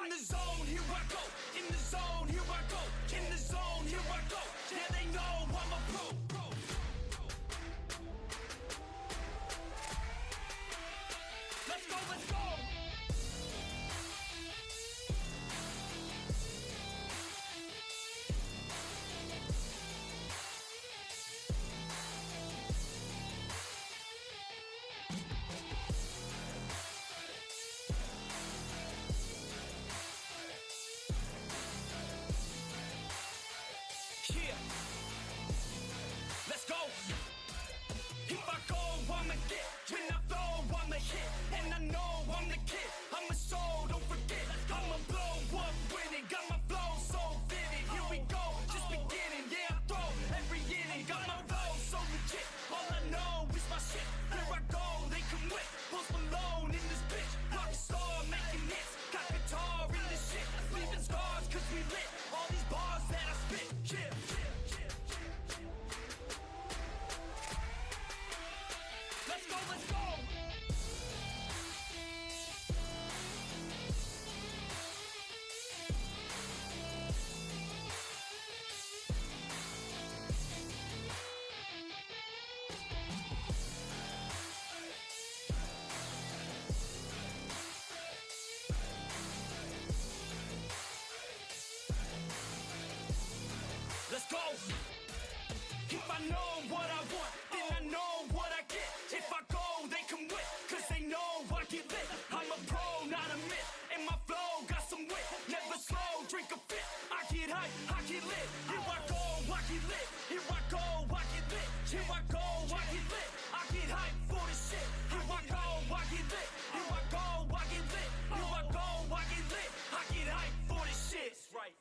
In the zone, here I go. In the zone, here I go. In the zone, here I go. Yeah, they know I'm a pro. Let's go, let's go. Yeah. Let's go. If I go, I'ma get. When I flow, I'ma hit. And I know I'm the kid. I'm a soul, don't forget. I'ma blow up with it. Got my flow so vivid. Here we go, just beginning. Yeah, I throw every inning. Got my flow so legit. All I know is my shit. Here I go, they come with. Post Malone in this bitch. Rock star making hits. Got guitar in this shit. Leaving scars cause we lit. All these bars that I spit. Yeah. Let's go, let's go. Let's go. If I know what I want, then I know what I get. If I go, they come with, cause they know I get lit. I'm a pro, not a myth, and my flow got some wit. Never slow, drink a fit. I get hype, I get lit. Here I go, I get lit. Here I go, I get lit. Here I go, I get lit. I get hype for the shit. Here I go, I get lit. Here I go, I get lit. Here I go, I get lit. I get hype for the shit. Right.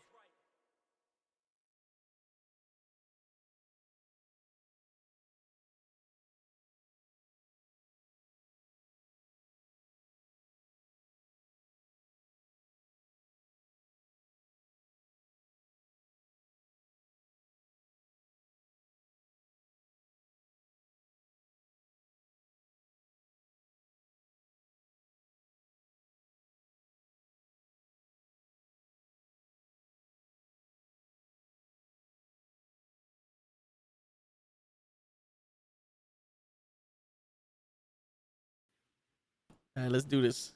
All right, let's do this.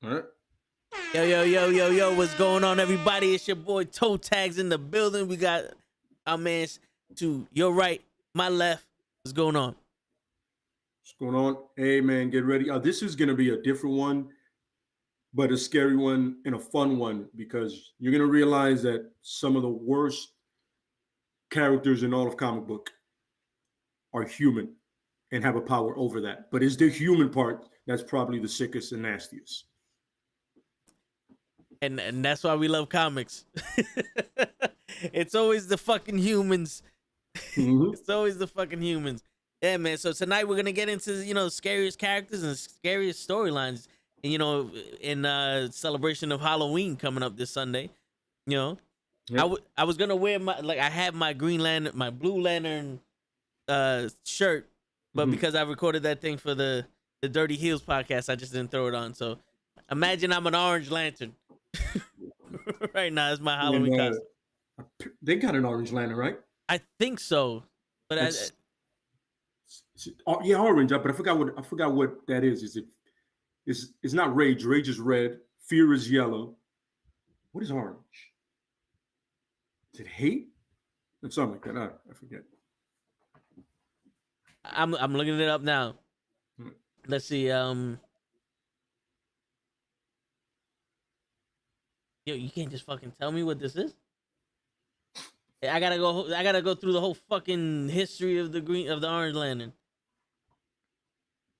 All right. Yo, what's going on, everybody? It's your boy Toe Tags in the building. We got our man to your right, my left. What's going on? What's going on? Hey, man, get ready. This is going to be a different one, but a scary one and a fun one because you're going to realize that some of the worst characters in all of comic book are human and have a power over that. But it's the human part that's probably the sickest and nastiest. And that's why we love comics. It's always the fucking humans. Mhm. It's always the fucking humans. Yeah, man. So tonight we're gonna get into scariest characters and scariest storylines. And in celebration of Halloween coming up this Sunday, Yep. I was gonna wear I had my Blue Lantern shirt, but Mhm. because I recorded that thing for the Dirty Heels podcast, I just didn't throw it on. So imagine I'm an Orange Lantern right now. It's my Halloween costume. They got an Orange Lantern, right? I think so, but That's, yeah, orange. But I forgot what that is. Is it? It's not rage. Rage is red. Fear is yellow. What is orange? Is it hate? It's something like that. I forget. I'm looking it up now. Hmm. Let's see. Yo, you can't just fucking tell me what this is. I gotta go through the whole fucking history of the Orange Lantern.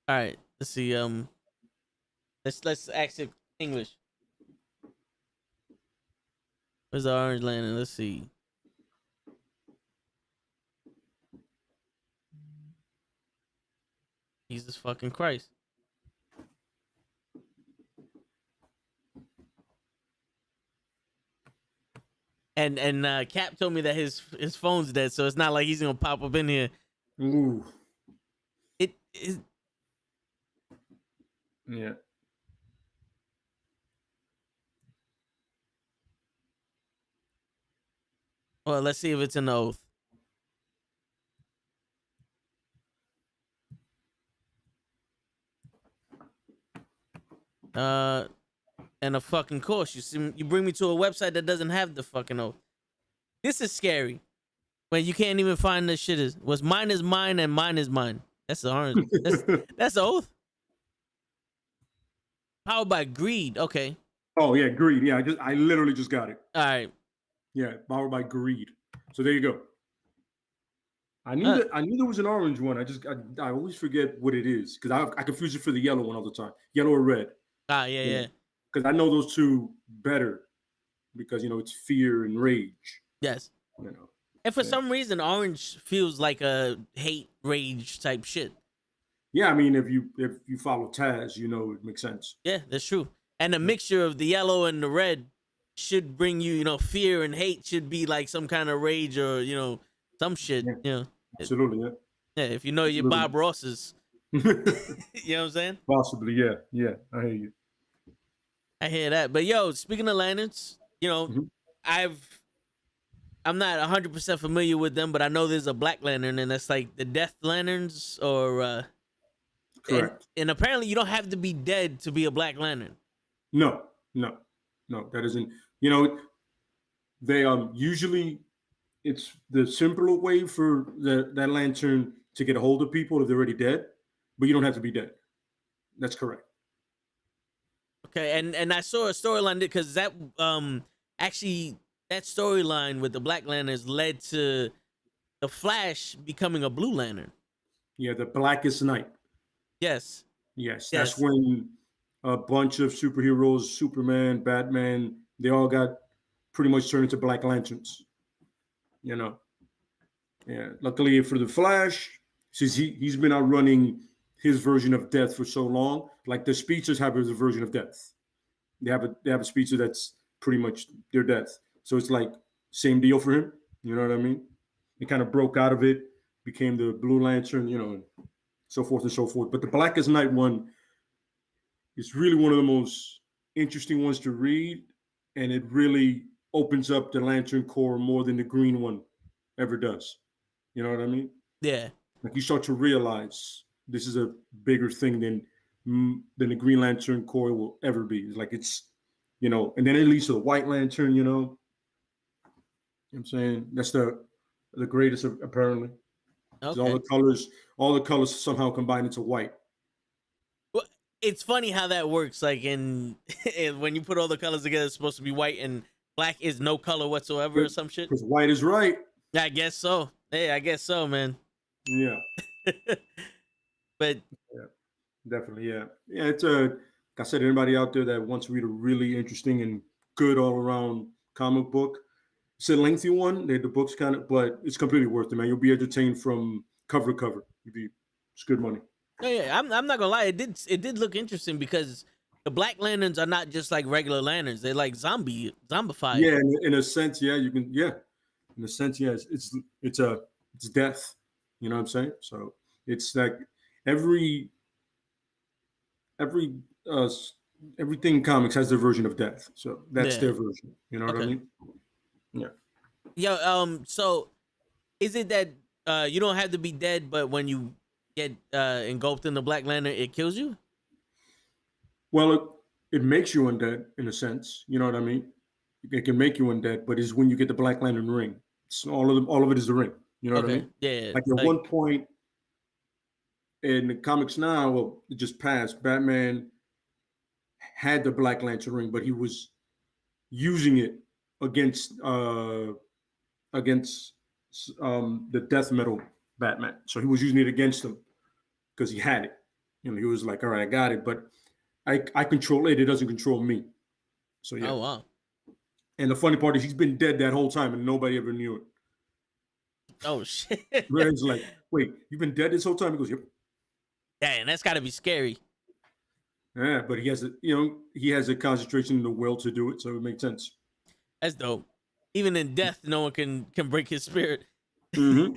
All right, let's see. Let's ask it English. Where's the Orange Lantern? Let's see. Jesus fucking Christ. And Cap told me that his phone's dead, so it's not like he's gonna pop up in here. Ooh. It is. Yeah. Well, let's see if it's an oath. And a fucking course. You bring me to a website that doesn't have the fucking oath. This is scary. When you can't even find this shit. What's mine is mine and mine is mine. That's the orange. That's the oath. Powered by greed. Okay. Oh yeah, greed. Yeah, I literally just got it. All right. Yeah, powered by greed. So there you go. I knew there was an orange one. I always forget what it is because I confuse it for the yellow one all the time. Yellow or red. Yeah. Because I know those two better because it's fear and rage. Yes. And for some reason, orange feels like a hate rage type shit. Yeah, I mean, if you follow Taz, it makes sense. Yeah, that's true. And the mixture of the yellow and the red should bring you, fear and hate should be like some kind of rage or some shit. Yeah. Absolutely, yeah. Yeah, if you know your Bob Rosses. You know what I'm saying? Possibly, yeah. Yeah, I hear you. I hear that. But yo, speaking of lanterns, I'm not 100% familiar with them, but I know there's a black lantern, and that's like the death lanterns, or correct. And apparently, you don't have to be dead to be a black lantern. No, that isn't. They usually it's the simpler way for that lantern to get a hold of people if they're already dead, but you don't have to be dead. That's correct. Okay, and I saw a storyline because that actually. That storyline with the Black Lanterns led to the Flash becoming a Blue Lantern. Yeah, the Blackest Night. Yes. That's when a bunch of superheroes, Superman, Batman, they all got pretty much turned into Black Lanterns. Yeah. Luckily for the Flash, since he's been outrunning his version of death for so long, like the speeches have his version of death. They have a speech that's pretty much their death. So it's like same deal for him. You know what I mean? He kind of broke out of it, became the Blue Lantern, and so forth and so forth. But the Blackest Night one is really one of the most interesting ones to read, and it really opens up the Lantern Corps more than the green one ever does. You know what I mean? Yeah. Like you start to realize this is a bigger thing than the Green Lantern Corps will ever be. It's like and then it leads to the White Lantern, You know what I'm saying? That's the greatest apparently. Okay. All the colors somehow combine into white. Well, it's funny how that works. Like when you put all the colors together, it's supposed to be white, and black is no color whatsoever, or some shit. Because white is right. I guess so. Hey, I guess so, man. Yeah. But yeah, definitely, yeah. Yeah, it's like I said, anybody out there that wants to read a really interesting and good all around comic book. It's a lengthy one. The book's but it's completely worth it, man. You'll be entertained from cover to cover. It's good money. Oh yeah, I'm not gonna lie. It did look interesting because the Black Lanterns are not just like regular lanterns. They're like zombified. Yeah, in a sense, yeah, you can. Yeah, in a sense, yeah, it's death. You know what I'm saying? So it's like everything in comics has their version of death. So that's their version. You know what I mean? Yeah. Yeah. So, is it that you don't have to be dead, but when you get engulfed in the Black Lantern, it kills you? Well, it makes you undead in a sense. You know what I mean? It can make you undead, but it's when you get the Black Lantern ring. So all of it is the ring. You know what I mean? Yeah. Like at one point in the comics now, well, it just passed. Batman had the Black Lantern ring, but he was using it against the death metal Batman. So he was using it against him because he had it. He was like, all right, I got it, but I control it. It doesn't control me. So yeah. Oh wow. And the funny part is he's been dead that whole time and nobody ever knew it. Oh shit. Red's like, wait, you've been dead this whole time? He goes, yep. Dang, that's gotta be scary. Yeah, but he has a concentration in the will to do it, so it makes sense. That's dope. Even in death, no one can break his spirit. Mm-hmm.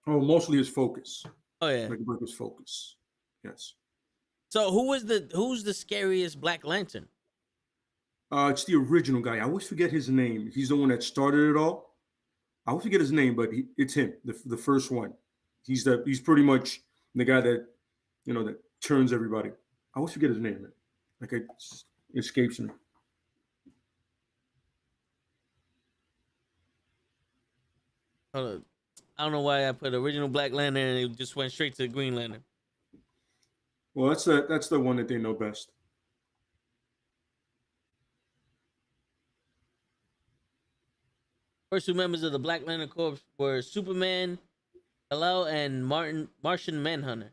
Oh, mostly his focus. Oh yeah, like break his focus. Yes. So who's the scariest Black Lantern? It's the original guy. I always forget his name. He's the one that started it all. I always forget his name, but it's him, the first one. He's pretty much the guy that that turns everybody. I always forget his name, man. Like it escapes me. Hold on. I don't know why I put original Black Lantern and it just went straight to Green Lantern. Well, that's the one that they know best. First two members of the Black Lantern Corps were Superman, Kal-El, and Martian Manhunter.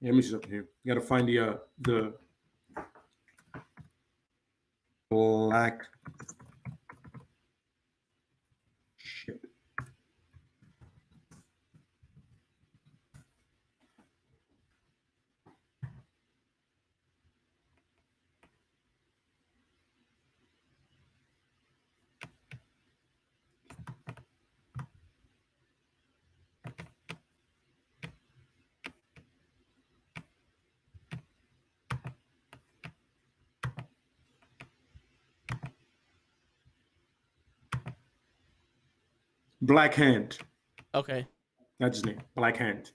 Yeah, let me see something here. You got to find the Black. Shit. Black Hand. Okay. That's his name. Black Hand.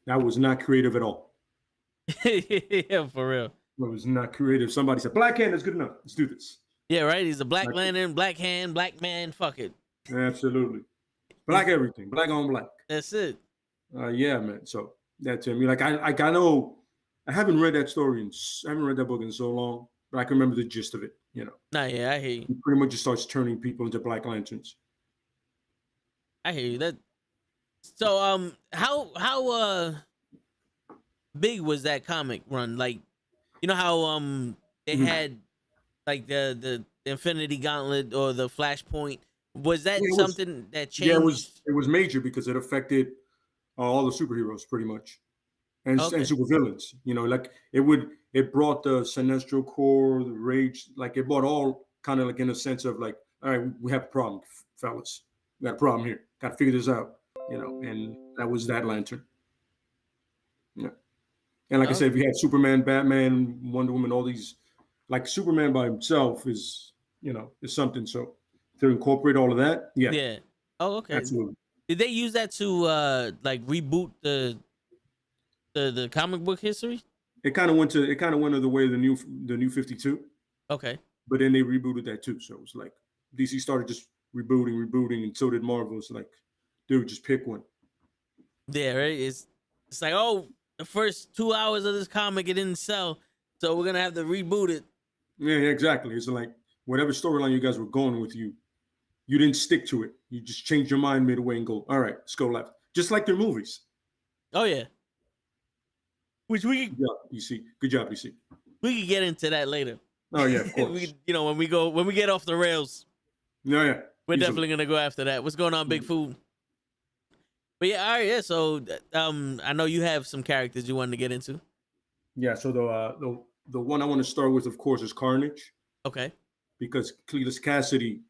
That was not creative at all. Yeah, for real. It was not creative. Somebody said, Black Hand is good enough. Let's do this. Yeah, right? He's a Black Lantern, Black Hand, Black Man. Fuck it. Absolutely. Black everything. Black on black. That's it. Yeah, man. So that's him. Like I know I haven't read that story I haven't read that book in so long, but I can remember the gist of it, Nah, yeah, I hear you. He pretty much just starts turning people into Black Lanterns. I hear you. That. So, how big was that comic run? Like, you know how they had like the Infinity Gauntlet or the Flashpoint. Was that something that changed? Yeah, it was major because it affected all the superheroes pretty much, and supervillains. Like it brought the Sinestro Corps, the Rage, like it brought all kind of like in a sense of like, all right, we have a problem, fellas. We got a problem here. Got to figure this out. And that was that Lantern. Yeah. And like I said, if you had Superman, Batman, Wonder Woman, all these, like Superman by himself is something. So to incorporate all of that, yeah. Yeah. Oh, okay. Absolutely. Did they use that to like reboot the comic book history? It kind of went the way of the new 52. Okay. But then they rebooted that too. So it was like DC started just rebooting, and so did Marvel. It's like, dude, just pick one. Yeah, right. It's like, oh, the first 2 hours of this comic it didn't sell, so we're gonna have to reboot it. Yeah, exactly. It's like whatever storyline you guys were going with, you didn't stick to it. You just changed your mind midway and go, all right, let's go left. Just like their movies. Oh yeah. Which we Good job, DC. Good job, DC. We could get into that later. Oh yeah, of course. when we get off the rails. No, yeah. We're definitely gonna go after that. What's going on, Big Food? But yeah, all right, yeah. So I know you have some characters you wanted to get into. Yeah, so the one I want to start with, of course, is Carnage. Okay. Because Cletus Cassidy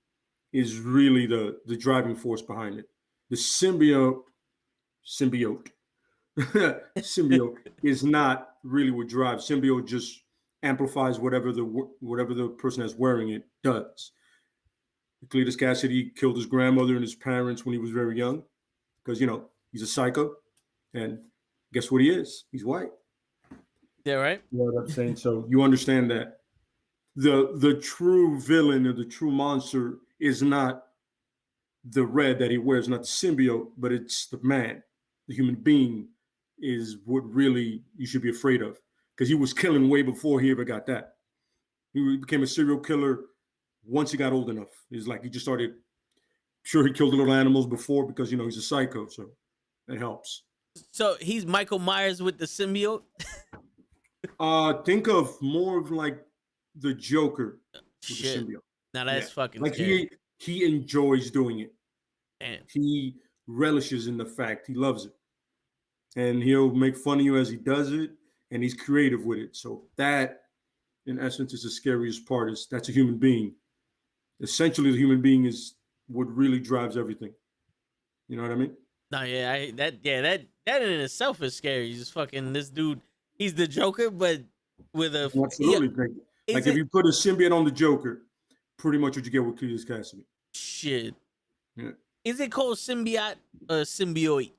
is really the driving force behind it. The symbiote is not really what drives. Symbiote just amplifies whatever the person that's wearing it does. Cletus Cassidy killed his grandmother and his parents when he was very young because, he's a psycho. And guess what he is? He's white. Yeah, right? You know what I'm saying? So you understand that the true villain or the true monster is not the red that he wears, not the symbiote, but it's the man. The human being is what really you should be afraid of because he was killing way before he ever got that. He became a serial killer once he got old enough. It's like he just started, sure, he killed the little animals before because, he's a psycho. So that helps. So he's Michael Myers with the symbiote? Think of more of like the Joker with the symbiote. Now that's fucking like scary. He enjoys doing it. Damn. He relishes in the fact. He loves it. And he'll make fun of you as he does it. And he's creative with it. So that, in essence, is the scariest part. That's a human being. Essentially, the human being is what really drives everything. You know what I mean? No, yeah, that in itself is scary. He's just fucking this dude. He's the Joker, but with a absolutely. Yeah, like if you put a symbiote on the Joker, pretty much what you get with Cletus Cassidy. Shit. Yeah. Is it called symbiote or symbiote?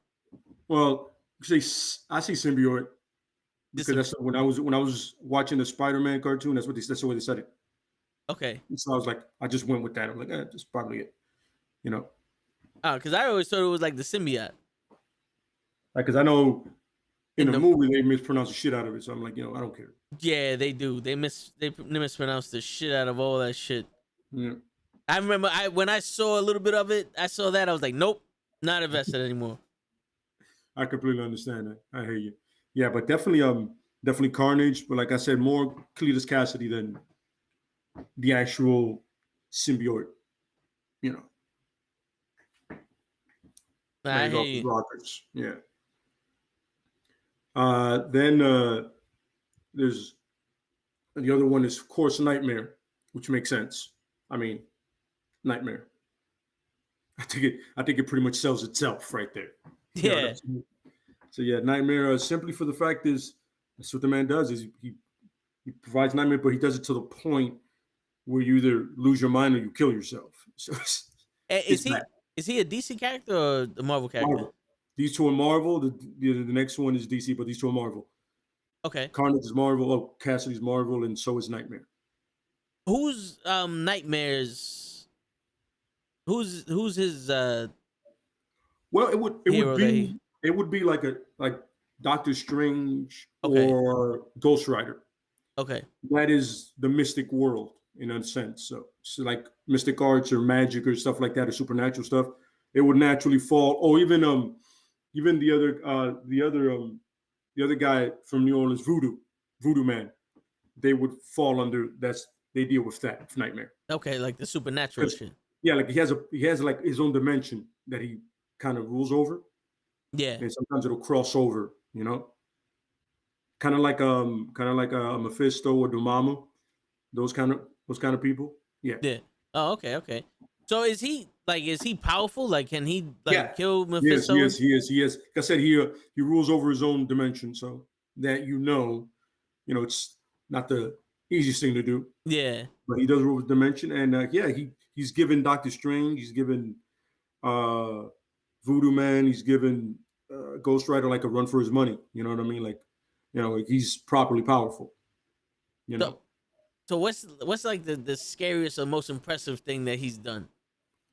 Well, I say symbiote because Dis- that's when I was watching the Spider-Man cartoon. That's the way they said it. Okay. So I was like, I just went with that. I'm like, that's probably it. You know, Because I always thought it was like the symbiote. like because I know in In the the movie they mispronounce the shit out of it. So I'm like, I don't care. Yeah, they do. They mispronounce the shit out of all that shit. Yeah, I remember when I saw a little bit of it, I saw that I was like, nope, not invested anymore. I completely understand that. I hear you. Yeah, but definitely Carnage. But like I said, more Cletus Cassidy than the actual symbiote. You know, I that is hear off the you. rockets. Yeah. Then there's the other one is of course Nightmare, which makes sense. I mean, Nightmare. I think it pretty much sells itself right there. Yeah, So yeah, Nightmare. Simply for the fact is that's what the man does is he provides nightmare, but he does it to the point where you either lose your mind or you kill yourself. So is it's bad. he a DC character or a Marvel character? Marvel. These two are Marvel. The next one is DC, but these two are Marvel. Okay, Carnage is Marvel. Oh, Cassidy's Marvel, and so is Nightmare. who's Nightmares? Who's his Well, hero that he? it would be like Doctor Strange Okay, or Ghostwriter. okay, That is the mystic world in a sense. So like mystic arts or magic or stuff like that or supernatural stuff, it would naturally fall. Or even the other guy from New Orleans, Voodoo Man, they would fall under they deal with that Nightmare. okay, like the supernatural Because shit. yeah, like he has like his own dimension that he kind of rules over, Yeah, and sometimes it'll cross over. Kind of like a Mephisto or Dormammu, those kind of people. Yeah, yeah. Oh, okay, okay. So is he powerful? Like, can he yeah. like kill Yes, Mephisto? yes, he is. He is. Like I said, he rules over his own dimension, so that it's not the easiest thing to do, Yeah, but he does rule his dimension, and yeah, he's given Doctor Strange, he's given uh, Voodoo Man, he's given Ghost Rider like a run for his money. You know what I mean? Like he's properly powerful. You so know. so what's like the scariest or most impressive thing that he's done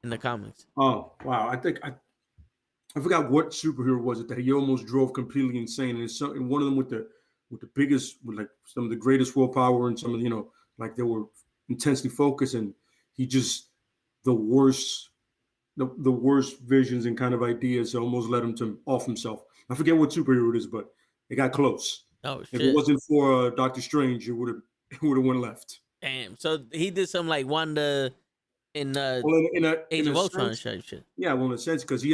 in the comics? Oh wow! I forgot what superhero was it that he almost drove completely insane, and one of them with the biggest, with like some of the greatest willpower, and some of like they were intensely focused, and he just the worst the worst visions and kind of ideas almost led him to off himself. I forget what superhero it is, but it got close. Oh If it shit! wasn't for Doctor Strange, it would have went left. Damn. So he did something like Wanda in Well, Age in a of Ultron sense, type shit. yeah. Well, in a sense, because he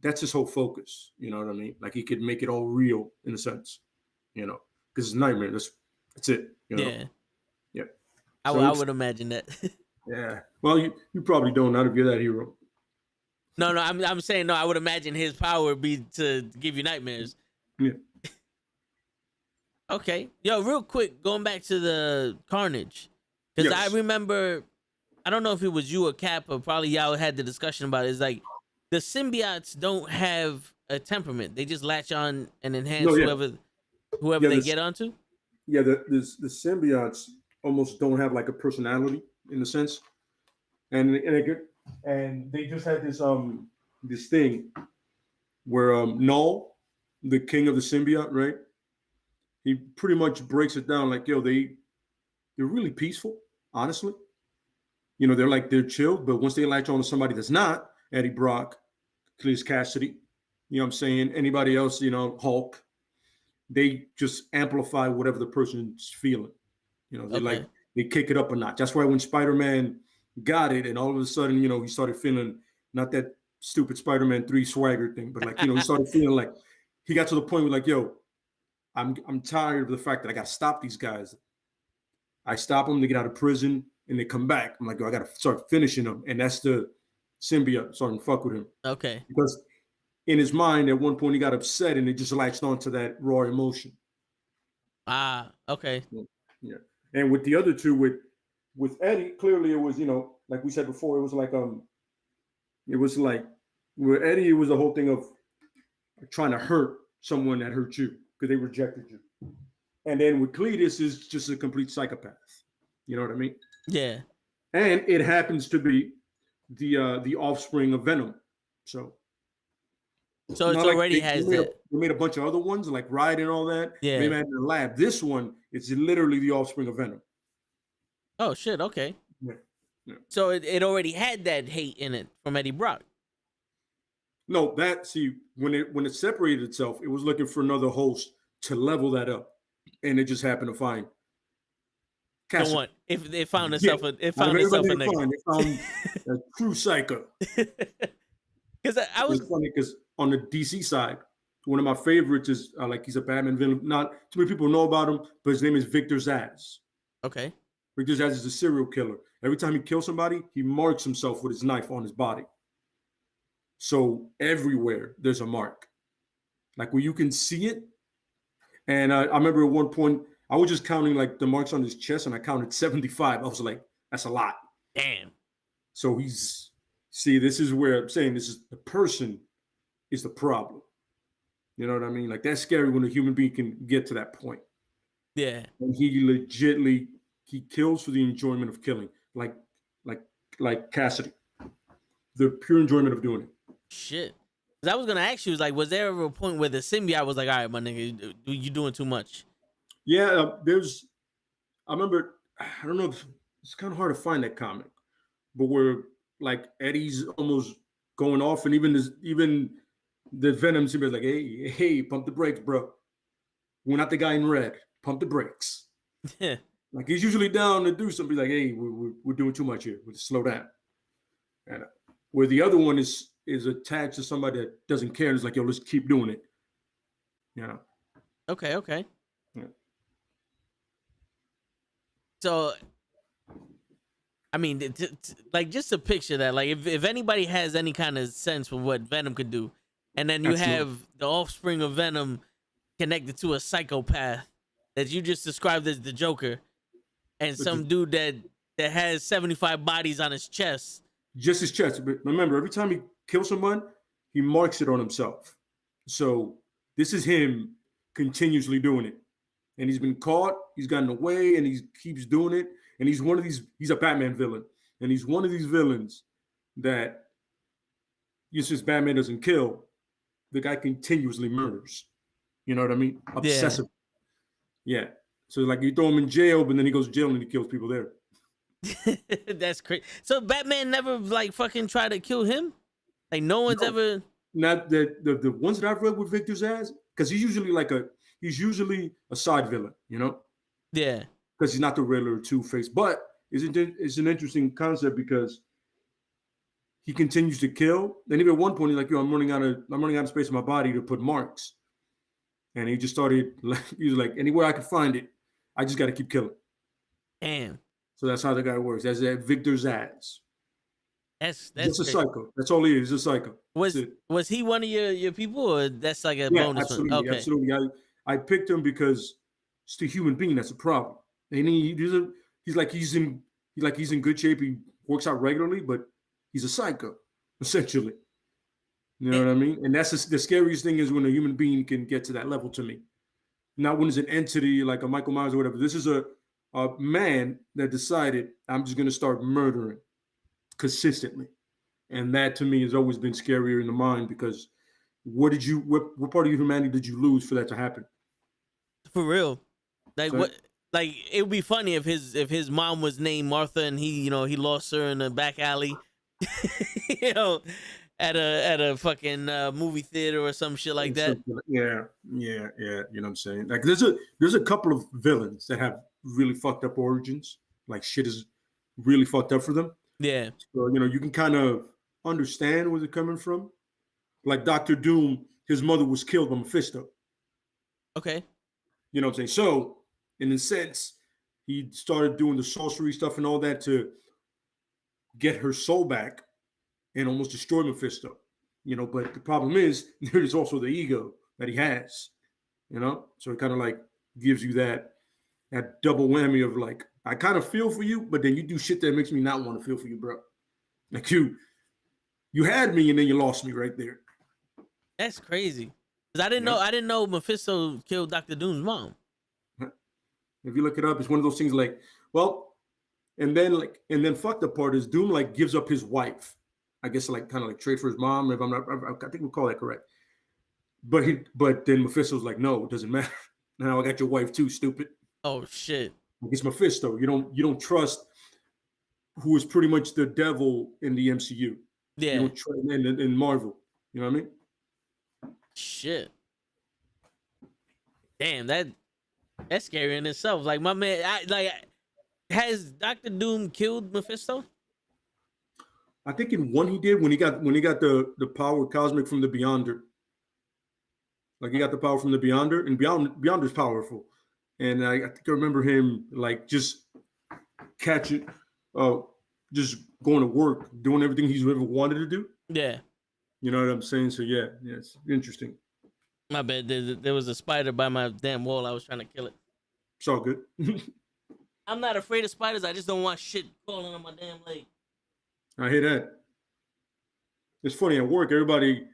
that's his whole focus. You know what I mean? Like he could make it all real in a sense. Because it's Nightmare. That's it. Yeah, Yeah. I So would imagine that. yeah. Well, you probably don't, not if you're that hero. No, I'm saying no. I would imagine his power would be to give you nightmares. Yeah. Okay, yo, real quick, going back to the Carnage, because Yes. I remember, I don't know if it was you or Cap, or probably y'all had the discussion about it. It's like the symbiotes don't have a temperament; they just latch on and enhance No, yeah. whoever Yeah, they this- get onto. Yeah. The symbiotes almost don't have like a personality in a sense, and they just had this thing where Null, the king of the symbiote, right? He pretty much breaks it down like, yo, they're really peaceful, honestly. They're chilled, but once they latch on to somebody that's not Eddie Brock, Cletus Cassidy, you know what I'm saying? Anybody else, Hulk, they just amplify whatever the person's feeling. Okay. They kick it up a notch. That's why when Spider-Man got it, and all of a sudden, he started feeling not that stupid Spider-Man 3 swagger thing, but he started feeling like he got to the point where like, yo, I'm tired of the fact that I got to stop these guys. I stop them, they get out of prison, and they come back. I'm like, yo, I got to start finishing them, and that's the symbiote starting to fuck with him Okay. because in his mind at one point he got upset and it just latched onto that raw emotion. Ah. Okay. Yeah. And with the other two, with Eddie, clearly it was like we said before, it was like It was like with Eddie, it was the whole thing of trying to hurt someone that hurt you because they rejected you. And then with Cletus is just a complete psychopath. You know what I mean? Yeah. And it happens to be the offspring of Venom. So It's not like already has that. They made a bunch of other ones like Ride and all that. Yeah. Maybe in the lab. This one is literally the offspring of Venom. Oh shit. Okay. Yeah. Yeah. So it already had that hate in it from Eddie Brock. No, when it separated itself, it was looking for another host to level that up, and it just happened to find. The one. If it found itself, it found itself a nigga. It found a true psycho. Because I was It's funny because on the DC side, one of my favorites is he's a Batman villain. Not too many people know about him, but his name is Victor Zazz. Okay. Victor Zazz is a serial killer. Every time he kills somebody, he marks himself with his knife on his body. So everywhere there's a mark, like where you can see it. And I remember at one point I was just counting like the marks on his chest, and I counted 75. I was like, that's a lot. Damn. So this is where I'm saying the person is the problem. You know what I mean? Like that's scary when a human being can get to that point. Yeah. And he kills for the enjoyment of killing, like Cassidy, the pure enjoyment of doing it. Shit. Cause I was gonna ask you, was there ever a point where the symbiote was like, all right, my nigga, you doing too much? Yeah, I remember, I don't know, it's kind of hard to find that comic, but where like Eddie's almost going off, and even the Venom symbiote like, hey, pump the brakes, bro. We're not the guy in red. Pump the brakes. Yeah. Like he's usually down to do something. Like, hey, we're doing too much here. We'll slow down. And where the other one is attached to somebody that doesn't care. It's like, yo, let's keep doing it. You know. Okay. Yeah. So, I mean, like just a picture that, like, if anybody has any kind of sense for what Venom could do, and then you Absolutely. have the offspring of Venom connected to a psychopath that you just described as the Joker, and some dude that has 75 bodies on his chest. Just his chest. But remember, every time he kills someone, he marks it on himself. So this is him continuously doing it. And he's been caught, he's gotten away, and he keeps doing it. And he's a Batman villain. And he's one of these villains that just Batman doesn't kill, the guy continuously murders. You know what I mean? Obsessive. Yeah. So like you throw him in jail, but then he goes to jail and he kills people there. That's crazy. So Batman never like fucking tried to kill him? Like no one's ever. Not the ones that I've read with Victor Zazz, because he's usually a side villain, you know? Yeah. Because he's not the Riddler or Two-Face. But it's an interesting concept because he continues to kill. Then even at one point he's like, yo, I'm running out of space in my body to put marks. And he just started, he was like, anywhere I can find it, I just got to keep killing. Damn. So that's how the guy works. That's Victor Zazz. That's a psycho. That's all he is. He's a psycho. Was he one of your people, or that's like a bonus? Absolutely, one? Okay. Absolutely. I picked him because it's the human being that's a problem. And he's in good shape. He works out regularly, but he's a psycho, essentially. You know what I mean? And that's the scariest thing is when a human being can get to that level to me. Not when it's an entity like a Michael Myers or whatever. This is a man that decided I'm just going to start murdering consistently. And that to me has always been scarier in the mind because what part of your humanity did you lose for that to happen? For real. Like so, what? Like it would be funny if his mom was named Martha and he lost her in a back alley, at a fucking movie theater or some shit like that. Yeah. You know what I'm saying? Like there's a couple of villains that have really fucked up origins. Like shit is really fucked up for them. Yeah. So you can kind of understand where they're coming from. Like Dr. Doom, his mother was killed by Mephisto. Okay. You know what I'm saying? So in a sense, he started doing the sorcery stuff and all that to get her soul back and almost destroy Mephisto. But the problem is there's also the ego that he has. So it kind of like gives you that double whammy of like, I kind of feel for you, but then you do shit that makes me not want to feel for you, bro. Like you You had me, and then you lost me right there. That's crazy. Cause I didn't know Mephisto killed Dr. Doom's mom. If you look it up, it's one of those things like, well, and then fuck the part is Doom like gives up his wife. I guess like kind of like trade for his mom. If I'm not, I think we call that correct. But then Mephisto's like, no, it doesn't matter. Now I got your wife too, stupid. Oh shit. It's Mephisto. You don't trust who is pretty much the devil in the MCU. Yeah. You don't trust in Marvel. You know what I mean? Shit. Damn, that's scary in itself. Like my man, has Dr. Doom killed Mephisto? I think in one he did when he got the power cosmic from the Beyonder. Like he got the power from the Beyonder, and Beyonder's powerful. And I think I remember him like just catching, just going to work, doing everything he's ever wanted to do. Yeah. You know what I'm saying? So yeah, it's interesting. My bad. There was a spider by my damn wall. I was trying to kill it. It's all good. I'm not afraid of spiders. I just don't want shit crawling on my damn leg. I hear that. It's funny at work. Everybody,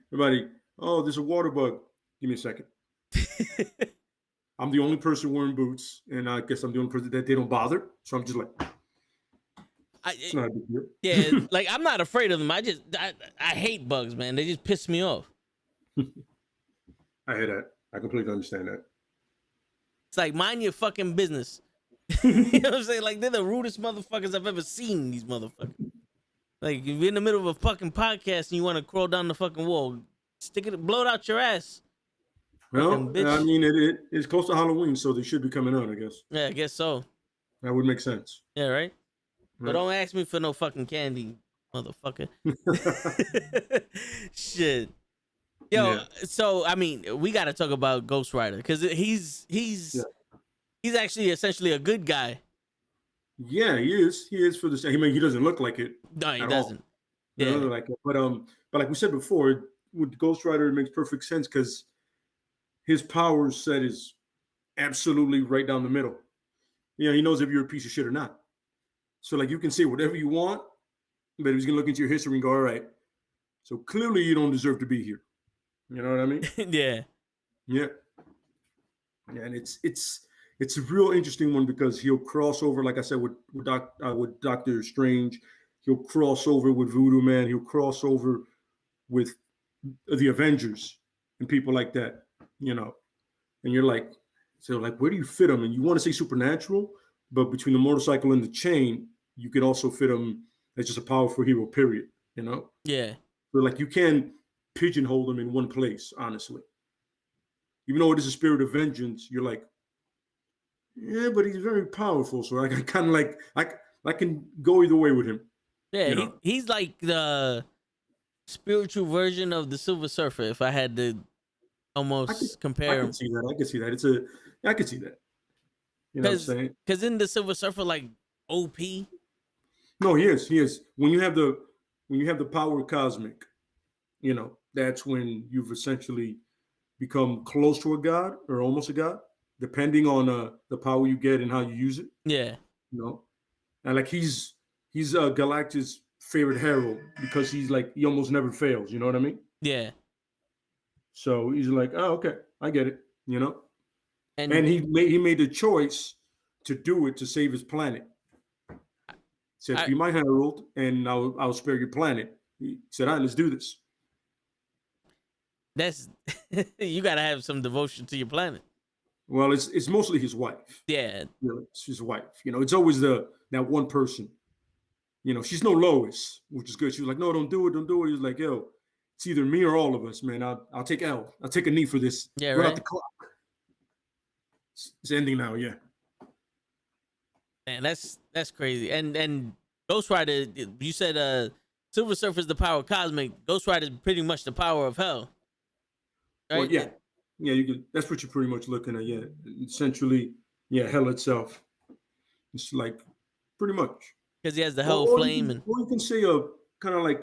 oh, there's a water bug. Give me a second. I'm the only person wearing boots, and I guess I'm the only person that they don't bother. So I'm just like, it's not a big deal. Yeah, like I'm not afraid of them. I hate bugs, man. They just piss me off. I hear that. I completely understand that. It's like, mind your fucking business. You know what I'm saying? Like, they're the rudest motherfuckers I've ever seen, these motherfuckers. Like, if you're in the middle of a fucking podcast and you want to crawl down the fucking wall, blow it out your ass. Well, I mean, it's close to Halloween, so they should be coming out, I guess. Yeah, I guess so. That would make sense. Yeah, right? But don't ask me for no fucking candy, motherfucker. Shit. Yo, yeah. So I mean, we got to talk about Ghostwriter because he's actually essentially a good guy. Yeah, he is. He is for the. I mean, he doesn't look like it. No, he doesn't. All. Yeah, like it. But like we said before, with Ghostwriter, it makes perfect sense because his power set is absolutely right down the middle. You know, he knows if you're a piece of shit or not. So like you can say whatever you want, but he's gonna look into your history and go, all right. So clearly you don't deserve to be here. You know what I mean? Yeah. Yeah. Yeah, and it's a real interesting one because he'll cross over, like I said, with Doctor Strange. He'll cross over with Voodoo Man. He'll cross over with the Avengers and people like that, you know. And you're like, so like, where do you fit him? And you want to say supernatural, but between the motorcycle and the chain, you could also fit him as just a powerful hero, period, you know? Yeah. So like you can pigeonhole them in one place, honestly. Even though it is a spirit of vengeance, you're like, yeah, but he's very powerful. So I kind of like, I can go either way with him. Yeah, you know? He's like the spiritual version of the Silver Surfer, if I had to almost compare him. I can see that. I can see that. You know what I'm saying? Because in the Silver Surfer, like OP. No, he is. When you have the power cosmic, you know, that's when you've essentially become close to a god or almost a god, depending on the power you get and how you use it. Yeah. You know, and like he's Galactus' favorite hero because he almost never fails. You know what I mean? Yeah. So he's like, oh, okay, I get it. You know, and he made the choice to do it to save his planet. He said, be my herald, and I'll spare your planet. He said, all right, let's do this. That's you got to have some devotion to your planet. Well, it's mostly his wife. Yeah, you know, it's his wife. You know, it's always that one person. You know, she's no Lois, which is good. She was like, no, don't do it. He was like, yo, it's either me or all of us, man. I'll take L. I'll take a knee for this. Yeah, Run right. out the clock. It's ending now. Yeah. Man, that's crazy. And Ghostwriter, you said Silver Surfer is the power cosmic. Ghostwriter is pretty much the power of hell. Right? Well, yeah. You can. That's what you're pretty much looking at. Yeah, essentially, hell itself. It's like pretty much because he has the hell flame, or you can say kind of like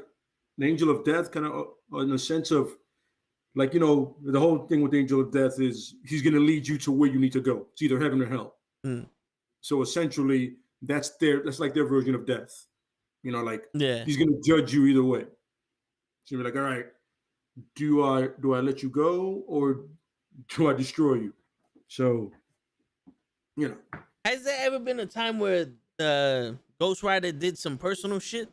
an angel of death, kind of in the sense of like, you know, the whole thing with the angel of death is he's going to lead you to where you need to go. It's either heaven or hell. Mm. So essentially, that's like their version of death. You know, like he's going to judge you either way. She'd be like, all right, do I let you go or do I destroy you? So, you know. Has there ever been a time where the Ghostwriter did some personal shit?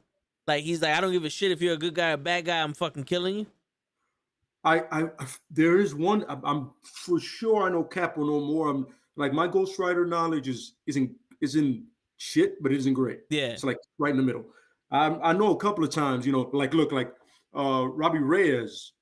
Like he's like, I don't give a shit if you're a good guy or bad guy. I'm fucking killing you. There is one. I'm for sure. I know Cap will know more. I'm like my Ghostwriter knowledge isn't shit, but it isn't great. Yeah. It's like right in the middle. I know a couple of times, Robbie Reyes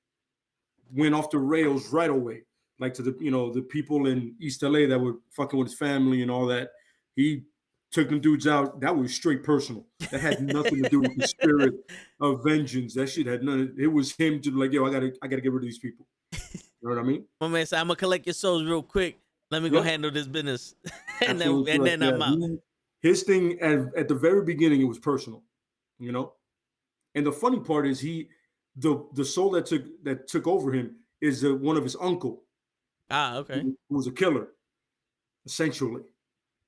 went off the rails right away. Like to the people in East LA that were fucking with his family and all that. He took them dudes out. That was straight personal. That had nothing to do with the spirit of vengeance. That shit had none. It was him to like, yo, I gotta get rid of these people. You know what I mean? My man said, I'm gonna collect your souls real quick. Let me go handle this business, and then I'm out. His thing at the very beginning, it was personal, And the funny part is the soul that took over him is one of his uncle. Ah, okay. Who was a killer, essentially,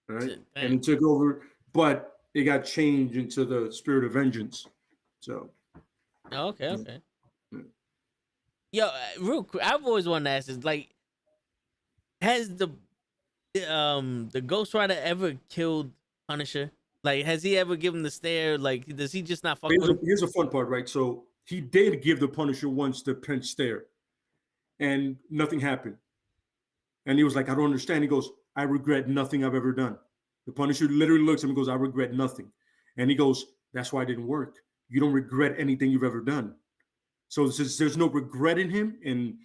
right? And he took over, but it got changed into the spirit of vengeance. So, okay. Yo, real quick, I've always wanted to ask this: like, has the Ghostwriter ever killed Punisher? Like, has he ever given the stare? Like, does he just not fuck with him? Here's a fun part, right? So he did give the Punisher once the pinch stare, and nothing happened. And he was like, I don't understand. He goes, I regret nothing I've ever done. The Punisher literally looks at him and goes, I regret nothing. And he goes, that's why it didn't work. You don't regret anything you've ever done. So since there's no regret in him, and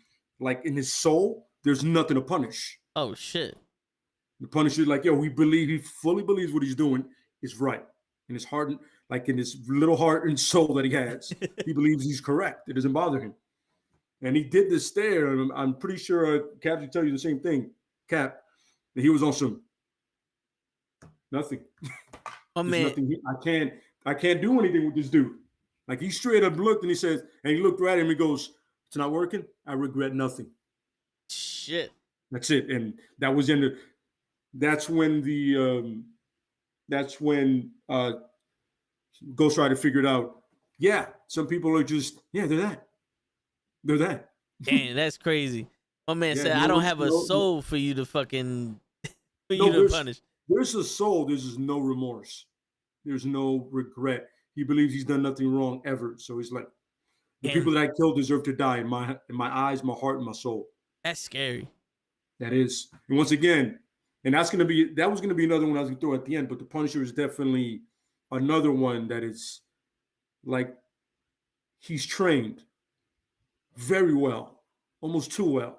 like in his soul, there's nothing to punish. Oh, shit. The Punisher, like, yo, he fully believes what he's doing is right. In his heart, like in his little heart and soul that he has, he believes he's correct. It doesn't bother him. And he did this stare, and I'm pretty sure Cap will tell you the same thing. Cap, that he was on some nothing. Oh man, nothing. I can't do anything with this dude. Like he straight up looked and he says, and he looked right at him. And he goes, "It's not working. I regret nothing." Shit. That's it. And that was in the. That's when Ghostwriter figured out. Yeah, some people are just they're that. They're that. Damn, that's crazy. My man said, I don't have a soul for you to fucking punish. There's a soul. There's just no remorse. There's no regret. He believes he's done nothing wrong ever. So he's like, the people that I killed deserve to die in my eyes, my heart, and my soul. That's scary. That is. And once again, and that was gonna be another one I was gonna throw at the end, but the Punisher is definitely another one that is like he's trained very well, almost too well.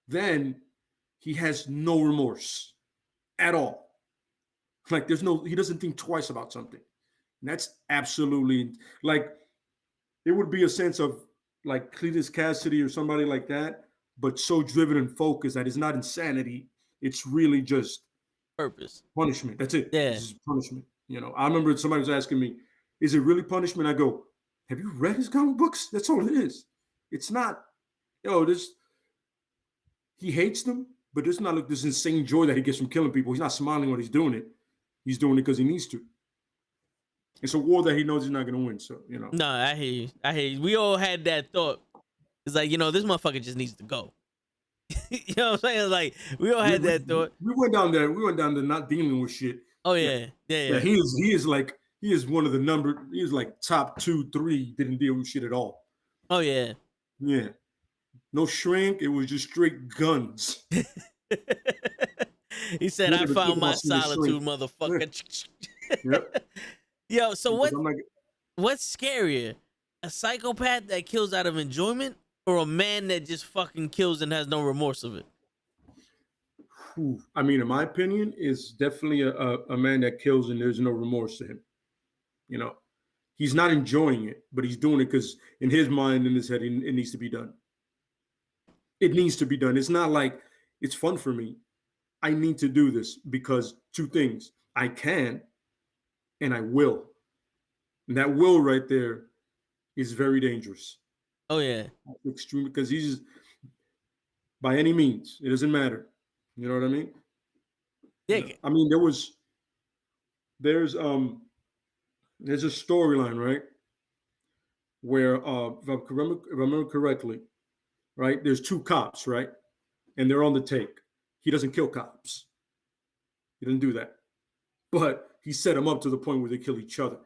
Then he has no remorse at all. Like he doesn't think twice about something. And that's absolutely like, it would be a sense of like Cletus Cassidy or somebody like that, but so driven and focused that it's not insanity. It's really just purpose. Punishment. That's it. Yeah. This is punishment. I remember somebody was asking me, is it really punishment? I go, have you read his comic books? That's all it is. It's not, he hates them, but it's not like this insane joy that he gets from killing people. He's not smiling when he's doing it. He's doing it because he needs to. It's a war that he knows he's not going to win. So, No, I hear you. We all had that thought. It's like, this motherfucker just needs to go. You know what I'm saying? Like, we all had that thought. We went down there. We went down to not dealing with shit. Oh, yeah. Yeah. He is one of the number. He is like top 2, 3, didn't deal with shit at all. Oh, yeah. Yeah. No shrink. It was just straight guns. He said, I found my solitude, motherfucker. Yep. Yo, so what's scarier? A psychopath that kills out of enjoyment or a man that just fucking kills and has no remorse of it? I mean, in my opinion, is definitely a man that kills and there's no remorse to him. He's not enjoying it, but he's doing it because in his mind, in his head, it needs to be done. It needs to be done. It's not like it's fun for me. I need to do this because 2 things. I can and I will. And that will right there is very dangerous. Oh, yeah. Extreme, because he's by any means, it doesn't matter. You know what I mean? Yeah. I mean, there's a storyline, right? where if I remember correctly, right? There's two cops, right? And they're on the take. He doesn't kill cops. He didn't do that. But he set them up to the point where they kill each other.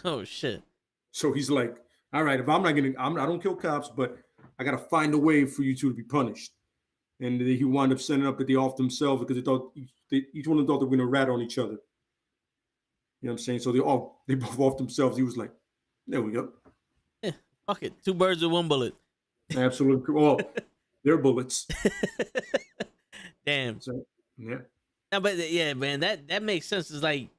Oh shit. So he's like, all right, if I don't kill cops, but I gotta find a way for you two to be punished. And he wound up sending up that they off themselves because each one of them thought they were gonna rat on each other. You know what I'm saying? So they both off themselves. He was like, there we go. Yeah, fuck it. 2 birds with 1 bullet. Absolutely. Well, they're bullets. Damn. So, yeah. No, but yeah, man, that makes sense. It's like,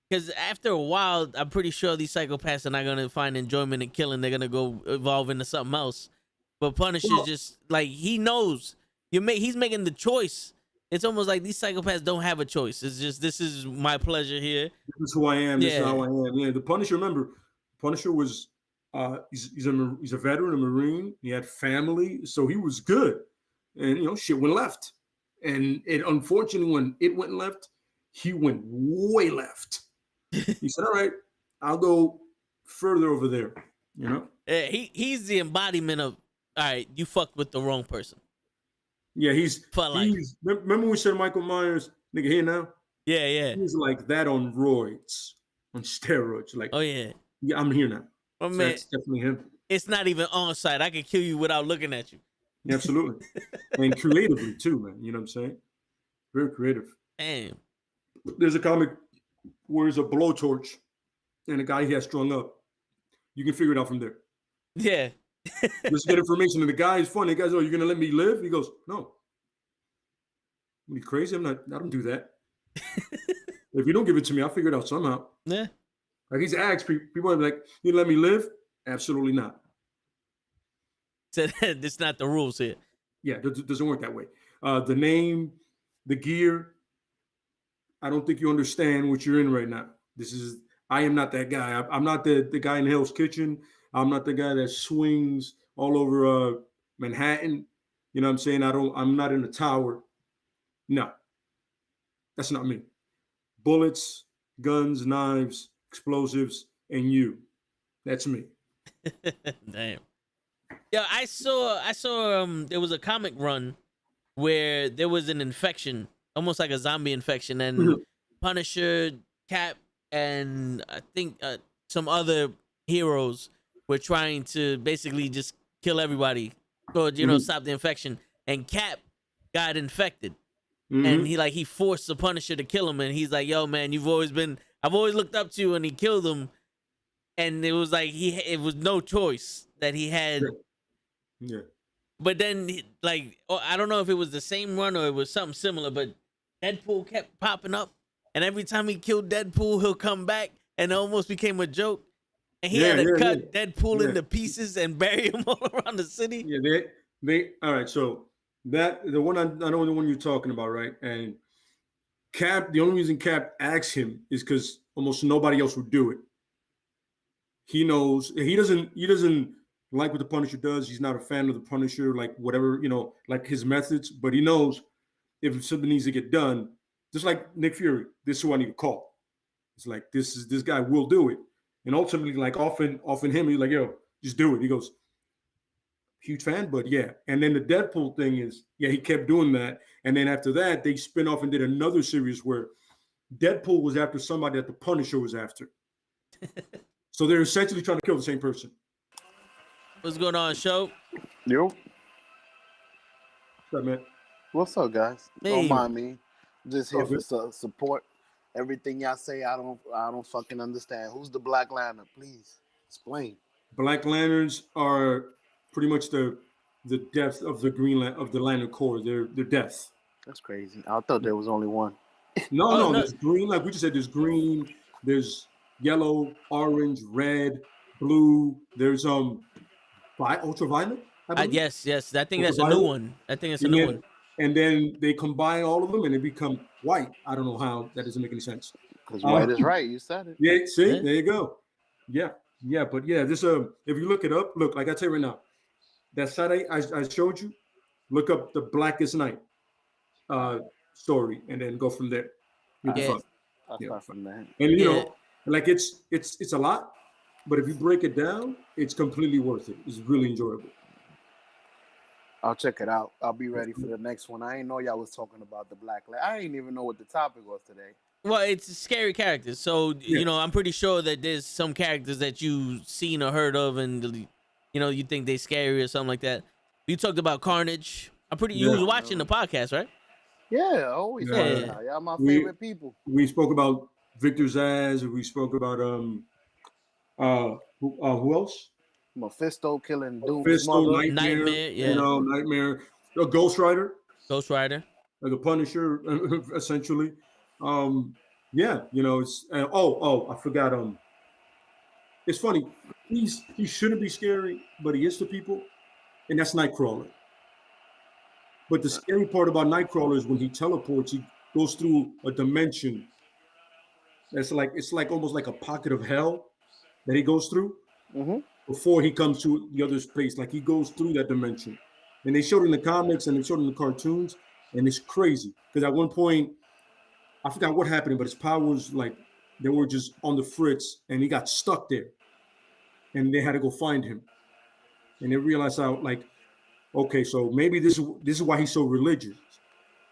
because after a while, I'm pretty sure these psychopaths are not gonna find enjoyment in killing. They're gonna go evolve into something else. But Punisher's just like, he knows he's making the choice. It's almost like these psychopaths don't have a choice. It's just, this is my pleasure here. This is who I am. This is how I am. Yeah. The Punisher. Remember, Punisher was he's a veteran, a Marine. He had family, so he was good. And shit went left. And unfortunately, when it went left, he went way left. He said, all right, I'll go further over there, He's the embodiment of, all right, you fucked with the wrong person. Yeah, remember we said Michael Myers, nigga, here now? Yeah. He's like that on roids, on steroids. Like, oh, yeah, I'm here now. Oh, so man, that's definitely him. It's not even on site. I could kill you without looking at you. Yeah, absolutely. And creatively, too, man. You know what I'm saying? Very creative. Damn. There's a comic where there's a blowtorch and a guy he has strung up. You can figure it out from there. Yeah. Just get information. And the guy is funny. The guy's, oh, you're going to let me live? He goes, no. Are you crazy? I don't do that. If you don't give it to me, I'll figure it out somehow. Yeah. Like he's asked people are like, you let me live? Absolutely not. So that's not the rules here. Yeah, it doesn't work that way. The name, the gear, I don't think you understand what you're in right now. I am not that guy. I'm not the guy in Hell's Kitchen. I'm not the guy that swings all over Manhattan. You know what I'm saying? I'm not in the tower. No, that's not me. Bullets, guns, knives, explosives, and you. That's me. Damn. Yeah, I saw there was a comic run where there was an infection, almost like a zombie infection, and Punisher, Cap, and I think some other heroes were trying to basically just kill everybody or stop the infection, and Cap got infected. And he forced the Punisher to kill him, and he's like, yo, man, I've always looked up to you, and he killed him. And it was like it was no choice that he had. Yeah. But then I don't know if it was the same run or it was something similar, but Deadpool kept popping up, and every time he killed Deadpool, he'll come back, and it almost became a joke. And he had to cut Deadpool into pieces and bury him all around the city. Yeah, they all right, so the one I know the one you're talking about, right? And Cap, the only reason Cap asked him is because almost nobody else would do it. He knows he doesn't like what the Punisher does. He's not a fan of the Punisher, like whatever, like his methods, but he knows if something needs to get done, just like Nick Fury, this is who I need to call. It's like this guy will do it. And ultimately, like often him, he's like, yo, just do it. He goes, huge fan, but yeah. And then the Deadpool thing is, yeah, he kept doing that. And then after that, they spin off and did another series where Deadpool was after somebody that the Punisher was after. So they're essentially trying to kill the same person. What's going on, show? Yo. What's up, man? What's up, guys? Hey. Don't mind me. Just here Okay. for support. Everything y'all say, I don't fucking understand. Who's the Black Lantern? Please explain. Black Lanterns are pretty much the depth of the of the Lantern Corps. They're death. That's crazy. I thought there was only one. No, there's green. Like we just said, there's green. There's yellow, orange, red, blue. There's ultraviolet. Yes. I think that's a new one. And then they combine all of them and they become white. I don't know how. That doesn't make any sense. Because white is right. You said it. Yeah, see? Yeah. There you go. Yeah. But yeah, this if you look it up, look, like I tell you right now, that Saturday I showed you, look up the Blackest Night story and then go from there. I'll Yeah. start from that. And like it's a lot, But if you break it down, it's completely worth it. It's really enjoyable. I'll check it out. I'll be ready for the next one. I didn't know y'all was talking about the Black Lantern. I didn't even know what the topic was today. Well, it's scary characters, so Yeah. you know I'm pretty sure that there's some characters that you've seen or heard of, and you know you think they scary or something like that. You talked about Carnage. You was watching the podcast, right? Yeah, always. Yeah. Y'all my We- favorite people. We spoke about Victor Zazz. We spoke about who else? Mephisto killing Doom's Mephisto, mother. Nightmare, yeah. You know, Nightmare. Ghostwriter, Ghostwriter. the Punisher, essentially. Yeah, you know, it's I forgot. It's funny. He shouldn't be scary, but he is to people, and that's Nightcrawler. But the scary part about Nightcrawler is when he teleports, he goes through a dimension. It's like almost like a pocket of hell that he goes through before he comes to the other space. Like he goes through that dimension, and they showed it in the comics and they showed it in the cartoons, and it's crazy because at one point, I forgot what happened, but his powers like they were just on the fritz, and he got stuck there, and they had to go find him, and they realized how like. Okay, so maybe this is why he's so religious.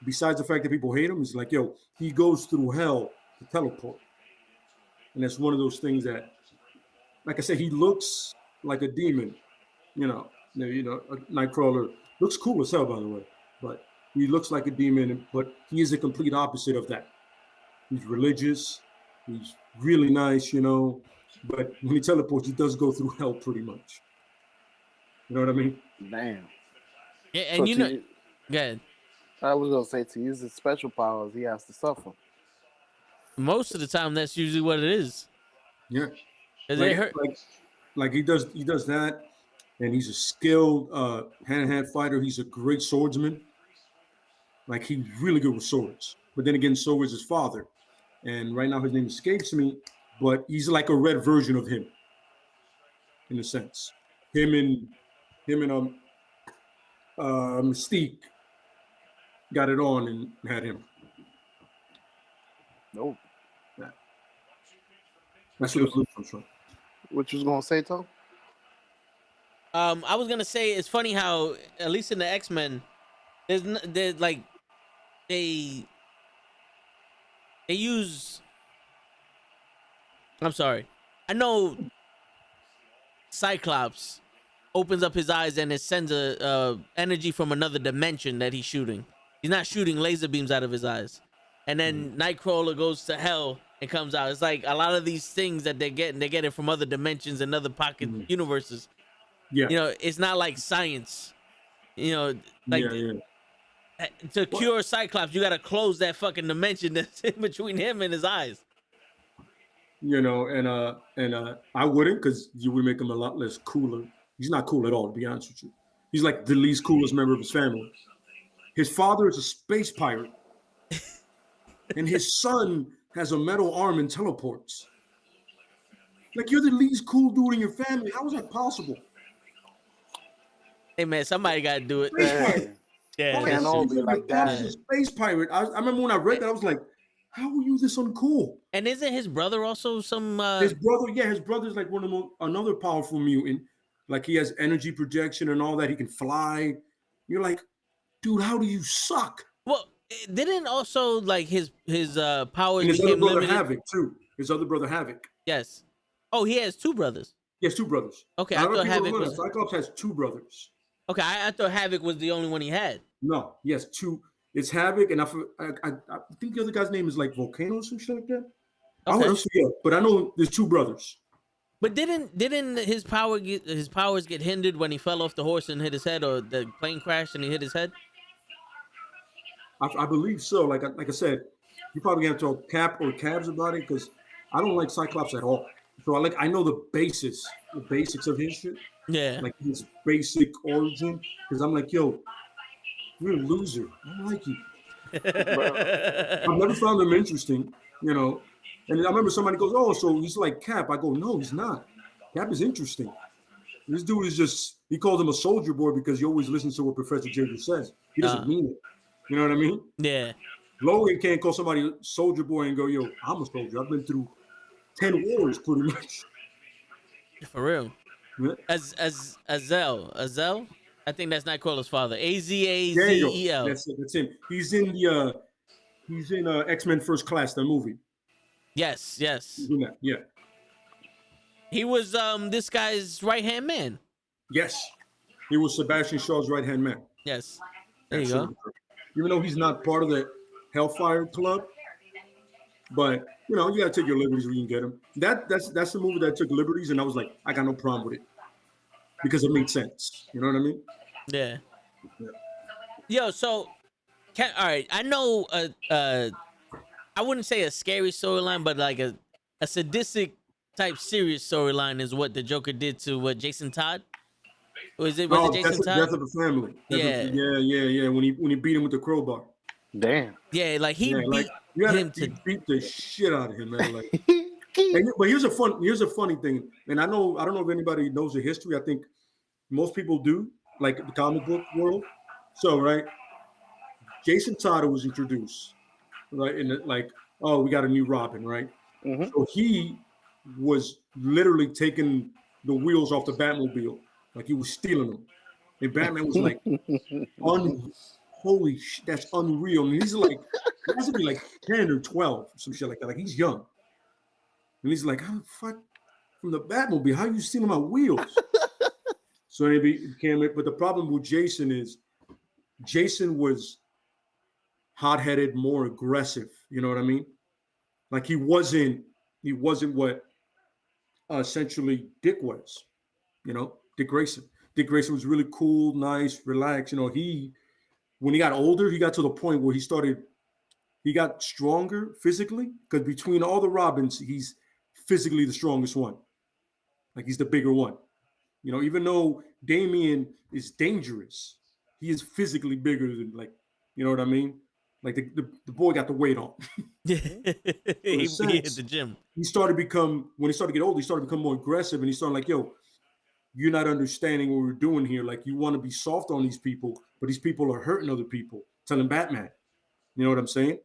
Besides the fact that people hate him, it's like, yo, he goes through hell to teleport. And that's one of those things that, like I said, he looks like a demon. You know, a Nightcrawler looks cool as hell, by the way. But he looks like a demon, but he is the complete opposite of that. He's religious. He's really nice, you know. But when he teleports, he does go through hell pretty much. You know what I mean? Damn. Yeah, and So go ahead. I was gonna say to use his special powers, he has to suffer. Most of the time, that's usually what it is. Yeah. 'Cause it hurt. Like he does that, and he's a skilled hand-to-hand fighter. He's a great swordsman. Like he's really good with swords. But then again, so is his father. And right now his name escapes me, but he's like a red version of him, in a sense. Him and Mystique got it on and had him. Nope. That's what it comes from. What you was gonna say, Tom? I was gonna say it's funny how at least in the X-Men, there's like they use. I'm sorry. I know Cyclops opens up his eyes and it sends a energy from another dimension that he's shooting. He's not shooting laser beams out of his eyes. And then Nightcrawler goes to hell and comes out. It's like a lot of these things that they get it from other dimensions and other pocket universes. Yeah. You know, it's not like science. You know, like to cure Cyclops, you got to close that fucking dimension that's in between him and his eyes. You know, and I wouldn't, because you would make him a lot less cooler. He's not cool at all, to be honest with you. He's like the least coolest member of his family. His father is a space pirate, and his son has a metal arm and teleports. Like, you're the least cool dude in your family. How is that possible? Hey man, somebody got to do it. Yeah, Can't all be like that. He's a space pirate. I remember when I read that, I was like, how are you this uncool? And isn't his brother also some? His brother's like another powerful mutant. Like he has energy projection and all that. He can fly. You're like, dude, how do you suck? Well, didn't also like his powers And his other became brother limited? Havoc too. His other brother Havoc. Yes. Oh, he has two brothers. He has two brothers. Okay, I I don't know thought if people Havoc know was. that. Cyclops has two brothers. Okay, I thought Havoc was the only one he had. No, he has two. It's Havoc, and I think the other guy's name is like Volcano or some shit like that. Okay. I forget, but I know there's two brothers. But didn't his powers get hindered when he fell off the horse and hit his head, or the plane crashed and he hit his head? I believe so. Like I said, you probably have to talk Cap or Cabs about it because I don't like Cyclops at all. So I know the basics of his shit. Yeah. Like his basic origin. Because I'm like, yo, you're a loser. I don't like you. I've never found him interesting, you know. And I remember somebody goes, oh, so he's like Cap. I go, no, he's not. Cap is interesting. This dude is just, he calls him a soldier boy because he always listens to what Professor Xavier says. He doesn't mean it. You know what I mean? Yeah. Logan can't call somebody a soldier boy and go, yo, I'm a soldier. I've been through 10 wars pretty much. For real. Yeah. Azel. I think that's Nightcrawler's father. A-Z-A-Z-E-L. There you go. That's him. He's in X-Men First Class, the movie. Yes. He's in that. Yeah. He was this guy's right-hand man. Yes. He was Sebastian Shaw's right-hand man. Yes. There you Absolutely. go. Even though he's not part of the Hellfire Club, but you know, you gotta take your liberties when you can get him. That's the movie that took liberties, and I was like, I got no problem with it because it made sense. You know what I mean? Yeah. Yeah. Yo, so all right, I know I wouldn't say a scary storyline, but like a sadistic type serious storyline is what the Joker did to Jason Todd. Was it Jason Todd? Death of the Family. Yeah. When he beat him with the crowbar. Damn. Yeah, like he beat him he beat the shit out of him, man. Like, but here's a funny thing, and I don't know if anybody knows the history. I think most people do, like the comic book world. So, right, Jason Todd was introduced, right, oh, we got a new Robin, right? Mm-hmm. So he was literally taking the wheels off the Batmobile, like he was stealing them, and Batman was like, holy shit, that's unreal. And he's like, he has to be like 10 or 12, some shit like that. Like he's young. And he's like, how the fuck from the Batmobile? How you stealing my wheels? So he became it. But the problem with Jason is Jason was hot-headed, more aggressive. You know what I mean? Like he wasn't what essentially Dick was, you know, Dick Grayson. Dick Grayson was really cool, nice, relaxed. You know, when he got older, he got to the point where he got stronger physically, because between all the Robins, he's physically the strongest one. Like he's the bigger one. You know, even though Damian is dangerous, he is physically bigger than, like, you know what I mean? Like the boy got the weight on. Yeah. he hit the gym. When he started to get older, he started to become more aggressive, and he started like, yo, you're not understanding what we're doing here. Like, you want to be soft on these people, but these people are hurting other people. Telling Batman. You know what I'm saying?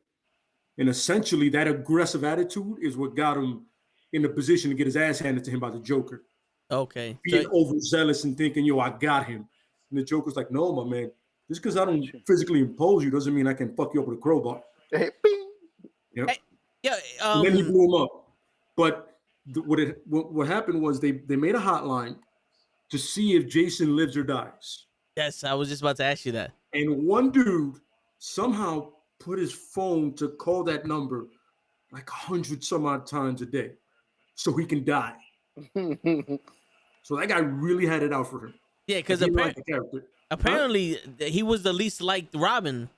And essentially that aggressive attitude is what got him in the position to get his ass handed to him by the Joker. Okay. Being overzealous and thinking, yo, I got him. And the Joker's like, no, my man, just because I don't physically impose you doesn't mean I can fuck you up with a crowbar. Hey, bing. Yep. Hey, yeah. And then he blew him up. But what happened was they made a hotline to see if Jason lives or dies. Yes, I was just about to ask you that. And one dude somehow put his phone to call that number like 100 some odd times a day so he can die. So that guy really had it out for him. Yeah, because apparently he was the least liked Robin.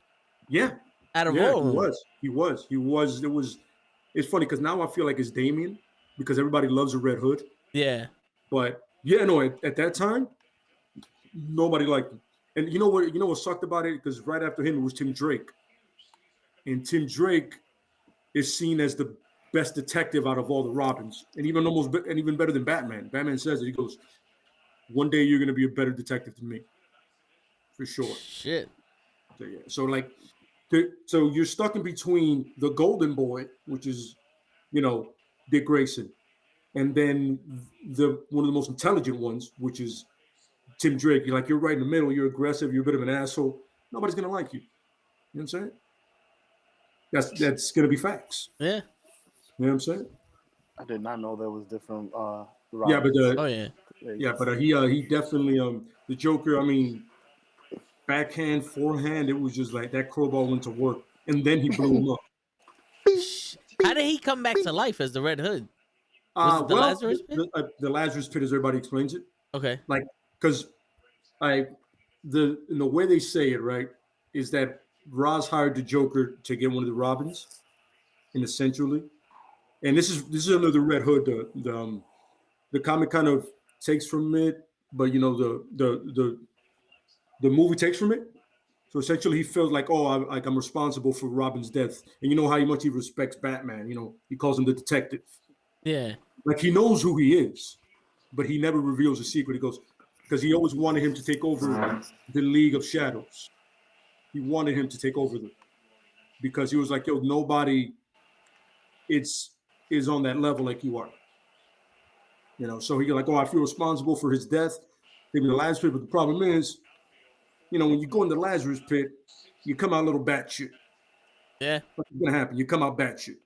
Yeah. Out of all. He was. It's funny because now I feel like it's Damian because everybody loves a Red Hood. Yeah. But yeah, no, at that time, nobody liked him. And you know what sucked about it? Because right after him, it was Tim Drake. And Tim Drake is seen as the best detective out of all the Robins, and even better than Batman. Batman says it. He goes, "One day you're gonna be a better detective than me, for sure." Shit. So yeah. So like, so you're stuck in between the Golden Boy, which is, you know, Dick Grayson, and then one of the most intelligent ones, which is Tim Drake. You're right in the middle. You're aggressive. You're a bit of an asshole. Nobody's gonna like you. You know what I'm saying? That's gonna be facts. Yeah. You know what I'm saying? I did not know there was different. Yeah, but he definitely the Joker. I mean, backhand, forehand. It was just like that crowbar went to work, and then he blew him up. How did he come back to life as the Red Hood? Was it the Lazarus Pit? The Lazarus Pit, as everybody explains it. Okay. Like, because the way they say it, right, is that Roz hired the Joker to get one of the Robins, and essentially. And this is another Red Hood. The comic kind of takes from it, but you know the movie takes from it. So essentially, he feels like, I'm responsible for Robin's death, and you know how much he respects Batman. You know, he calls him the detective. Yeah. Like he knows who he is, but he never reveals the secret. He goes because he always wanted him to take over the League of Shadows. He wanted him to take over them because he was like, yo, nobody is on that level like you are. You know, so he like, oh, I feel responsible for his death. Maybe the Lazarus pit, but the problem is, you know, when you go in the Lazarus pit, you come out a little batshit. Yeah. What's gonna happen? You come out batshit.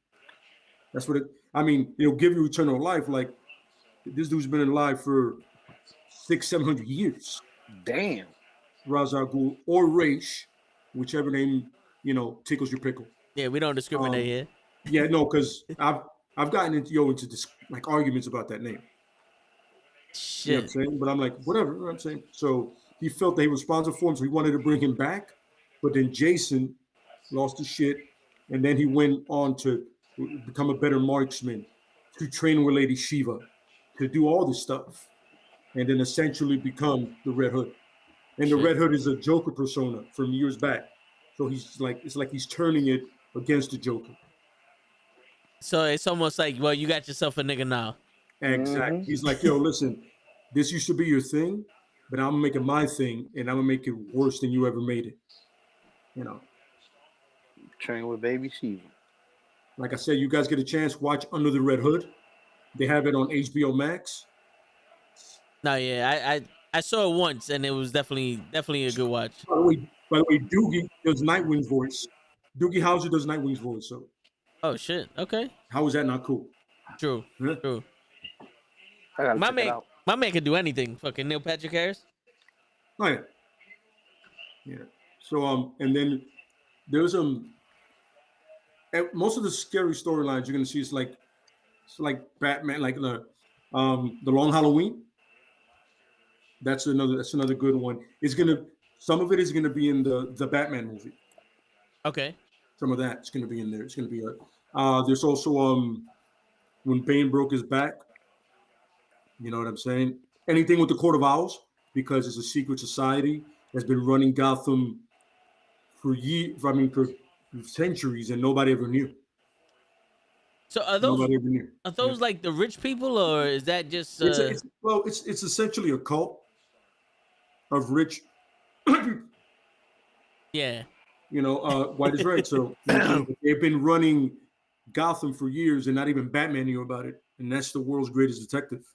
That's what it. I mean, it'll give you eternal life. Like this dude's been alive for 600-700 years. Damn. Ra's al Ghul or Raish, whichever name tickles your pickle. Yeah, we don't discriminate here. Yeah, no, because I've gotten into this like arguments about that name. Shit. You know what I'm saying? But I'm like, whatever. You know what I'm saying? So he felt that he was responsible for him, so he wanted to bring him back. But then Jason lost his shit, and then he went on to become a better marksman, to train with Lady Shiva, to do all this stuff, and then essentially become the Red Hood. And the Red Hood is a Joker persona from years back. So it's like he's turning it against the Joker. So it's almost like, well, you got yourself a nigga now. Exactly. Mm-hmm. He's like, yo, listen, this used to be your thing, but I'm making my thing, and I'm gonna make it worse than you ever made it. You know. Train with Baby Shiva. Like I said, you guys get a chance, watch Under the Red Hood. They have it on HBO Max. No, yeah, I saw it once, and it was definitely a good watch. By the way, Doogie does Nightwing's voice. Doogie Howser does Nightwing's voice. So. Oh shit! Okay. How is that not cool? True. Huh? True. My man can do anything. Fucking Neil Patrick Harris. Oh yeah. Yeah. So and then there's most of the scary storylines you're gonna see it's like Batman, like the Long Halloween. That's another good one. Some of it is gonna be in the Batman movie. Okay. Some of that's gonna be in there. It's gonna be there's also when Bane broke his back. You know what I'm saying? Anything with the Court of Owls, because it's a secret society that's been running Gotham for centuries, and nobody ever knew. So are those like the rich people, or is that just? It's essentially a cult of rich. Yeah. You know, white is right. So they've been running Gotham for years, and not even Batman knew about it. And that's the world's greatest detective.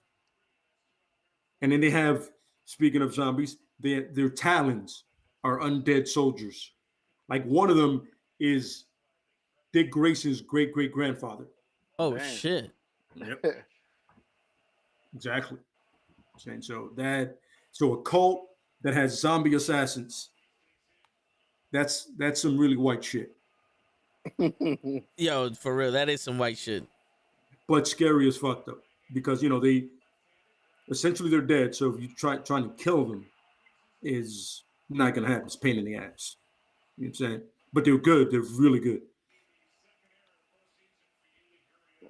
And then they have, speaking of zombies, their talons are undead soldiers. Like one of them is Dick Grayson's great-great-grandfather. Oh, man. Shit. Yep. Exactly. And so a cult that has zombie assassins. That's some really white shit. Yo, for real, that is some white shit. But scary as fuck though, because they essentially they're dead. So if you trying to kill them, is not gonna happen. It's a pain in the ass. You know what I'm saying? But they're good. They're really good.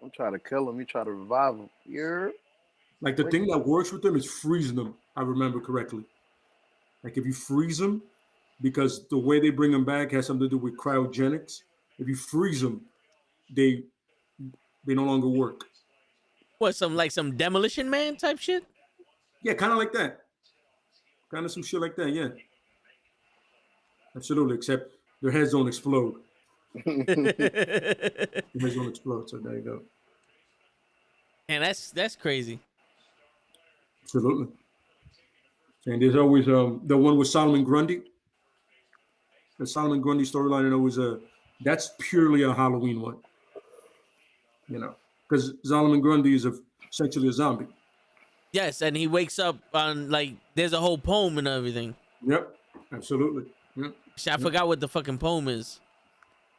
Don't try to kill them. You try to revive them. Like the thing that works with them is freezing them. I remember correctly. Like if you freeze them, because the way they bring them back has something to do with cryogenics. If you freeze them, they no longer work. What, some Demolition Man type shit? Yeah, kind of like that. Kind of some shit like that, yeah. Absolutely, except their heads don't explode. Their heads don't explode, so there you go. And that's crazy. Absolutely. And there's always the one with Solomon Grundy. The Solomon Grundy storyline, I know, is that's purely a Halloween one. You know, because Solomon Grundy is essentially a zombie. Yes, and he wakes up on there's a whole poem and everything. Yep, absolutely. Yep. I forgot what the fucking poem is.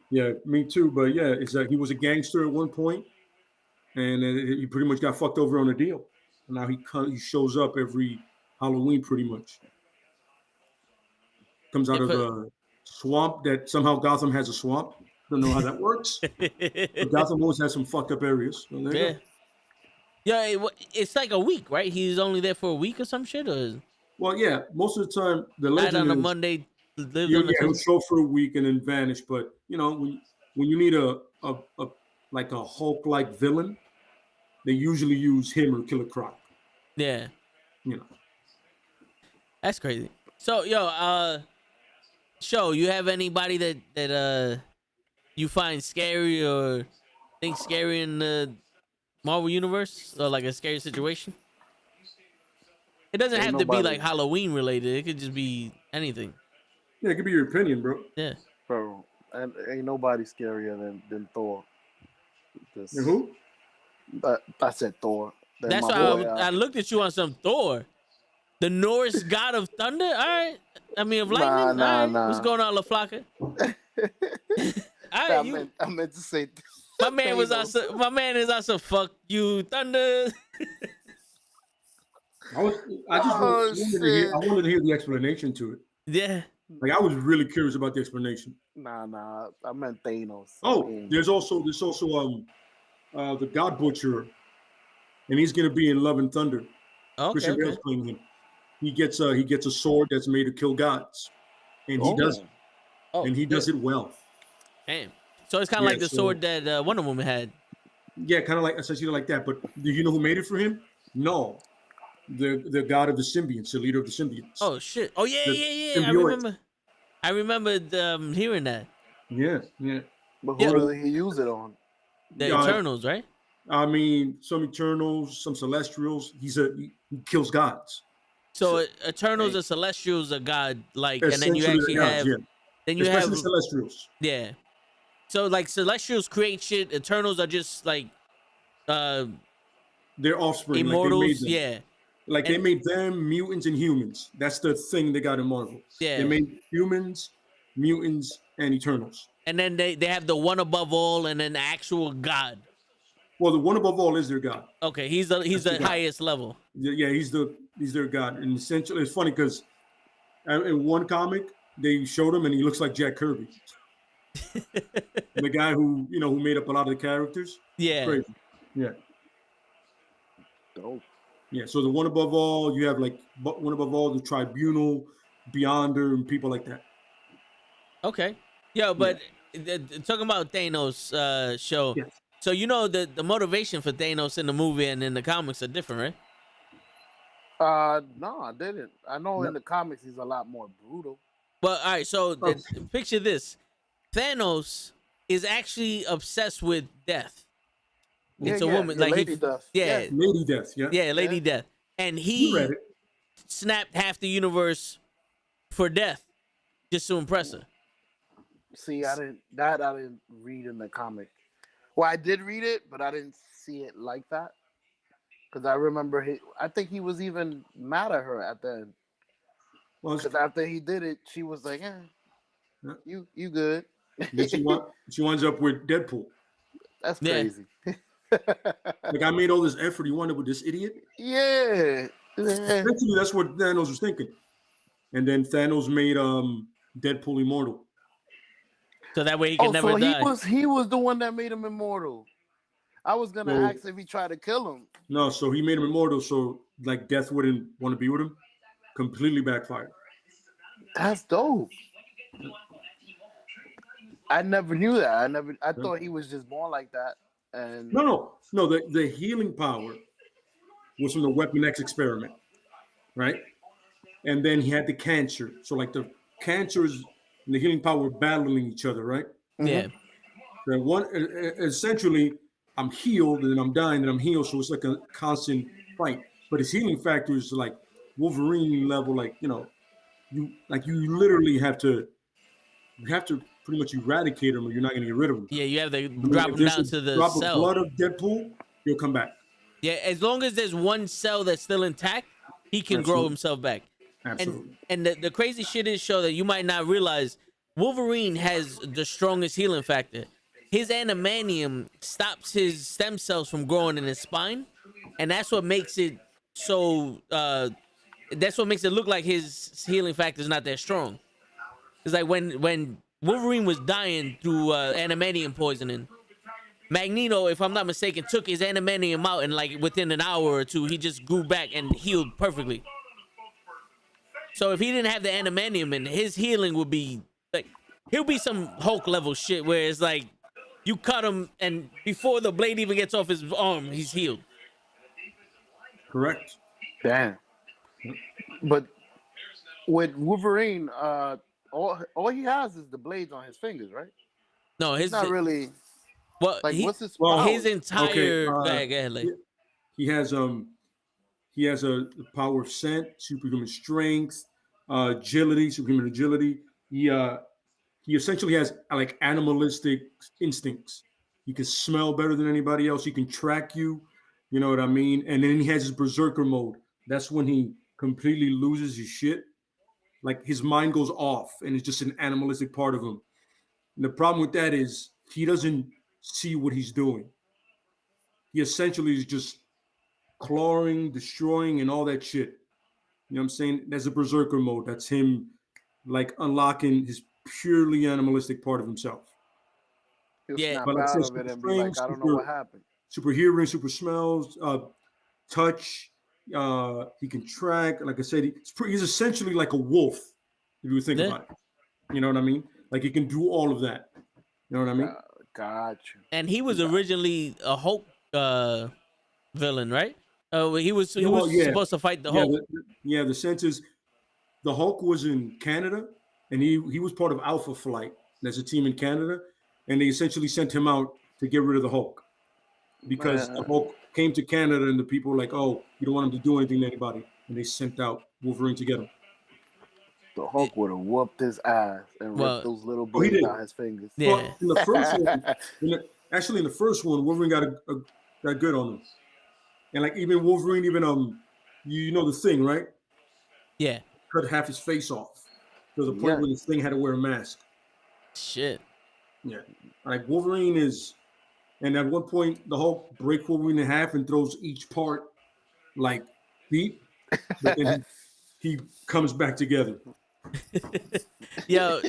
Yeah, me too. But yeah, it's he was a gangster at one point, and he pretty much got fucked over on a deal. And now he shows up every Halloween, pretty much. Comes out of a swamp that somehow Gotham has a swamp. Don't know how that works. But Gotham always has some fucked up areas. So yeah. Yeah, it's like a week, right? He's only there for a week or some shit, or? Well, yeah. Most of the time, the legend on a is, Monday. He'll show for a week and then vanish. But when you need a Hulk-like villain, they usually use him or Killer Croc. Yeah. That's crazy. So, Show, you have anybody that you find scary or think scary in the Marvel Universe or like a scary situation? It doesn't Ain't have to be nobody- like Halloween related. It could just be anything. Yeah, it could be your opinion, bro. Yeah. Bro, and ain't nobody scarier than Thor. Just, And who? I said Thor. Then That's my why boy, I looked at you on some Thor. The Norse god of thunder? All right. I mean, of lightning? Nah, All right. nah. What's going on, LaFlocka? All right. I meant to say My man was Thanos. also, my man is also fuck you, thunder. I Oh, wanted to hear the explanation to it. Yeah. Like I was really curious about the explanation. Nah. I meant Thanos. Oh, there's also the God Butcher, and he's gonna be in Love and Thunder. Okay. Christian Bale's Okay. playing him. He gets a sword that's made to kill gods, and he does it, Oh, and he does it well. Damn. So it's kind of Yeah, like the so- sword that Wonder Woman had. Yeah, kind of like essentially like that. But do you know who made it for him? No, the god of the symbionts, the leader of the symbionts. Oh shit. Oh yeah, The yeah. symbiote. I remembered hearing that. Yeah. But who Yeah. does he use it on? The Yeah, Eternals, right? I mean, some Eternals, some Celestials. He kills gods. So Eternals and Celestials are god like, and then you Essentially, actually they're gods, have yeah. then you Especially have the Celestials. yeah. So like Celestials create shit. Eternals are just like Their offspring. immortals. Like they made them. Yeah. Like they made them mutants and humans. That's the thing they got in Marvel. Yeah. They made humans, mutants, and Eternals. And then they have the one above all, and then the actual god. Well, the one above all is their god. Okay, he's the the god. highest level. Yeah, he's their god. And essentially, it's funny because in one comic they showed him and he looks like Jack Kirby, the guy who made up a lot of the characters. Yeah. Crazy. Yeah. Dope. Yeah. So the one above all, you have like one above all, the Tribunal, Beyonder, and people like that. Okay. Yeah, but talking about Thanos show. Yes. So the motivation for Thanos in the movie and in the comics are different, right? No, I didn't. I know in the comics he's a lot more brutal. Well, all right. So picture this: Thanos is actually obsessed with death. It's a woman, like Lady Death. yeah, Lady Death. Yeah. yeah, Lady Yeah. Death, and You he read it. snapped half the universe for death just to impress her. See, I didn't read in the comic. Well, I did read it, but I didn't see it like that. Because I remember I think he was even mad at her at the end. Well, Because after he did it, she was like, Yeah. you good. then she winds up with Deadpool. That's Yeah. crazy. Like I made all this effort. You wound up with this idiot. Yeah. Eventually, that's what Thanos was thinking. And then Thanos made Deadpool immortal. So that way he can never so die. he was the one that made him immortal. I was gonna No. ask if he tried to kill him. No, so he made him immortal, so like death wouldn't want to be with him. Completely backfired. That's dope. I never knew that. I thought he was just born like that. And No. The healing power was from the Weapon X experiment, right? And then he had the cancer. So like the cancers and the healing power were battling each other, right? Yeah. That one essentially, I'm healed and then I'm dying and I'm healed, so it's like a constant fight. But his healing factor is like Wolverine level, like you literally have to pretty much eradicate him, or you're not going to get rid of him. Yeah, you have to I mean, drop if him there's down a to the drop cell. of blood of Deadpool, he'll come back. Yeah, as long as there's one cell that's still intact, he can grow Absolutely. himself back. Absolutely. And the crazy shit is, show that you might not realize, Wolverine has the strongest healing factor. His adamantium stops his stem cells from growing in his spine, and that's what makes it so. That's what makes it look like his healing factor is not that strong. It's like when Wolverine was dying through adamantium poisoning, Magneto, if I'm not mistaken, took his adamantium out, and like within an hour or two, he just grew back and healed perfectly. So if he didn't have the adamantium, and his healing would be like, he'll be some Hulk level shit where it's like you cut him, and before the blade even gets off his arm, he's healed. Correct. damn. But with Wolverine, all he has is the blades on his fingers, right? No, It's his not really. Well, Like, what's his well, power? his entire go ahead, like, he has a power of scent, superhuman strength, agility, superhuman agility. He essentially has like animalistic instincts. He can smell better than anybody else. He can track you. You know what I mean? And then he has his berserker mode. That's when he completely loses his shit. Like his mind goes off, and it's just an animalistic part of him. And the problem with that is he doesn't see what he's doing. He essentially is just clawing, destroying, and all that shit. You know what I'm saying? That's a berserker mode. That's him like unlocking his purely animalistic part of himself. He'll Yeah. snap But like I out said, of it and be super like, I don't know strength, what happened. Super hearing, super smells, touch. He can track. Like I said, he's essentially like a wolf, if you think Yeah. about it. You know what I mean? Like he can do all of that. You know what I mean? Gotcha. and he was originally a Hulk villain, right? He was Yeah. supposed to fight the Yeah, Hulk. the sense is the Hulk was in Canada, and he was part of Alpha Flight. There's a team in Canada, and they essentially sent him out to get rid of the Hulk because the Hulk came to Canada, and the people were like, "Oh, you don't want him to do anything to anybody," and they sent out Wolverine to get him. The Hulk would have whooped his ass and Well, ripped those little he blades did. out his fingers. Yeah. But in the first one, actually in the first one, Wolverine got good on him, and like even Wolverine, you know the Thing, right? Yeah. Cut half his face off. There was a point where the Thing had to wear a mask. Shit. Yeah, like Wolverine is, and at one point the Hulk breaks Wolverine in half and throws each part like deep, but then he comes back together. Yo,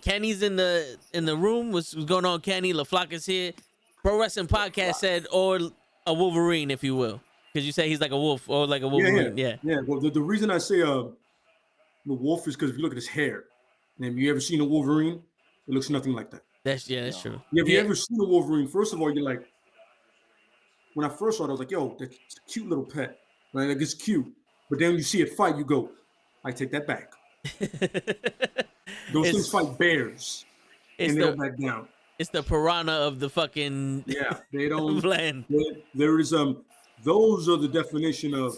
Kenny's in the room. What's going on, Kenny? LaFlac is here. Pro Wrestling Podcast said, or a Wolverine, if you will, because you say he's like a wolf or like a Wolverine. Yeah. Well, the reason I say the wolf is because if you look at his hair, and have you ever seen a Wolverine? It looks nothing like that. That's true. Have you ever seen a Wolverine? First of all, you're like, when I first saw it, I was like, yo, that's a cute little pet. Right? Like, it's cute. But then you see it fight, you go, I take that back. Those things fight bears. And they don't back down. It's the piranha of the fucking they don't land. There is those are the definition of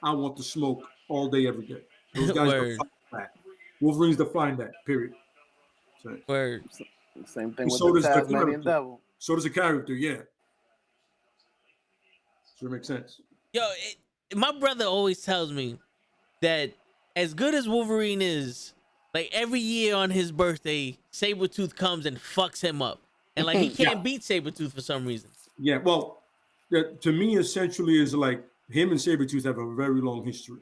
I want to smoke all day, every day. Those guys define that. Wolverine's define that, period. So, Word. Same thing with the Tasmanian devil. So does the character, yeah. So it makes sense. Yo, my brother always tells me that as good as Wolverine is, like every year on his birthday, Sabretooth comes and fucks him up. And like he can't beat Sabretooth for some reason. Yeah, well, to me, essentially is like him and Sabretooth have a very long history.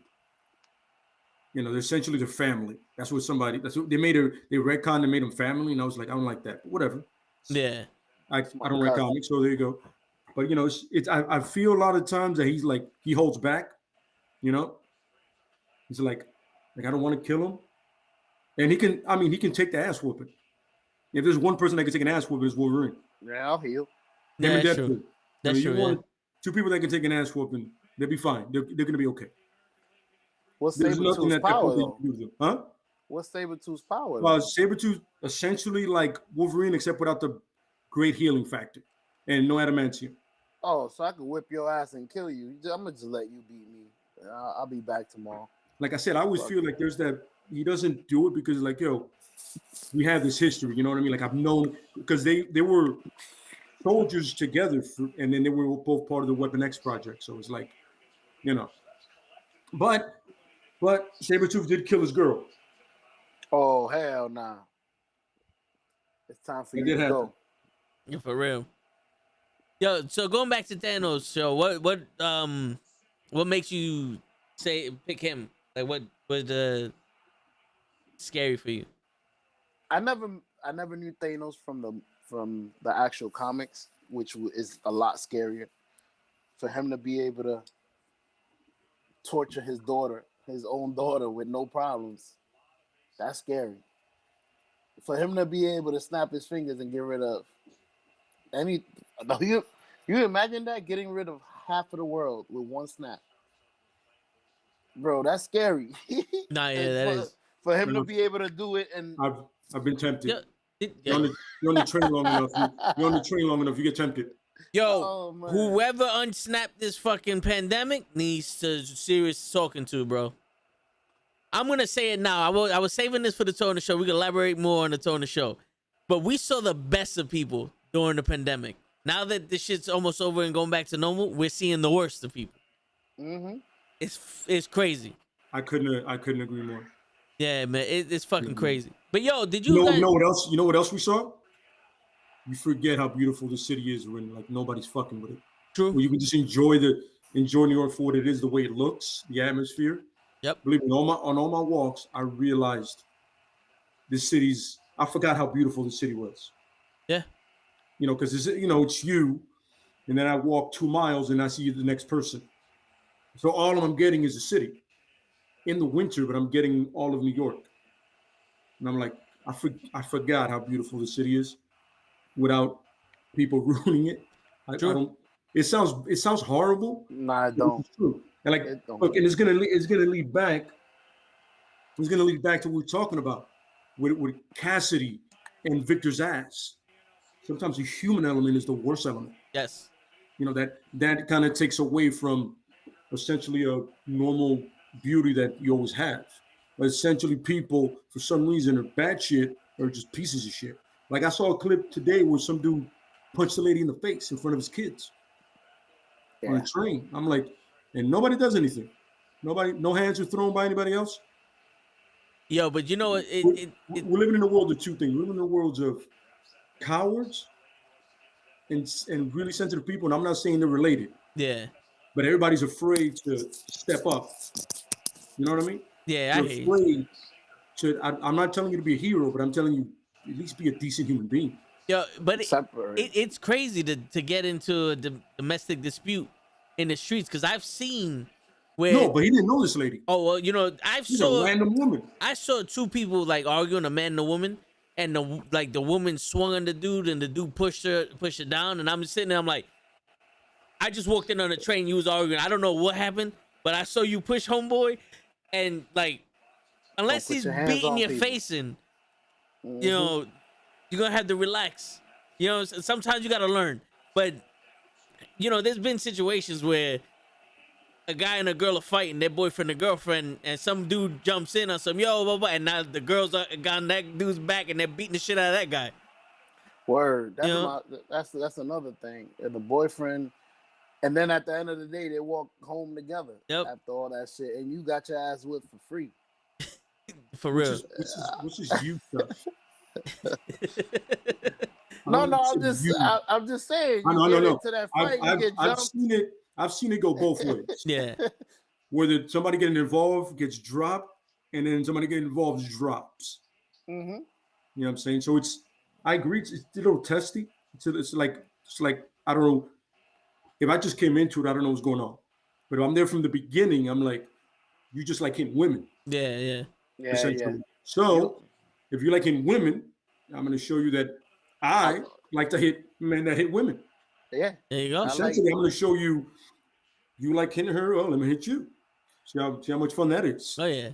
You know, they're essentially the family. That's what they retconned and made them family, and I was like, I don't like that. But whatever. Yeah. I don't read comics, so there you go. But you know, I feel a lot of times that he's like he holds back, you know. He's like I don't want to kill him. And he can take the ass whooping. If there's one person that can take an ass whooping, it's Wolverine. Yeah, I'll heal. Yeah, that's true. That's true. Two people that can take an ass whooping, they'll be fine. They're gonna be okay. What's Sabretooth's power though? Huh? What's Sabretooth's power? Sabretooth essentially like Wolverine, except without the great healing factor and no adamantium. Oh, so I could whip your ass and kill you. I'm gonna just let you beat me. I'll be back tomorrow. Like I said, I always feel like there's that he doesn't do it because like, yo, we have this history, you know what I mean? Like I've known because they were soldiers together and then they were both part of the Weapon X project. So it's like, you know. But Sabretooth did kill his girl. Oh, hell nah. It's time for you to go. Yeah, for real. Yo, so going back to Thanos, so what makes you pick him? Like what was scary for you? I never knew Thanos from the actual comics, which is a lot scarier. For him to be able to torture his own daughter with no problems, that's scary. For him to be able to snap his fingers and get rid of you imagine that, getting rid of half of the world with one snap, bro, that's scary. Nah, yeah, that is. For him to be able to do it, and I've been tempted. You're on the train long enough. You're on the train long enough. You get tempted. Yo, Oh, man. whoever unsnapped this fucking pandemic needs to serious talking to, bro. I'm gonna say it now. I was saving this for the tone of the show. We can elaborate more on the tone of the show. But we saw the best of people during the pandemic. Now that this shit's almost over and going back to normal, we're seeing the worst of people. Mm-hmm. It's crazy. I couldn't agree more. Yeah, man, it's fucking crazy. But yo, did You you guys... know what else? You know what else we saw? You forget how beautiful the city is when like nobody's fucking with it. True. Where you can just enjoy New York for what it is, the way it looks, the atmosphere. Yep. Believe me, on all my walks, I realized this city's. I forgot how beautiful the city was. Yeah. You know, because it's you, and then I walk 2 miles and I see the next person. So all I'm getting is the city in the winter, but I'm getting all of New York. And I'm like, I forgot how beautiful the city is without people ruining it. I don't. It sounds horrible. Nah, it don't. It's true. And like, look, and it's gonna lead back. It's gonna lead back to what we're talking about with Cassidy and Victor Zazz. Sometimes the human element is the worst element. Yes. You know, that kind of takes away from essentially a normal beauty that you always have. But essentially, people for some reason are bad shit or just pieces of shit. Like I saw a clip today where some dude punched a lady in the face in front of his kids on a train. I'm like, and nobody does anything. No hands are thrown by anybody else. Yo, but you know what? We're living in a world of two things. We're living in a world of cowards and really sensitive people. And I'm not saying they're related. Yeah. But everybody's afraid to step up. You know what I mean? Yeah, You're afraid to. I'm not telling you to be a hero, but I'm telling you at least be a decent human being. Yo, but it's crazy to get into a domestic dispute in the streets because I've seen where. No, but he didn't know this lady. Oh well, you know She's a random woman. I saw two people like arguing, a man and a woman, and the woman swung on the dude and the dude pushed her down, and I'm just sitting there. I'm like, I just walked in on the train. You was arguing. I don't know what happened, but I saw you push homeboy, and like, unless he's beating your face in, you know, you're gonna have to relax. You know, sometimes you gotta learn. But you know, there's been situations where a guy and a girl are fighting, their boyfriend and girlfriend, and some dude jumps in on some blah, blah, and now the girls are on that dude's back and they're beating the shit out of that guy. Word. That's another thing. The boyfriend, and then at the end of the day, they walk home together after all that shit, and you got your ass whipped for free. For real. Which is you stuff. No, I'm just saying. No. Into that fight, I've seen it go both ways. Yeah. Whether somebody getting involved gets dropped, and then somebody getting involved drops. Mm-hmm. You know what I'm saying? So I agree. It's a little testy. It's like I don't know. If I just came into it, I don't know what's going on. But if I'm there from the beginning, I'm like, you just like hitting women. Yeah. So if you like hitting women, I'm going to show you that I like to hit men that hit women. Yeah. There you go. Essentially, I'm going to show you like hitting her. Oh, let me hit you. See how much fun that is. Oh, yeah. You know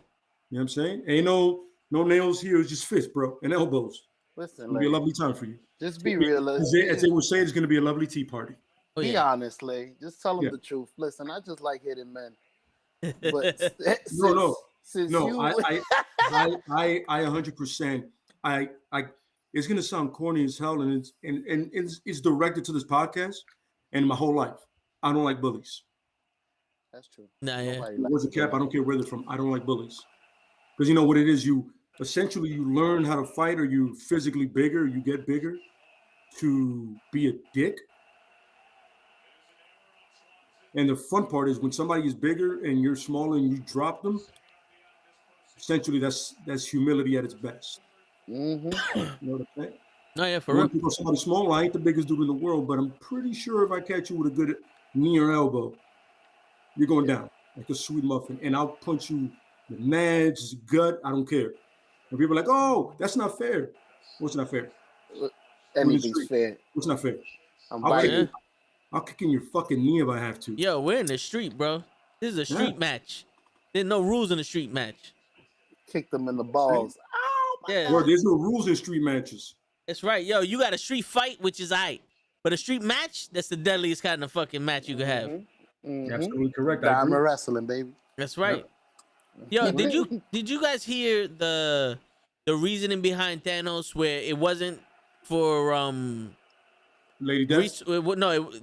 what I'm saying? Ain't no nails here. It's just fists, bro, and elbows. Listen, it'll be a lovely time for you. Just be realistic. As they would say, it's going to be a lovely tea party. Oh, be honest, Lay. Just tell them the truth. Listen, I just like hitting men. But No. I 100%. I it's gonna sound corny as hell, and it's directed to this podcast and my whole life. I don't like bullies. That's true. Nah, yeah. Where's the cap? I don't care where they're from. I don't like bullies. Because you know what it is, you learn how to fight, or you physically bigger, you get bigger to be a dick. And the fun part is when somebody is bigger and you're smaller and you drop them, essentially that's humility at its best. Mm-hmm. You know what I'm saying? No, yeah, for real. People, somebody small, I ain't the biggest dude in the world, but I'm pretty sure if I catch you with a good knee or elbow, you're going down like a sweet muffin. And I'll punch you the nads, gut, I don't care. And people are like, oh, that's not fair. What's not fair? Anything's fair. What's not fair? I'll kick in your fucking knee if I have to. Yo, we're in the street, bro. This is a street match. There's no rules in a street match. Kick them in the balls. Yeah. Bro, there's no rules in street matches. That's right. Yo, you got a street fight, which is aight. But a street match, that's the deadliest kind of fucking match you could have. Mhm. Absolutely correct. I Diamond agree. wrestling, baby. That's right. Yo, did you guys hear the reasoning behind Thanos where it wasn't for Lady Death.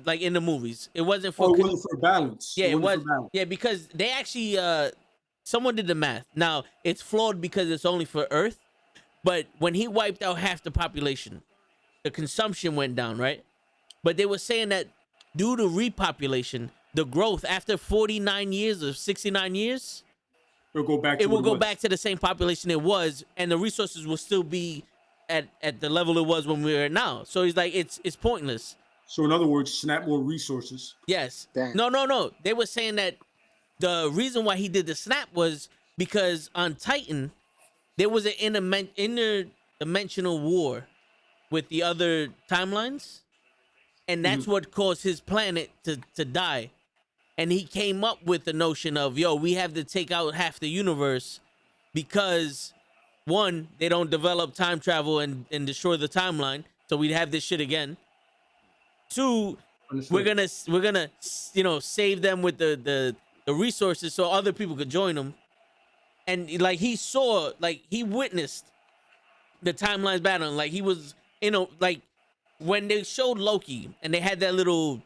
like in the movies, it wasn't for. Oh, it wasn't for balance. Yeah, it was. for balance. Yeah, because they actually someone did the math. Now it's flawed because it's only for Earth, but when he wiped out half the population, the consumption went down, right? But they were saying that due to repopulation, the growth after 49 years or 69 years, It'll go back. it will go back to the same population it was, and the resources will still be at the level it was when we were now. So he's like, it's pointless. So in other words, snap more resources. Yes. Damn. No. They were saying that the reason why he did the snap was because on Titan, there was an interdimensional war with the other timelines, and that's what caused his planet to die. And he came up with the notion of, yo, we have to take out half the universe because, one, they don't develop time travel and destroy the timeline, so we'd have this shit again. Two, we're gonna save them with the resources so other people could join them. And like he witnessed the timelines battling. Like he was, like when they showed Loki and they had that little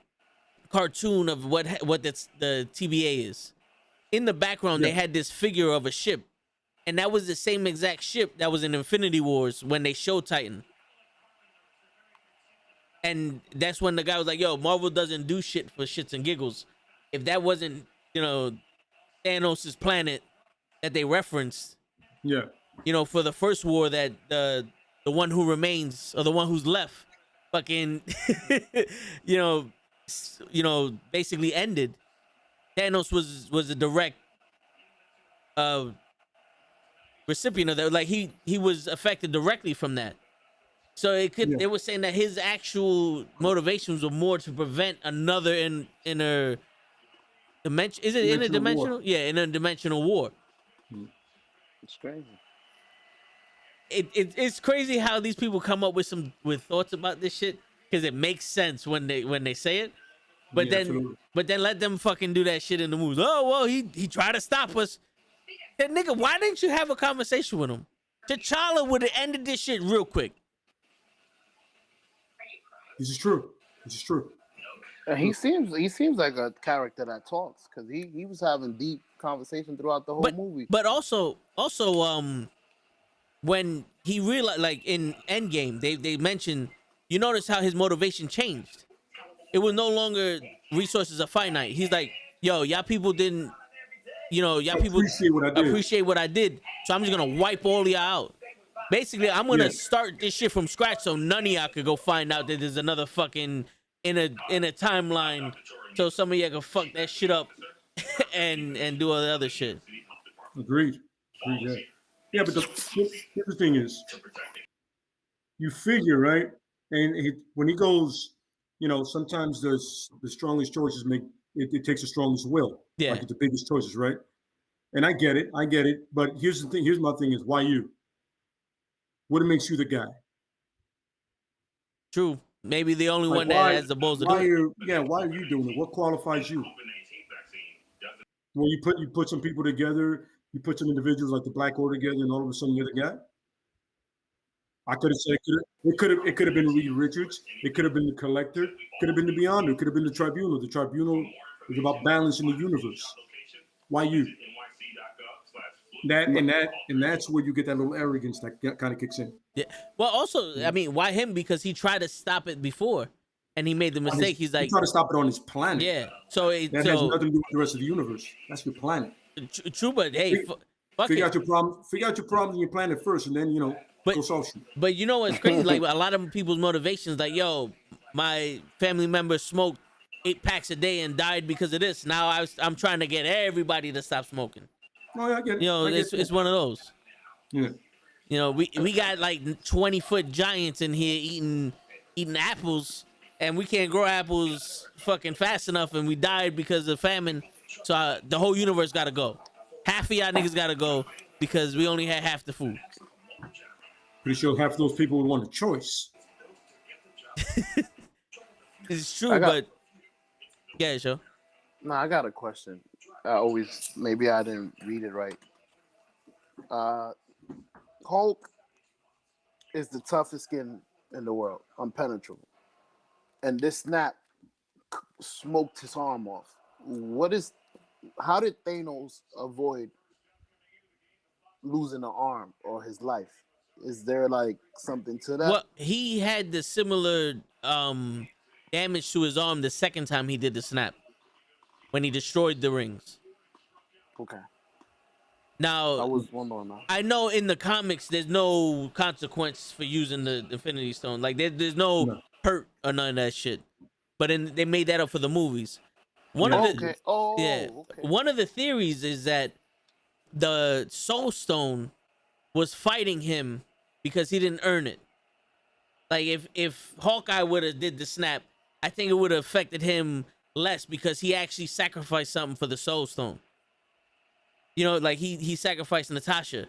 cartoon of what the TVA is. In the background, they had this figure of a ship, and that was the same exact ship that was in Infinity Wars when they showed Titan. And that's when the guy was like, yo, Marvel doesn't do shit for shits and giggles. If that wasn't, Thanos' planet that they referenced, for the first war, that the one who remains or the one who's left fucking, basically ended. Thanos was a direct recipient of that. Like he was affected directly from that. So they were saying that his actual motivations were more to prevent another inner dimension. Is it interdimensional? Yeah, interdimensional war. It's crazy. It's crazy how these people come up with thoughts about this shit, because it makes sense when they say it. But then let them fucking do that shit in the movies. Oh well, he tried to stop us. Then nigga, why didn't you have a conversation with him? T'Challa would have ended this shit real quick. This is true. And he seems like a character that talks, because he was having deep conversation throughout the whole movie. But also when he realized, like in Endgame, they mentioned, you notice how his motivation changed. It was no longer resources are finite. He's like, yo, y'all people didn't, appreciate what I did. So I'm just gonna wipe all y'all out. Basically, I'm gonna start this shit from scratch, so none of y'all could go find out that there's another fucking in a timeline, so some of y'all can fuck that shit up and do all the other shit. Agreed. Yeah, but the thing is, you figure, right? And when he goes, sometimes the strongest choices it takes the strongest will. Yeah. Like the biggest choices, right? And I get it. But here's the thing. Here's my thing: is why you? What makes you the guy? True. Maybe the only one that has the balls to do it. Why are you doing it? What qualifies you? Well, you put some people together, you put some individuals like the Black Order together, and all of a sudden you're the guy. I could have said it could have been Reed Richards, it could have been the Collector, it could have been the Beyonder, it could have been the Tribunal. The Tribunal is about balancing the universe. Why you? That's where you get that little arrogance that kind of kicks in. Yeah. Well, also, I mean, why him? Because he tried to stop it before, and he made the mistake. He's like, he tried to stop it on his planet. Yeah. So that has nothing to do with the rest of the universe. That's your planet. True, but hey, figure out your problem. Figure out your problems in your planet first, and then go solve shit. But you know what's crazy? Like a lot of people's motivations, like, yo, my family member smoked 8 packs a day and died because of this. Now I'm trying to get everybody to stop smoking. Oh yeah, I get it. It's one of those. Yeah. We got like 20-foot giants in here eating apples, and we can't grow apples fucking fast enough, and we died because of famine. So the whole universe got to go. Half of y'all niggas got to go because we only had half the food. Pretty sure half of those people would want a choice. It's true, I got- but yeah, sure. No, I got a question. Maybe I didn't read it right. Hulk is the toughest skin in the world, unpenetrable. And this snap smoked his arm off. How did Thanos avoid losing an arm or his life? Is there like something to that? Well, he had the similar damage to his arm the second time he did the snap when he destroyed the rings. Okay. I Now, was wondering that. I know in the comics there's no consequence for using the Infinity Stone. Like there's no hurt or none of that shit. But they made that up for the movies. One of the Okay. one of the theories is that the Soul Stone was fighting him because he didn't earn it. Like if Hawkeye would have did the snap, I think it would have affected him less because he actually sacrificed something for the Soul Stone. You know, like he sacrificed Natasha,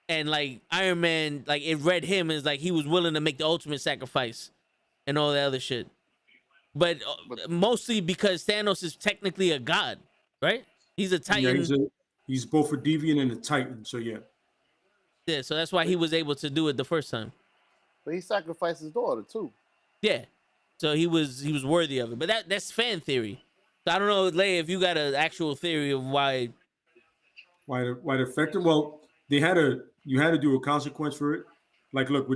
and like Iron Man, like it read him as like he was willing to make the ultimate sacrifice, and all that other shit. But mostly because Thanos is technically a god, right? He's a Titan. Yeah, he's both a deviant and a Titan. So yeah. Yeah, so that's why he was able to do it the first time. But he sacrificed his daughter too. Yeah, so he was worthy of it. But that's fan theory. So I don't know, Leia, if you got an actual theory of why it affected. Well, you had to do a consequence for it. Like, look,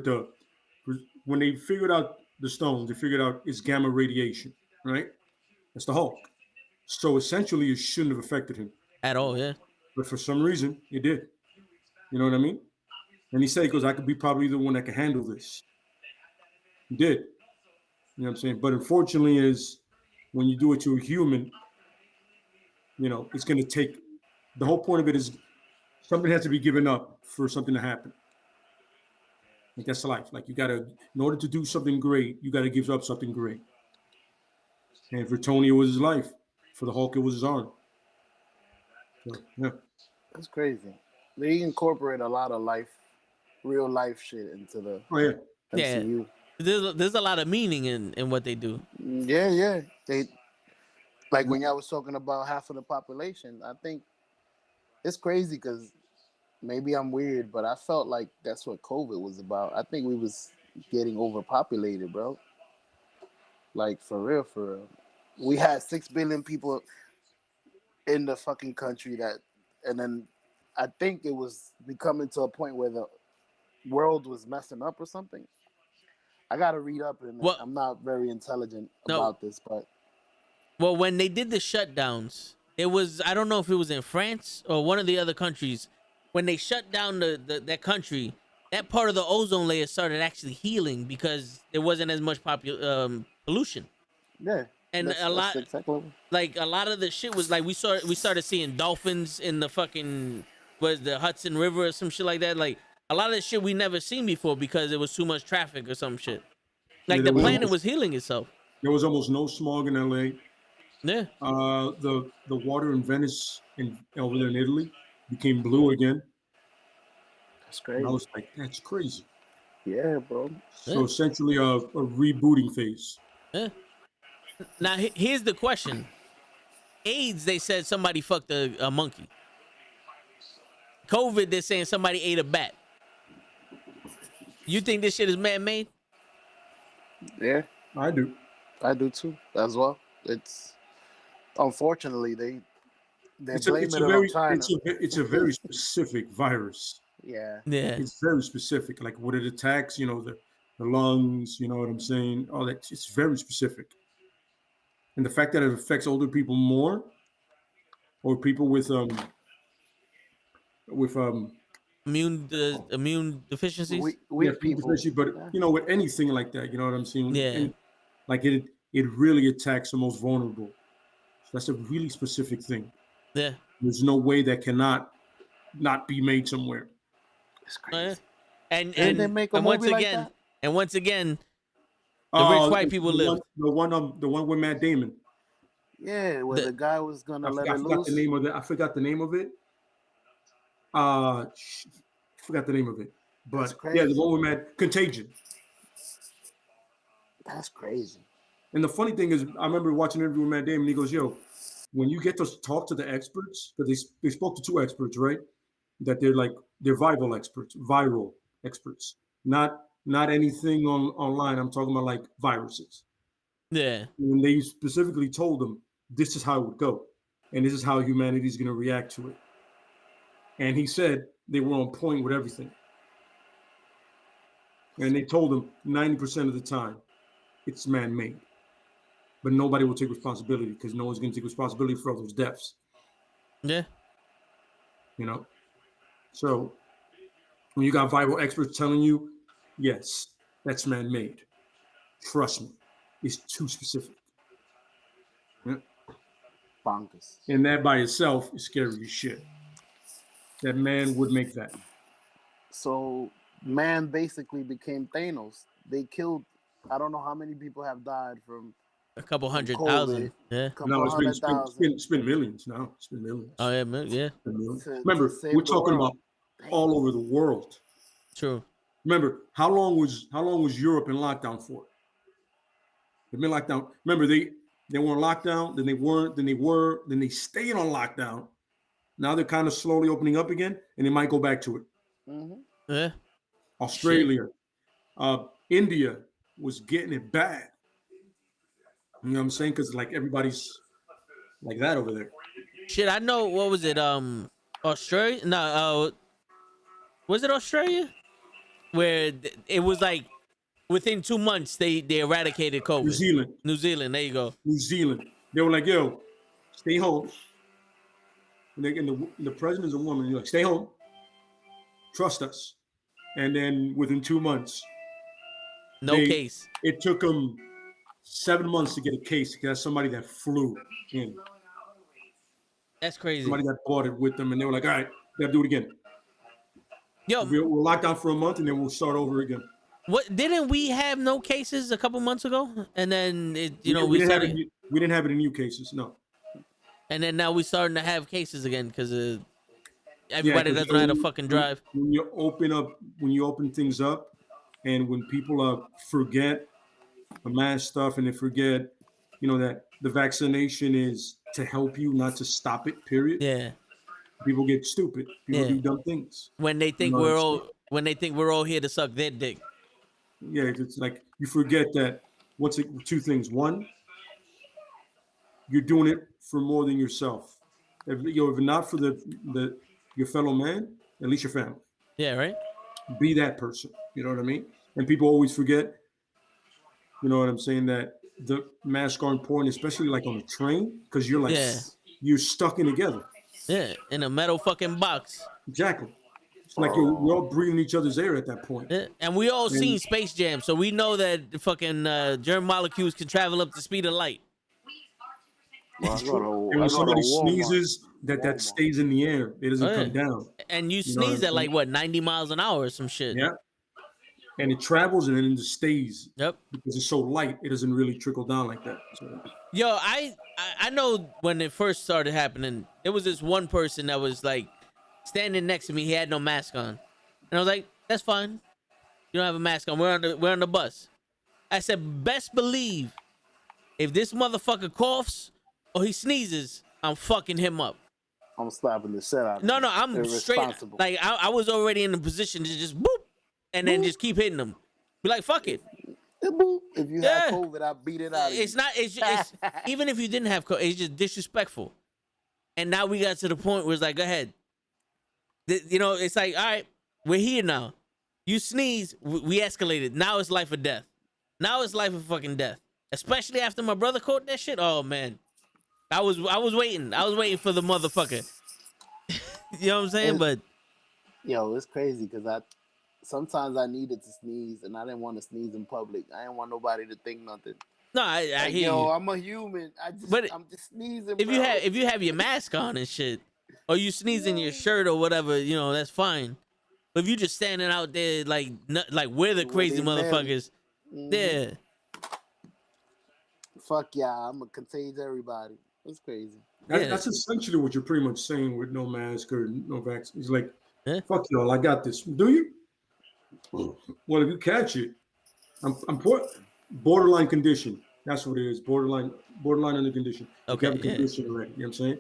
when they figured out the stones, they figured out it's gamma radiation, right? That's the Hulk. So essentially, it shouldn't have affected him at all. Yeah, but for some reason, it did. You know what I mean? And he said, "Because I could be probably the one that can handle this." He did. You know what I'm saying? But unfortunately, is when you do it to a human, you know, it's going to take. The whole point of it is something has to be given up for something to happen. Like that's life. Like you gotta, in order to do something great, you gotta give up something great. And for Tony, it was his life. For the Hulk, it was his arm. So, yeah. That's crazy. They incorporate a lot of real life shit into the MCU. There's a lot of meaning in what they do. Yeah. They like when y'all was talking about half of the population. I think it's crazy because maybe I'm weird, but I felt like that's what COVID was about. I think we was getting overpopulated, bro. Like for real. We had 6 billion people in the fucking country and then I think it was becoming to a point where the world was messing up or something. I gotta read up, and I'm not very intelligent about this, but well, when they did the shutdowns, it was, I don't know if it was in France or one of the other countries. When they shut down that country, that part of the ozone layer started actually healing because there wasn't as much pollution. Yeah, and a lot of the shit was like we started seeing dolphins in the fucking the Hudson River or some shit like that. Like a lot of the shit we never seen before because there was too much traffic or some shit. Like the planet was healing itself. There was almost no smog in LA. Yeah. The water in Venice and over there in Italy became blue again. That's crazy. And I was like, that's crazy. Yeah, bro. So essentially a rebooting phase. Yeah. Now here's the question. AIDS, they said somebody fucked a monkey. COVID, they're saying somebody ate a bat. You think this shit is man-made? Yeah. I do too, as well. It's unfortunately they blame it on China. It's a very specific virus. Yeah. It's very specific. Like what it attacks, you know, the lungs, you know what I'm saying? All that, it's very specific. And the fact that it affects older people more, or people with immune deficiencies. Weak people. But you know, with anything like that, you know what I'm saying? Yeah. And, like it really attacks the most vulnerable. So that's a really specific thing. Yeah. There's no way that cannot not be made somewhere. It's crazy. And they make a movie like that? And once again, the rich white people live. The one with Matt Damon. Yeah, where the guy was gonna let it loose. I forgot the name of it. I forgot the name of it. But crazy. yeah, the one we met, Contagion. That's crazy. And the funny thing is, I remember watching an interview with Matt Damon. He goes, "Yo, when you get to talk to the experts, because they spoke to 2 experts, right? That they're viral experts, not anything online. I'm talking about like viruses. Yeah. And they specifically told them this is how it would go, and this is how humanity is going to react to it. And he said they were on point with everything. And they told him 90% of the time it's man-made. But nobody will take responsibility because no one's going to take responsibility for all those deaths. Yeah. You know? So when you got viral experts telling you, yes, that's man-made. Trust me, it's too specific. Yeah? Bonkers. And that by itself is scary as shit. That man would make that. So man basically became Thanos. They killed, I don't know how many people have died from A couple from 100,000. COVID. Yeah. Couple No, it's been 100,000 millions now. It's been millions. Oh yeah, yeah. It's been millions. to Remember, save we're the talking world. about all over the world. True. Remember, how long was Europe in lockdown for? They've been locked down. Remember, they were in lockdown, then they weren't, then they were, then they stayed on lockdown. Now they're kind of slowly opening up again, and they might go back to it. Mm-hmm. Yeah. Australia, India was getting it bad. You know what I'm saying? Because like everybody's like that over there. Shit, I know. What was it? Australia? No. Was it Australia? Where it was like within 2 months they eradicated COVID. New Zealand. There you go. New Zealand. They were like, "Yo, stay home." And the president's a woman. You're like, "Stay home. Trust us." And then within 2 months, No case. It took them 7 months to get a case because somebody that flew in. That's crazy. Somebody that bought it with them, and they were like, "All right, we gotta do it again. Yo, we'll lock down for a month, and then we'll start over again." what didn't we have no cases a couple months ago? And then we didn't started. We didn't have it in new cases, no. And then now we starting to have cases again because everybody doesn't know how to fucking drive. When you open things up, and when people forget the mask stuff, and they forget, that the vaccination is to help you, not to stop it. Period. Yeah. People get stupid. People do dumb things when they think we're all here to suck their dick. Yeah, it's like you forget that. Two things. One, you're doing it for more than yourself. If not for your fellow man, at least your family. Yeah, right. Be that person. You know what I mean? And people always forget. You know what I'm saying? That the masks are important, especially like on a train, because you're like you're stuck in together. Yeah, in a metal fucking box. Exactly. It's like we're all breathing each other's air at that point. Yeah. And we all seen Space Jam, so we know that the fucking germ molecules can travel up the speed of light. Well, and when somebody sneezes, that stays in the air. It doesn't come down. And you sneeze at like what, 90 miles an hour or some shit. Yeah. And it travels and then it just stays. Yep. Because it's so light, it doesn't really trickle down like that. So. Yo, I know when it first started happening, there was this one person that was like standing next to me. He had no mask on, and I was like, "That's fine. You don't have a mask on. We're on the bus." I said, "Best believe, if this motherfucker coughs or he sneezes, I'm fucking him up. I'm slapping the shit out of him. No, I'm straight. Like I was already in the position to just boop, and then just keep hitting him. Be like, fuck it. If you have COVID, I beat it out of you. It's not. It's even if you didn't have COVID, it's just disrespectful. And now we got to the point where it's like, go ahead. It's like, all right, we're here now. You sneeze, we escalated. Now it's life or death. Now it's life or fucking death. Especially after my brother caught that shit. Oh man, I was waiting. I was waiting for the motherfucker. You know what I'm saying? But it's crazy because sometimes I needed to sneeze and I didn't want to sneeze in public. I didn't want nobody to think nothing. No, I hear you. I'm a human. I'm just sneezing. If you have your mask on and shit, or you sneeze in your shirt or whatever, that's fine. But if you just standing out there like we're the crazy motherfuckers, yeah. Fuck yeah, I'm gonna contagion everybody. That's crazy. That's essentially what you're pretty much saying with no mask or no vaccine. It's like, fuck y'all, I got this. Do you? Well, if you catch it, borderline condition. That's what it is. Borderline under condition. Like you have a Okay, yeah. condition already. You know what I'm saying?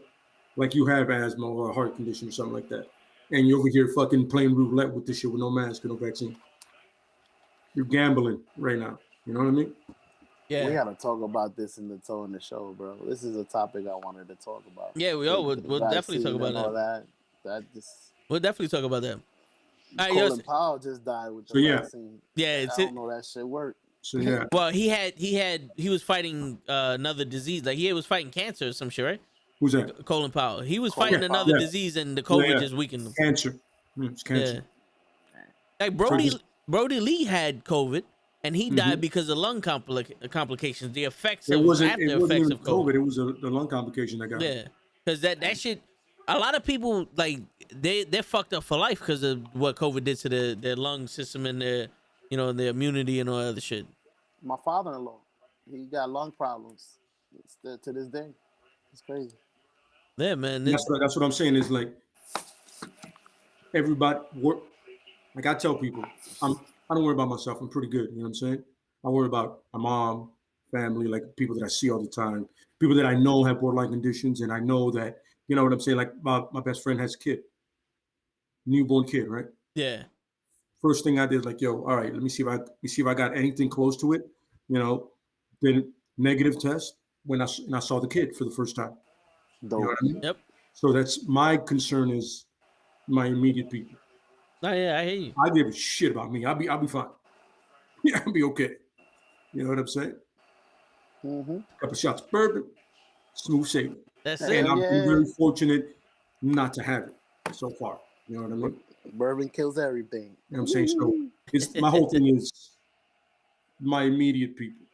Like you have asthma or a heart condition or something like that. And you're over here fucking playing roulette with this shit with no mask and no vaccine. You're gambling right now. You know what I mean? Yeah. We gotta talk about this in the show, bro. This is a topic I wanted to talk about. Yeah, we'll definitely talk about that. That just We'll definitely talk about that. Colin Powell just died with the vaccine. Yeah, I don't know that shit worked. So yeah. Well, he was fighting another disease. Like he was fighting cancer or some shit, right? Who's that? Colin Powell. He was fighting another disease, and the COVID just weakened him. Cancer. It's cancer. Yeah. Like Brody Lee had COVID, and he died because of lung complications. The effects It of wasn't after effects even of COVID. It was the lung complication that got him. Yeah, because that shit. A lot of people like they're fucked up for life because of what COVID did to their lung system and their their immunity and all that other shit. My father-in-law, he got lung problems to this day. It's crazy. Yeah, man. That's what I'm saying. Is like everybody. Like I tell people, I don't worry about myself. I'm pretty good. You know what I'm saying? I worry about my mom, family, like people that I see all the time, people that I know have borderline conditions, and I know that. You know what I'm saying? Like my best friend has a kid, newborn kid, right? Yeah. First thing I did, like, yo, all right, let me see if I got anything close to it. You know, did negative test when I saw the kid for the first time. You know what I mean? Yep. So that's my concern is my immediate people. Oh yeah, I hear you. I give a shit about me. I'll be fine. Yeah, I'll be okay. You know what I'm saying? Couple shots of bourbon, smooth sailing. That's and it. I'm very fortunate not to have it so far. You know what I mean? Bourbon kills everything. You know what I'm saying? So it's my whole thing is my immediate people.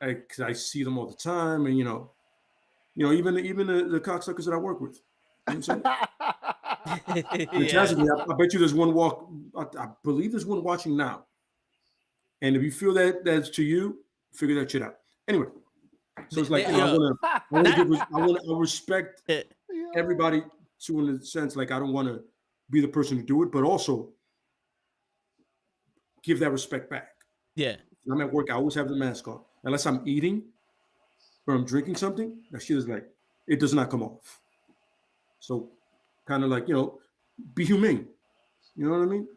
Because I see them all the time, and even the cocksuckers that I work with. You know what I'm saying? I bet you there's one I believe there's one watching now. And if you feel that's to you, figure that shit out. Anyway. So it's like I respect everybody to in a sense. Like I don't want to be the person to do it, but also give that respect back. Yeah. When I'm at work, I always have the mask on, unless I'm eating or I'm drinking something. That shit is like it does not come off. So, kind of like be humane. You know what I mean?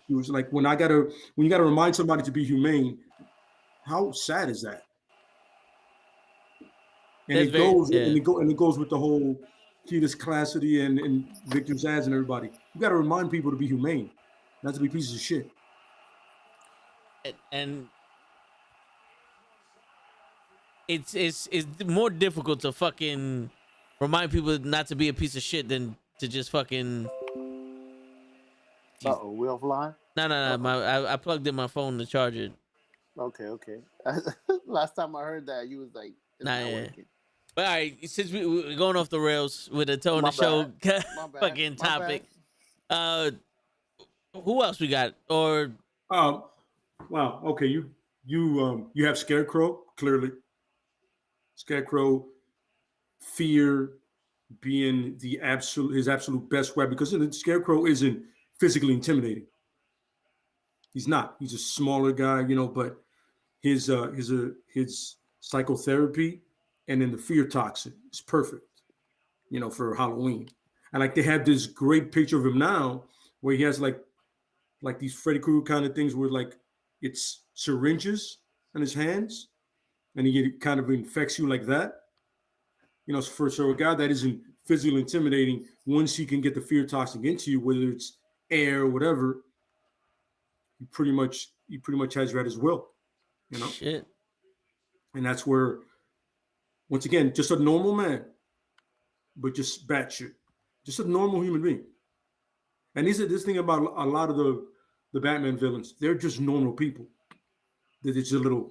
It's like when you gotta remind somebody to be humane. How sad is that? And it goes with the whole Cletus Classity and Victor Zazz and everybody. You got to remind people to be humane, not to be pieces of shit. And it's more difficult to fucking remind people not to be a piece of shit than to just fucking. We offline? No. I plugged in my phone to charge it. Okay. Last time I heard that, you was like, working. But all right, since we're going off the rails with a Tone the Show fucking topic, who else we got? Or wow, okay, you have Scarecrow, clearly. Scarecrow, fear being his absolute best weapon, because the Scarecrow isn't physically intimidating. He's not. He's a smaller guy, but his psychotherapy and then the fear toxin is perfect, for Halloween. And like they have this great picture of him now where he has like these Freddy Krueger kind of things where like it's syringes in his hands and he kind of infects you like that. So a guy that isn't physically intimidating, once he can get the fear toxin into you, whether it's air or whatever, he pretty much has you at his will. Shit. And that's where, once again, just a normal man, but just batshit, just a normal human being. And this thing about a lot of the Batman villains, they're just normal people. They're just a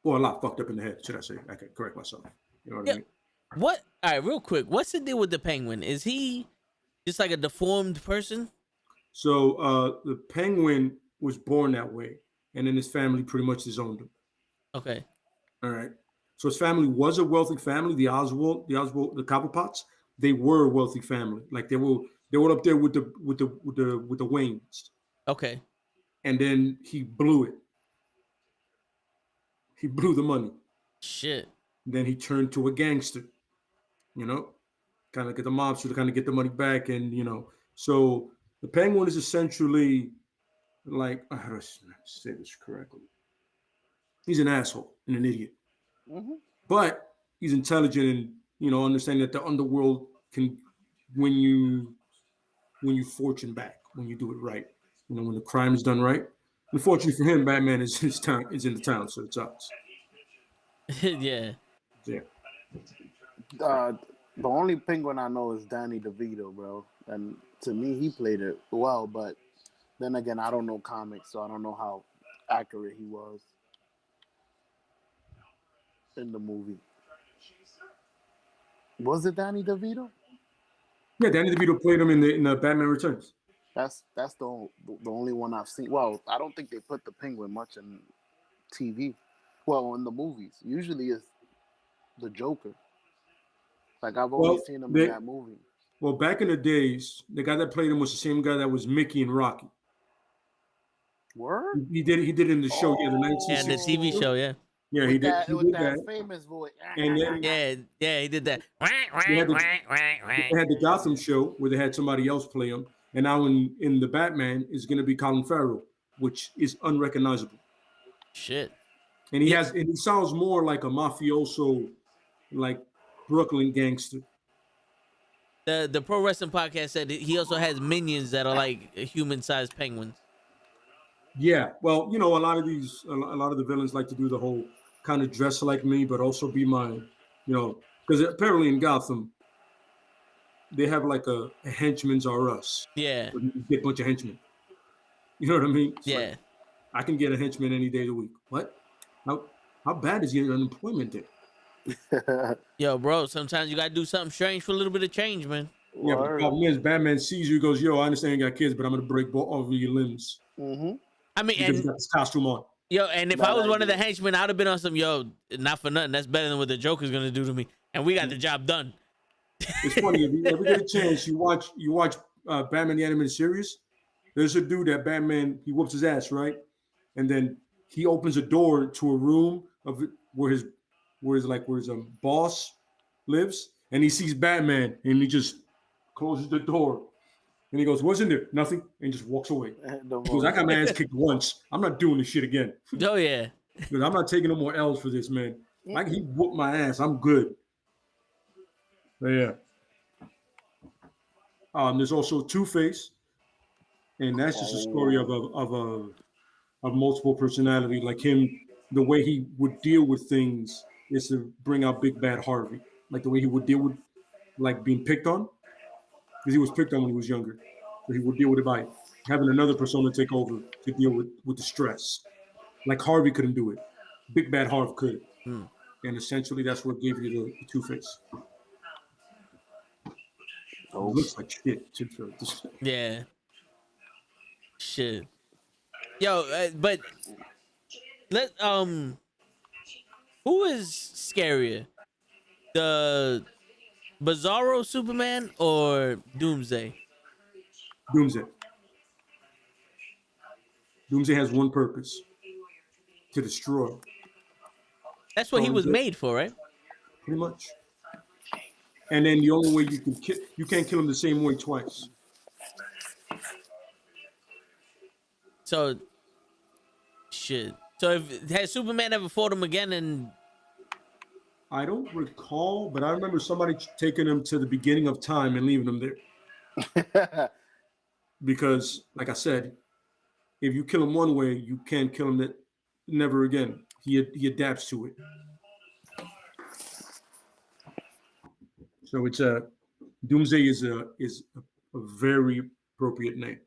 lot fucked up in the head, should I say? I can correct myself. You know what I mean? What? All right, real quick. What's the deal with the Penguin? Is he just like a deformed person? So the Penguin was born that way, and then his family pretty much disowned him. Okay. All right. So his family was a wealthy family. The Cobblepotts, they were a wealthy family. Like they were They went up there with the wings, Okay. and then he blew it. He blew the money. Shit. Then he turned to a gangster. You know, kind of get the mobster to kind of get the money back, and so the Penguin is essentially like how do I say this correctly? He's an asshole and an idiot, but he's intelligent and understanding that the underworld can win you fortune back when you do it right. When the crime is done right. Unfortunately for him, Batman is in the town, so it sucks. Yeah. Yeah. The only Penguin I know is Danny DeVito, bro, and to me he played it well. But then again, I don't know comics, so I don't know how accurate he was in the movie. Was it Danny DeVito? Yeah, Danny DeVito played him in the Batman Returns. That's the only one I've seen. Well, I don't think they put the Penguin much in TV. Well, in the movies, usually it's the Joker. Like I've always seen him in that movie. Well, back in the days, the guy that played him was the same guy that was Mickey and Rocky. Word? He did it in the show, the 1960s. Yeah, the TV show, yeah. Yeah, he did. He did that famous voice. And then Yeah, he did that. they had the Gotham show where they had somebody else play him, and now in the Batman is going to be Colin Farrell, which is unrecognizable. Shit. And he sounds more like a mafioso, like Brooklyn gangster. The Pro Wrestling Podcast said he also has minions that are like human-sized penguins. Yeah, well, a lot of the villains like to do the whole kind of dress like me, but also be mine. Because apparently in Gotham, they have like a henchmen's are us. Yeah. You get a bunch of henchmen. You know what I mean? It's yeah. Like, I can get a henchman any day of the week. What? How bad is your unemployment there? Yo, bro, sometimes you gotta do something strange for a little bit of change, man. Yeah, but the problem is Batman sees you, goes, "Yo, I understand you got kids, but I'm gonna break all of your limbs." Mm-hmm. I mean, because you got this costume on. Yo, and if I was one of the henchmen, I'd have been on some, not for nothing. That's better than what the Joker's gonna do to me, and we got the job done. It's funny if you ever get a chance, you watch Batman the Animated Series. There's a dude that Batman he whoops his ass, right, and then he opens a door to a room of where his boss lives, and he sees Batman, and he just closes the door, and he goes, "What's in there? Nothing," and just walks away. Because I got my ass kicked once. I'm not doing this shit again. Oh yeah. Because I'm not taking no more L's for this, man. Like he whooped my ass. I'm good. But yeah. There's also Two-Face, and that's just a story of multiple personality. Like him, the way he would deal with things is to bring out Big Bad Harvey. Like the way he would deal with like being picked on, because he was picked on when he was younger. So he would deal with it by having another persona take over to deal with the stress. Like Harvey couldn't do it. Big Bad Harv could. And essentially that's what gave you the Two-Face. It looks like shit. Yeah. Shit. Yo, but who is scarier? The Bizarro Superman or Doomsday? Doomsday. Doomsday has one purpose: to destroy. That's what he was made for, right? Pretty much. And then the only way you can't kill him the same way twice. So, shit. So, has Superman ever fought him again? And I don't recall, but I remember somebody taking him to the beginning of time and leaving him there. Because, like I said, if you kill him one way, you can't kill him never again. He adapts to it. So it's Doomsday is a very appropriate name.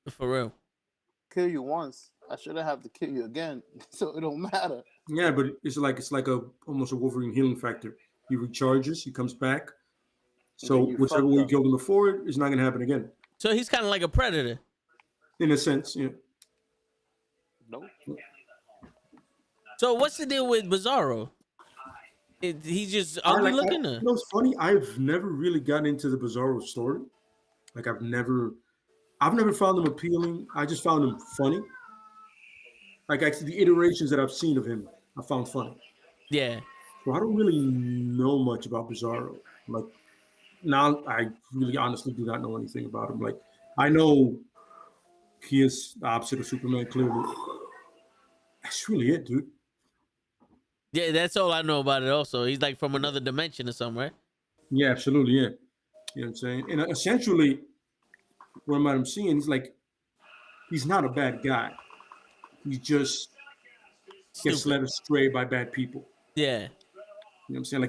For real. Kill you once, I shouldn't have to kill you again, so it don't matter. Yeah, but it's like almost a Wolverine healing factor. He recharges, he comes back. So whichever way you killed him before, it's not gonna happen again. So he's kind of like a predator. In a sense, yeah. Nope. So what's the deal with Bizarro? He's just ugly looking. You know, it's funny. I've never really gotten into the Bizarro story. Like I've never found him appealing. I just found him funny. Like actually, the iterations that I've seen of him, I found funny. Yeah. So I don't really know much about Bizarro. Like now, I really honestly do not know anything about him. Like I know he is the opposite of Superman. Clearly, that's really it, dude. Yeah, that's all I know about it. Also, he's like from another dimension or something, right? Yeah, absolutely. Yeah, you know what I'm saying. And essentially, what I'm seeing, he's not a bad guy. He just gets Stupid. led astray by bad people. Yeah. You know what I'm saying?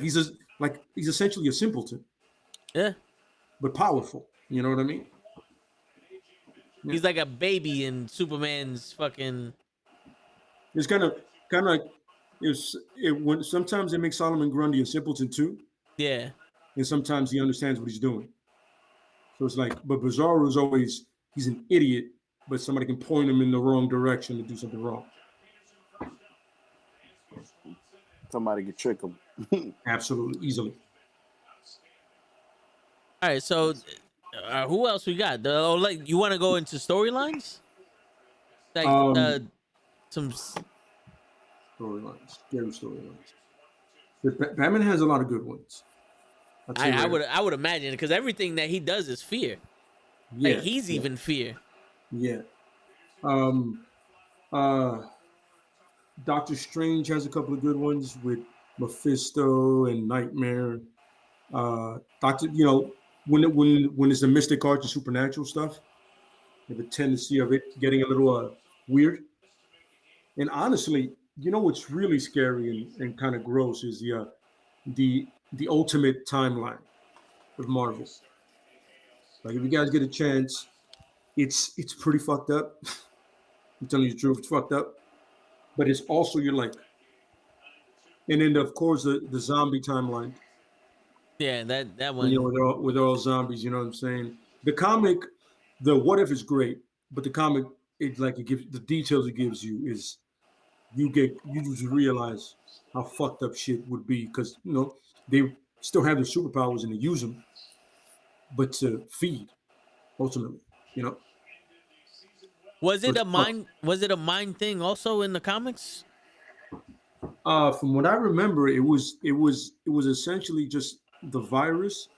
Like he's essentially a simpleton, Yeah. but powerful. You know what I mean? Yeah. He's like a baby in Superman's fucking. It's kind of like when sometimes they make Solomon Grundy a simpleton too, Yeah. and sometimes he understands what he's doing. So it's like, but Bizarro is always he's an idiot, but somebody can point him in the wrong direction to do something wrong. Somebody can trick him. Absolutely, easily. All right, so who else we got? Like, you want to go into storylines? Like some Storylines, scary storylines. But Batman has a lot of good ones. I would imagine, because everything that he does is fear. Yeah, like he's even fear. Yeah. Doctor Strange has a couple of good ones with Mephisto and Nightmare. When it's the mystic arts and supernatural stuff, they have a tendency of it getting a little weird. And honestly, you know what's really scary and kind of gross is the ultimate timeline of Marvel. Like if you guys get a chance, it's pretty fucked up. I'm telling you the truth, it's fucked up. But it's also you're like, and then of course the zombie timeline. Yeah, that one. You know, with all zombies. You know what I'm saying? The comic, the what if is great, but the comic, it gives the details it gives you is you just realize how fucked up shit would be because you know they still have their superpowers and they use them, but to feed ultimately, you know. Was it a mind? Was it a mind thing also in the comics? From what I remember, it was essentially just the virus,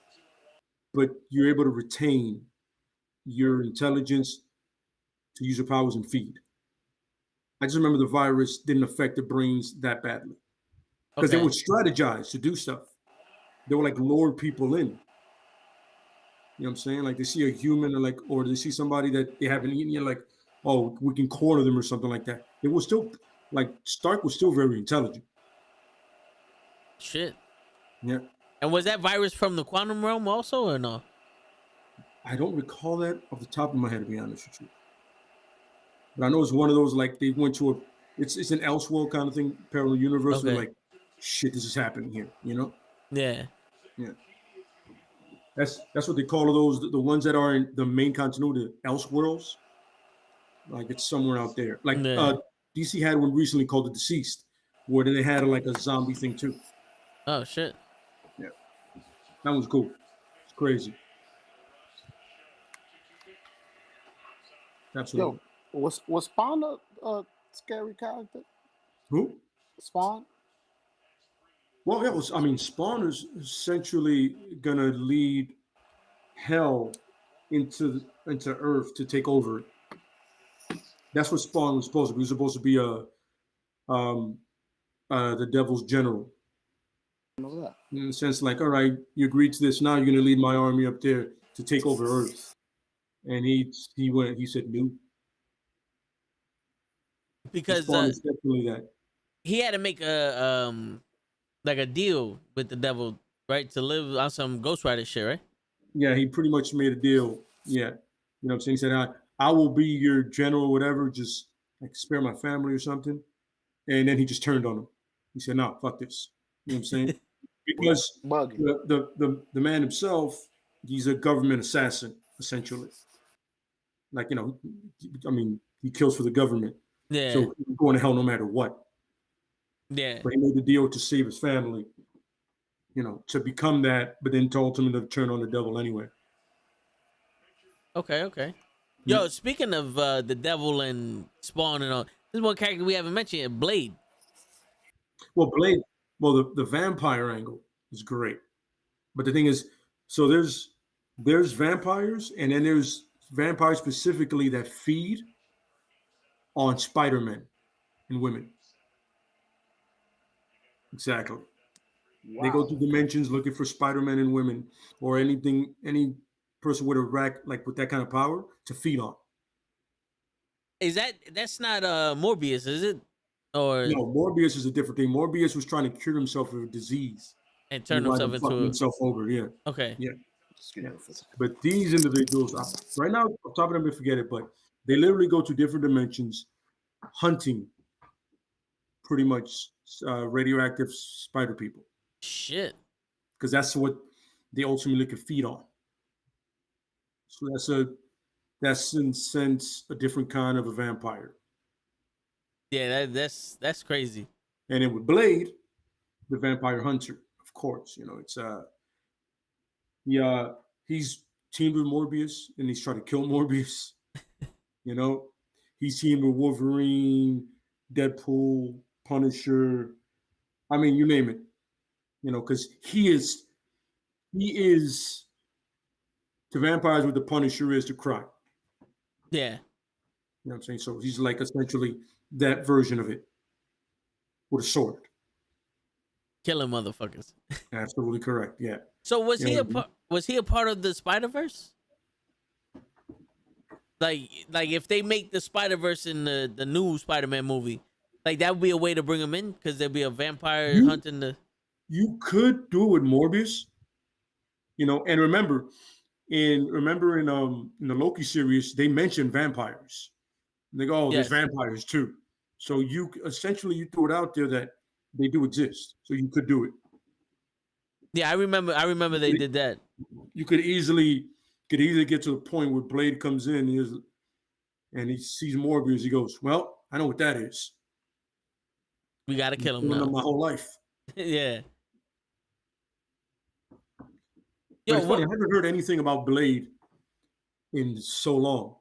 but you're able to retain your intelligence to use your powers and feed. I just remember the virus didn't affect the brains that badly because they would strategize to do stuff. They would like lure people in. You know what I'm saying? Like they see a human or they see somebody that they haven't eaten yet, like, oh, we can corner them or something like that. It was still Stark was still very intelligent. Shit. Yeah. And was that virus from the quantum realm also or no? I don't recall that off the top of my head, to be honest with you. But I know it's one of those like they went to it's an Elseworld kind of thing, parallel universe. Where like, shit, this is happening here. You know? Yeah. Yeah. That's what they call those the ones that are in the main continuity, Elseworlds. Like it's somewhere out there. Like DC had one recently called The Deceased, where they had like a zombie thing too. Oh shit. Yeah. That was cool. It's crazy. Absolutely. Yo, was Spawn a scary character? Who? Spawn? Well, yeah, Spawn is essentially gonna lead hell into Earth to take over it. That's what Spawn was supposed to be. He was supposed to be the devil's general. I know that. In the sense, like, all right, you agreed to this. Now you're gonna lead my army up there to take over Earth. And he said no. Because definitely that. He had to make a deal with the devil, right? To live on some Ghostwriter shit, right? Yeah, he pretty much made a deal. Yeah. You know what I'm saying? He said, I will be your general or whatever, just like spare my family or something. And then he just turned on him. He said, no, fuck this. You know what I'm saying? Because the man himself, he's a government assassin, essentially. Like, you know, he kills for the government. Yeah. So he's going to hell no matter what. Yeah. But he made the deal to save his family. to become that, but then to ultimately turn on the devil anyway. Okay, okay. Yeah. Yo, speaking of the devil and Spawn and all, this is one character we haven't mentioned yet, Blade. Well, Blade, the vampire angle is great, but the thing is, so there's vampires, and then there's vampires specifically that feed on Spider-Man and women. Exactly. They go Wow. through dimensions looking for Spider-Man and women, or any person with a rack like with that kind of power to feed on. Is that's not Morbius, is it? Or No, Morbius is a different thing. Morbius was trying to cure himself of a disease. and He turn wound himself up fucking into a himself over. Yeah, okay. yeah. Excuse Yeah. me for a second. But these individuals, right now, I'm top of them, forget it. But they literally go to different dimensions, hunting pretty much radioactive spider people, Shit. because that's what they ultimately can feed on. So that's in sense a different kind of a vampire. Yeah, that's crazy. And then with Blade, the vampire hunter, of course, it's yeah, he's teamed with Morbius and he's trying to kill Morbius. You know, he's teamed with Wolverine, Deadpool, Punisher. I mean, you name it. Because he is to vampires what the Punisher is to crime. Yeah. You know what I'm saying? So he's like essentially that version of it with a sword. Killing motherfuckers. Absolutely correct. Yeah. So was he Yeah. was he a part of the Spider-Verse? Like if they make the Spider-Verse in the new Spider-Man movie, like that would be a way to bring him in because there'd be a vampire hunting the. You could do it with Morbius, and remember in the Loki series, they mentioned vampires. They go, oh, Yes. there's vampires too. So you essentially you threw it out there that they do exist. So you could do it. Yeah, I remember they did that. You could easily get to the point where Blade comes in and he sees Morbius. He goes, well, I know what that is. We gotta kill him Killing now. them my whole life. Yeah. But it's funny, I haven't heard anything about Blade in so long,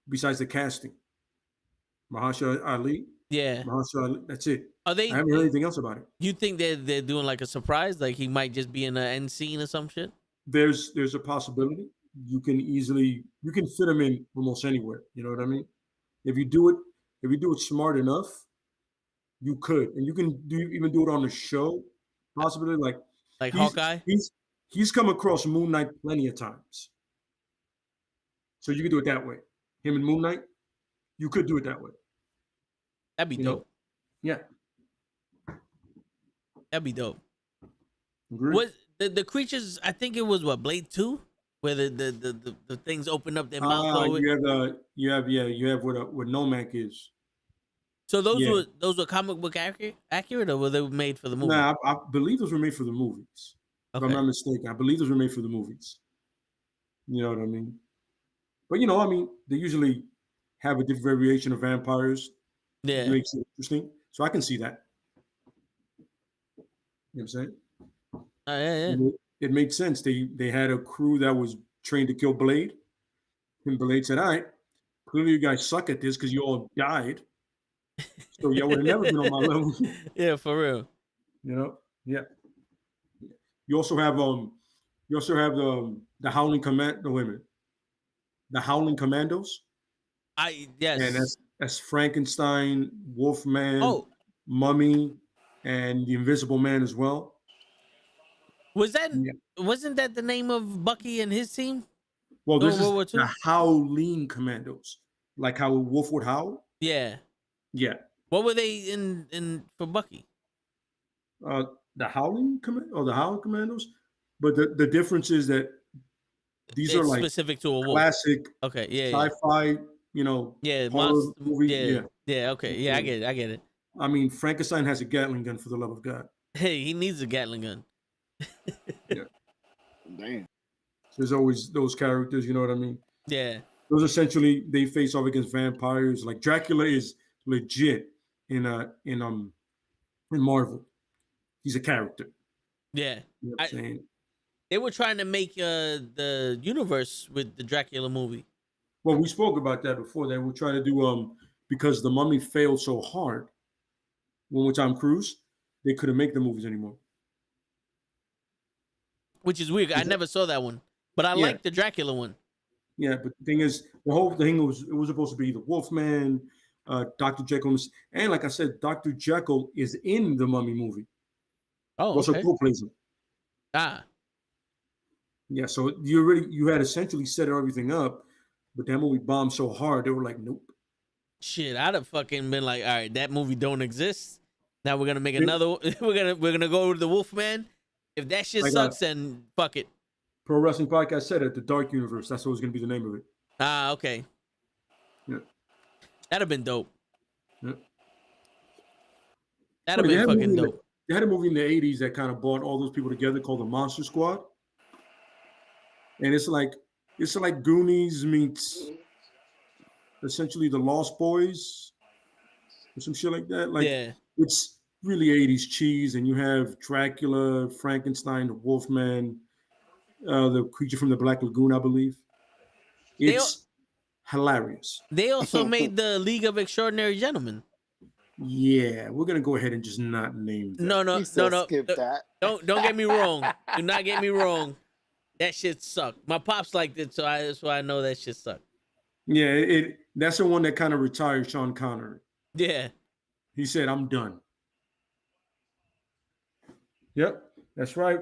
besides the casting. Mahershala Ali. Yeah. Mahershala Ali, that's it. Are they? I haven't heard anything else about it. You think they're doing like a surprise? Like he might just be in an end scene or some shit? There's a possibility. You can fit him in almost anywhere. You know what I mean? If you do it smart enough, you could, and you can even do it on the show. Possibly like Hawkeye? He's come across Moon Knight plenty of times. So you could do it that way. Him and Moon Knight, you could do it that way. That'd be dope. Yeah. That'd be dope. Agreed. What the creatures? I think it was what Blade 2, where the things open up their mouth. You have what Nomak is. So those were comic book accurate, or were they made for the movie? Nah, I believe those were made for the movies. Okay. If I'm not mistaken, I believe those were made for the movies. You know what I mean? But I mean, they usually have a different variation of vampires. Yeah. It makes it interesting. So I can see that. You know what I'm saying? Yeah. It made sense. They had a crew that was trained to kill Blade. And Blade said, all right, clearly you guys suck at this because you all died. So y'all would have never been on my level. Yeah, for real. Yeah. You also have the Howling the Howling Commandos. Yes. And that's Frankenstein, Wolfman, Mummy, and the Invisible Man as well. Wasn't that the name of Bucky and his team? Well, this is the Howling Commandos, like how Wolf would howl. Yeah. Yeah. What were they in for Bucky? The Howling Commandos, but the difference is that these are like specific to a wolf. Classic. Okay. Yeah. Sci-fi. Horror movie. Yeah. Okay. Yeah, I get it. I mean, Frankenstein has a Gatling gun, for the love of God. Hey, he needs a Gatling gun. Yeah. Damn. There's always those characters, you know what I mean? Yeah. Those essentially they face off against vampires. Like Dracula is legit in Marvel. He's a character. Yeah. You know what I'm saying? They were trying to make the universe with the Dracula movie. Well, we spoke about that before. They were trying to do because the Mummy failed so hard. When with Tom Cruise, they couldn't make the movies anymore. Which is weird. I never saw that one, but I like the Dracula one. Yeah, but the thing is, the whole thing was supposed to be the Wolfman, Dr. Jekyll, and like I said, Dr. Jekyll is in the Mummy movie. Oh, Also okay. co-plays him. Ah, Yeah, so you had essentially set everything up, but that movie bombed so hard they were like, nope. shit! I'd have fucking been like, all right, that movie don't exist. Now we're gonna make another. we're gonna go to the Wolfman. If that shit sucks, then fuck it. Pro Wrestling Podcast said it, the Dark Universe. That's what was gonna be the name of it. Ah, okay. Yeah. That'd have been dope. Yeah. That'd have been fucking dope. They had a movie in the 80s that kind of brought all those people together called the Monster Squad. And it's like Goonies meets essentially the Lost Boys or some shit like that. Like it's really 80s cheese, and you have Dracula, Frankenstein, the Wolfman, the creature from the Black Lagoon, I believe. It's hilarious. They also made the League of Extraordinary Gentlemen. Yeah, we're gonna go ahead and just not name that. No. Skip that. Don't get me wrong. Do not get me wrong. That shit sucked. My pops liked it, so that's why I know that shit sucked. Yeah, that's the one that kind of retired Sean Connery. Yeah. He said, I'm done. Yep, that's right.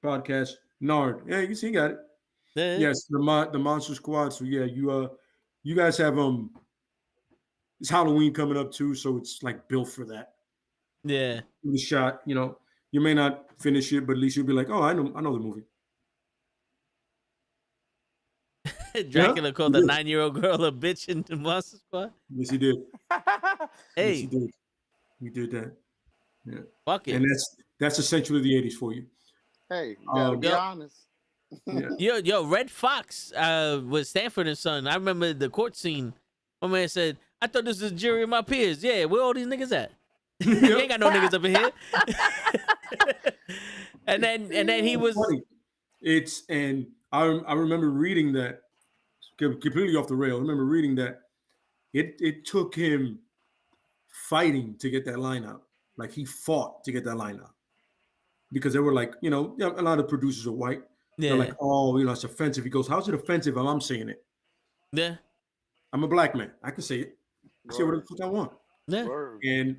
Podcast. Nard. Yeah, you see, you got it. Yeah. Yes, the Monster Squad. So yeah, you guys have it's Halloween coming up too, so it's like built for that. Yeah. The shot, you may not finish it, but at least you'll be like, oh, I know the movie. Dracula called the 9-year-old girl a bitch in the Monster Squad. Yes, he did. Hey, yes, he did. We did that. Yeah. Fuck it. And that's essentially the 80s for you. Hey, gotta be honest. Yeah. Yo, Red Fox with Stanford and Son. I remember the court scene. My man said, I thought this was a jury of my peers. Yeah, where all these niggas at? You ain't got no niggas up in here. and then he was funny. And I remember reading that completely off the rail. I remember reading that it took him fighting to get that line out. Like he fought to get that line out. Because they were like, a lot of producers are white. Yeah. They're like, oh, it's offensive. He goes, how's it offensive if I'm saying it? Yeah. I'm a black man. I can say it. I say what the fuck I want. Yeah. And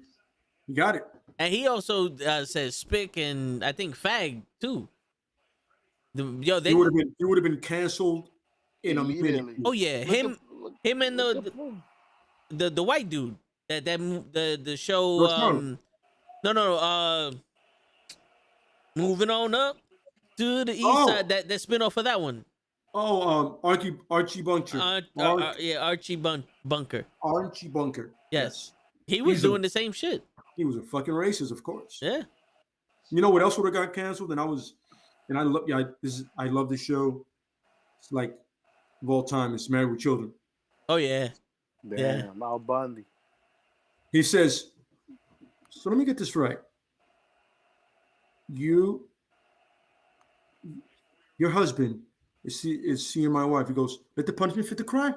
you got it. And he also says spick and I think fag too. He would have been canceled in a minute. Oh yeah, him and the white dude that the show. Moving on up to the east side. That spin off of that one. Oh, Archie Bunker. Archie Bunker. Archie Bunker. Yes. He was doing the same shit. He was a fucking racist, of course. Yeah. You know what else would have got canceled? I love this show. It's like of all time. It's Married with Children. Oh yeah. Damn, Al Bundy. He says, so let me get this right. Your husband is seeing my wife. He goes, let the punishment fit the crime.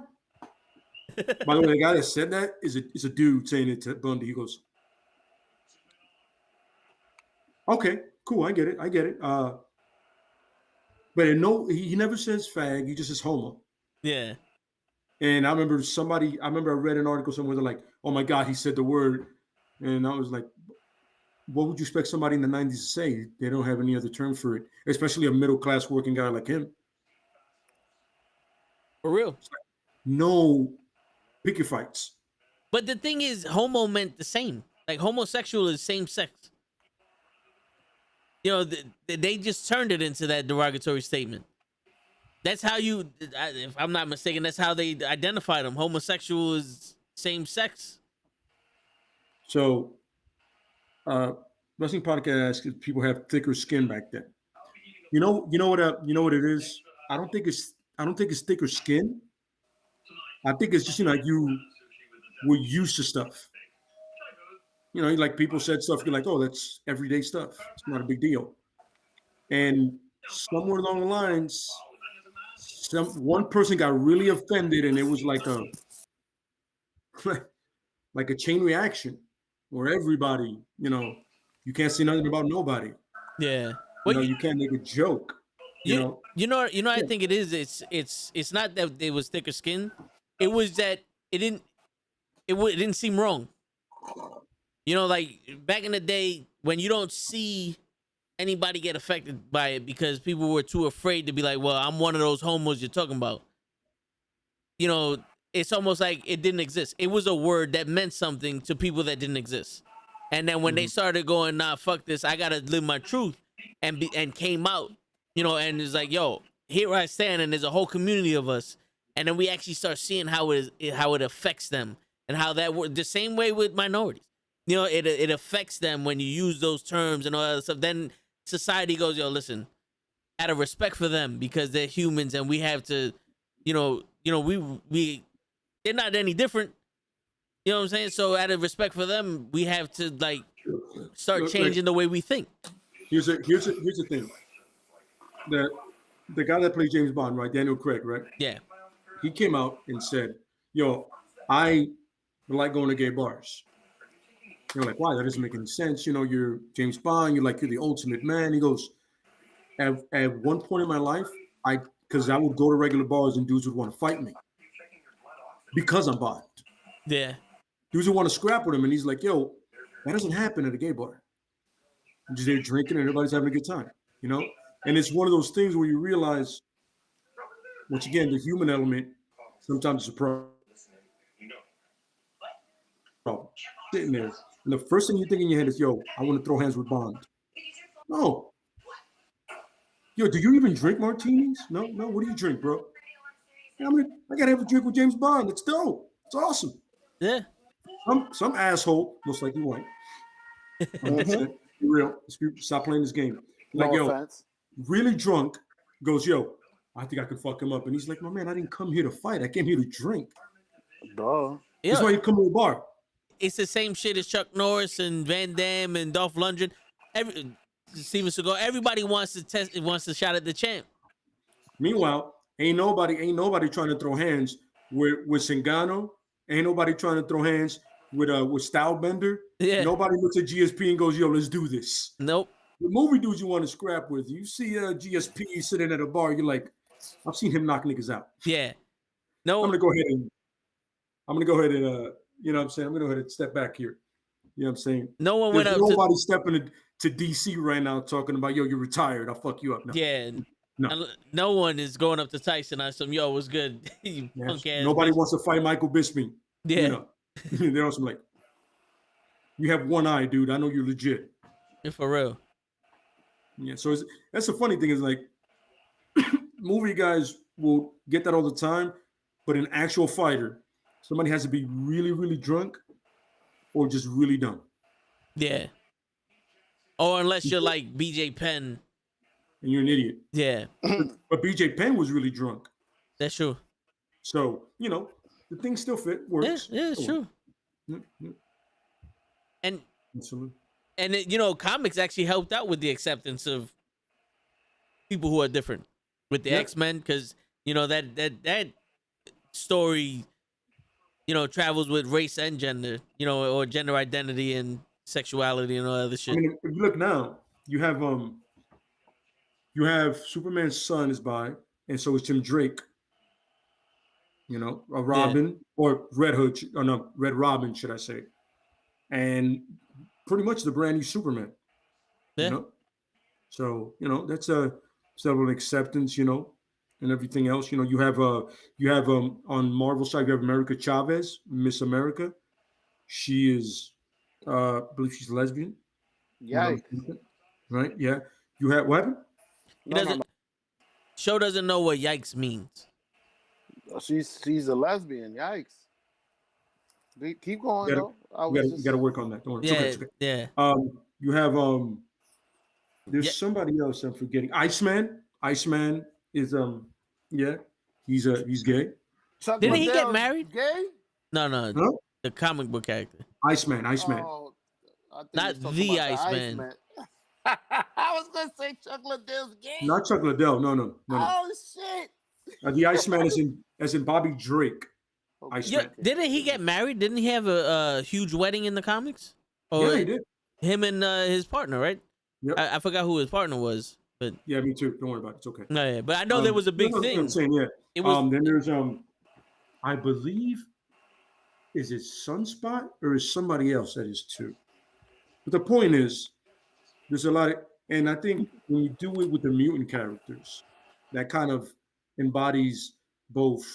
By the way, the guy that said that is a dude saying it to Bundy. He goes, okay, cool, I get it. But he never says fag. He just says homo. Yeah. And I remember I read an article somewhere. They're like, oh my God, he said the word. And I was like, what would you expect somebody in the 90s to say? They don't have any other term for it, especially a middle-class working guy like him. For real. No picket fights. But the thing is, homo meant the same. Like homosexual is same sex. They just turned it into that derogatory statement. That's how if I'm not mistaken, that's how they identified them. Homosexual is same sex. So, wrestling podcast if people have thicker skin back then. You know what it is? I don't think it's thicker skin. I think it's just like you were used to stuff. Like people said stuff, you're like, oh, that's everyday stuff. It's not a big deal. and somewhere along the lines, one person got really offended, and it was like a like a chain reaction where everybody, you can't say nothing about nobody. Yeah. You can't make a joke. You know. I Yeah. think it is. It's not that it was thicker skin. It was that it didn't seem wrong. Like back in the day when you don't see anybody get affected by it because people were too afraid to be like, well, I'm one of those homos you're talking about. It's almost like it didn't exist. It was a word that meant something to people that didn't exist. And then when they started going, nah, fuck this, I gotta live my truth, and came out, and it's like, yo, here I stand, and there's a whole community of us, and then we actually start seeing how it affects them, and how that the same way with minorities. It affects them when you use those terms and all that stuff. Then society goes, yo, listen, out of respect for them because they're humans, and we have to, we they're not any different. You know what I'm saying? So out of respect for them, we have to start changing the way we think. Here's the thing. The guy that plays James Bond, right? Daniel Craig, right? Yeah. He came out and said, yo, I like going to gay bars. You're like, why? That doesn't make any sense. You're James Bond. You're the ultimate man. He goes, at one point in my life, because I would go to regular bars and dudes would want to fight me because I'm Bond. Yeah. Dudes would want to scrap with him, and he's like, yo, that doesn't happen at a gay bar. You're just there drinking and everybody's having a good time, And it's one of those things where you realize, once again, the human element sometimes is a problem. Sitting there, and the first thing you think in your head is, yo, I want to throw hands with Bond. No. Yo, do you even drink martinis? No. What do you drink, bro? I gotta have a drink with James Bond. It's dope. It's awesome. Yeah. Some asshole, most likely white. Be real. Stop playing this game. Offense. Really drunk, goes, yo, I think I could fuck him up. And he's like, no, man, I didn't come here to fight. I came here to drink. Duh. That's why you come to a bar. It's the same shit as Chuck Norris and Van Damme and Dolph Lundgren. Steven Seagal. Everybody wants to shot at the champ. Meanwhile, ain't nobody trying to throw hands with Singano. Ain't nobody trying to throw hands with Stylebender. Yeah. Nobody looks at GSP and goes, yo, let's do this. Nope. The movie dudes you want to scrap with, you see GSP sitting at a bar, you're like, I've seen him knock niggas out. Yeah. No. I'm gonna go ahead and you know what I'm saying? I'm gonna go ahead and step back here. You know what I'm saying? No one went up. Nobody stepping to DC right now talking about, yo, you're retired. I'll fuck you up. No. Yeah. No one is going up to Tyson on some, yo, what's good? You punk ass Nobody bitch. wants to fight Michael Bisping. Yeah. They're also like, you have one eye, dude. I know you're legit. Yeah, for real. Yeah. So that's the funny thing is movie guys will get that all the time, but an actual fighter, somebody has to be really, really drunk or just really dumb. Yeah. Or unless you're like BJ Penn. And you're an idiot. Yeah. But BJ Penn was really drunk. That's true. So, the thing still works. Yeah, it's true. Yeah. And Absolutely. And comics actually helped out with the acceptance of people who are different with the X-Men, because that story travels with race and gender, or gender identity and sexuality and all other shit. I mean, if you look now, you have Superman's son is bi, and so is Tim Drake. A Robin or Red Hood, or no, Red Robin, should I say? And pretty much the brand new Superman. Yeah. So that's a several acceptance, and everything else. You have on Marvel side, you have America Chavez, Miss America. She is, I believe she's lesbian. Yeah. Right. Yeah. You have what happened? Show doesn't know what yikes means. She's a lesbian. Yikes. Keep going though. You got to work on that. Don't worry. Yeah. Okay. Yeah. You have there's somebody else I'm forgetting. Iceman. Iceman is he's gay. Didn't he get married? Gay? No. Huh? The comic book character. Iceman. Oh, Not the Iceman. I was gonna say Chuck Liddell's game. Not Chuck Liddell. No. Oh shit. The Iceman is in Bobby Drake. Okay. Iceman. Didn't he get married? Didn't he have a huge wedding in the comics? Or Yeah, he did. him and his partner, right? Yep. I forgot who his partner was, but Yeah, me too. Don't worry about it. It's okay. no, yeah. But I know there was a big no, thing. I'm saying, yeah. It was Then there's I believe, is it Sunspot or is somebody else that is too? But the point is, there's a lot of, and I think when you do it with the mutant characters, that kind of embodies both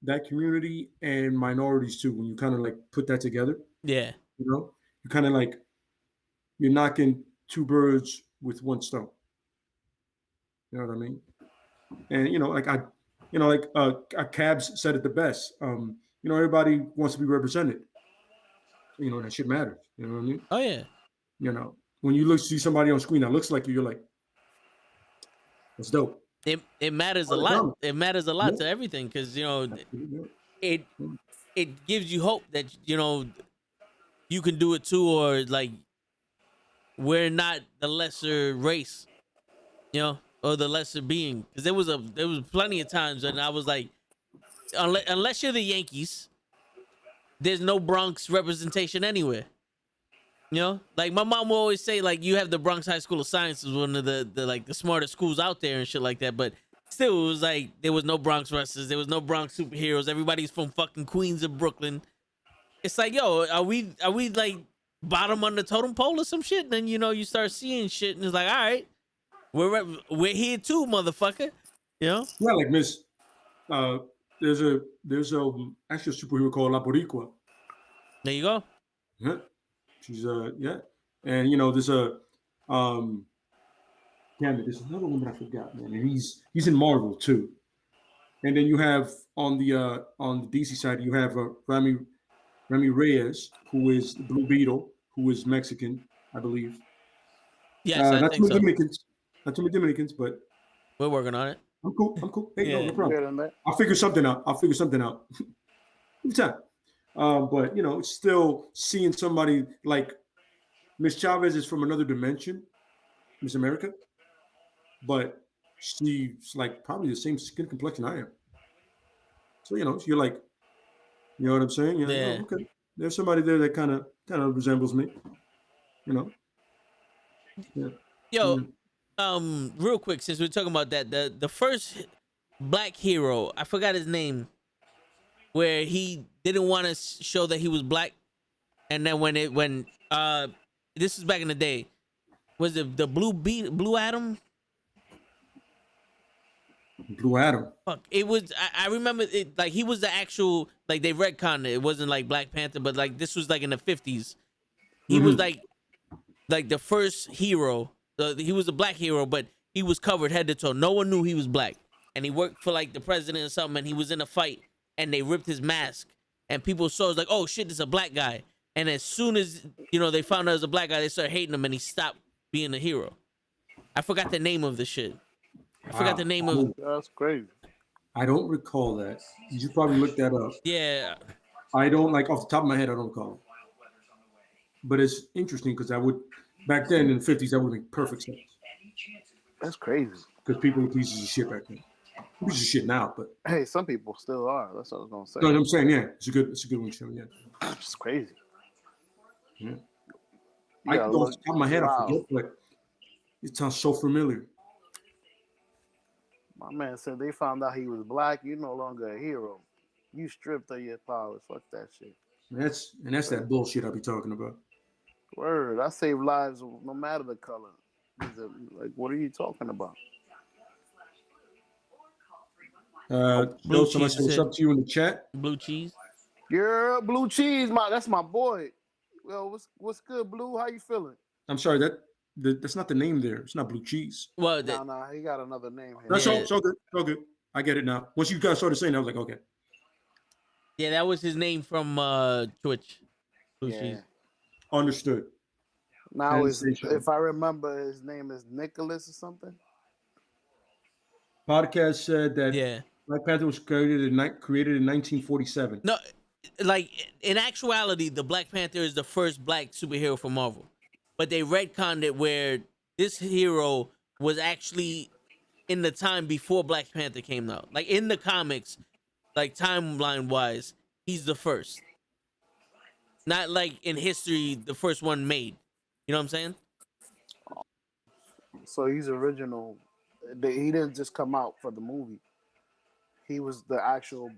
that community and minorities too. When you kind of like put that together, yeah. you kind of like you're knocking two birds with one stone. You know what I mean? And Cabs said it the best. Everybody wants to be represented. That shit matters. You know what I mean? Oh yeah. When you see somebody on screen that looks like you, you're like, that's dope. It matters a lot. It matters a lot to everything because it gives you hope that you can do it too, or like we're not the lesser race, or the lesser being. Because there was plenty of times when I was like, unless you're the Yankees, there's no Bronx representation anywhere. Like my mom will always say, like, you have the Bronx High School of Science is one of the smartest schools out there and shit like that. But still, it was like there was no Bronx wrestlers, there was no Bronx superheroes. Everybody's from fucking Queens or Brooklyn. It's like, yo, are we like bottom on the totem pole or some shit? And then you start seeing shit, and it's like, all right, we're here too, motherfucker. Yeah, like Miss. There's a actual superhero called La Boricua. There you go. Yeah. She's and there's a damn it, there's another one that I forgot, man. And he's in Marvel too. And then you have on the DC side, you have Rami Reyes, who is the Blue Beetle, who is Mexican, I believe. Yes, I think so. Not too many Dominicans, but we're working on it. I'm cool. Hey, no problem. I'll figure something out. Every time. But it's still seeing somebody like Miss Chavez is from another dimension, Miss America, but she's like probably the same skin complexion I am. So you're like, you know what I'm saying? Yeah. Oh, okay. There's somebody there that kind of resembles me. Yeah. Yo, real quick, since we're talking about that, the first black hero, I forgot his name, where he didn't want to show that he was black, and then when this is back in the day, was it the Blue Adam? Blue Adam. Fuck, it was. I remember it like he was the actual, like, they retconned it. It wasn't like Black Panther, but like this was like in the 50s. He was like the first hero. He was a black hero, but he was covered head to toe. No one knew he was black, and he worked for like the president or something. And he was in a fight, and they ripped his mask, and people saw it was like, oh shit, this is a black guy. And as soon as they found out it was a black guy, they started hating him, and he stopped being a hero. I forgot the name of the shit. I forgot the name of. That's crazy. I don't recall that. You should probably look that up. Yeah. I don't, like, off the top of my head, I don't recall it. But it's interesting because back then in the 50s, that would make perfect sense. That's crazy. Because people were pieces of shit back then. Pieces of shit now, but hey, some people still are. That's what I was gonna say. No, I'm saying, yeah, it's a good one, show. Yeah, it's crazy. Yeah. I can go off the top of my head, I forget, but it sounds so familiar. My man said they found out he was black. You're no longer a hero. You stripped of your powers. Fuck that shit. That's that bullshit I be talking about. Word. I save lives no matter the color. Like, what are you talking about? Bill, somebody said what's up to you in the chat. Blue cheese. Yeah, Blue Cheese, that's my boy. Well, what's good, Blue? How you feeling? I'm sorry, that's not the name there. It's not Blue Cheese. Well, no, he got another name here. That's so good. So good. I get it now. Once you guys started saying that, I was like, okay. Yeah, that was his name from Twitch. Blue cheese. Understood. Now, if I remember, his name is Nicholas or something. Podcast said that Black Panther was created in 1947. No, like, in actuality, the Black Panther is the first black superhero for Marvel. But they retconned it where this hero was actually in the time before Black Panther came out. Like in the comics, like timeline wise, he's the first. Not like in history, the first one made. You know what I'm saying? So he's original. He didn't just come out for the movie. He was the actual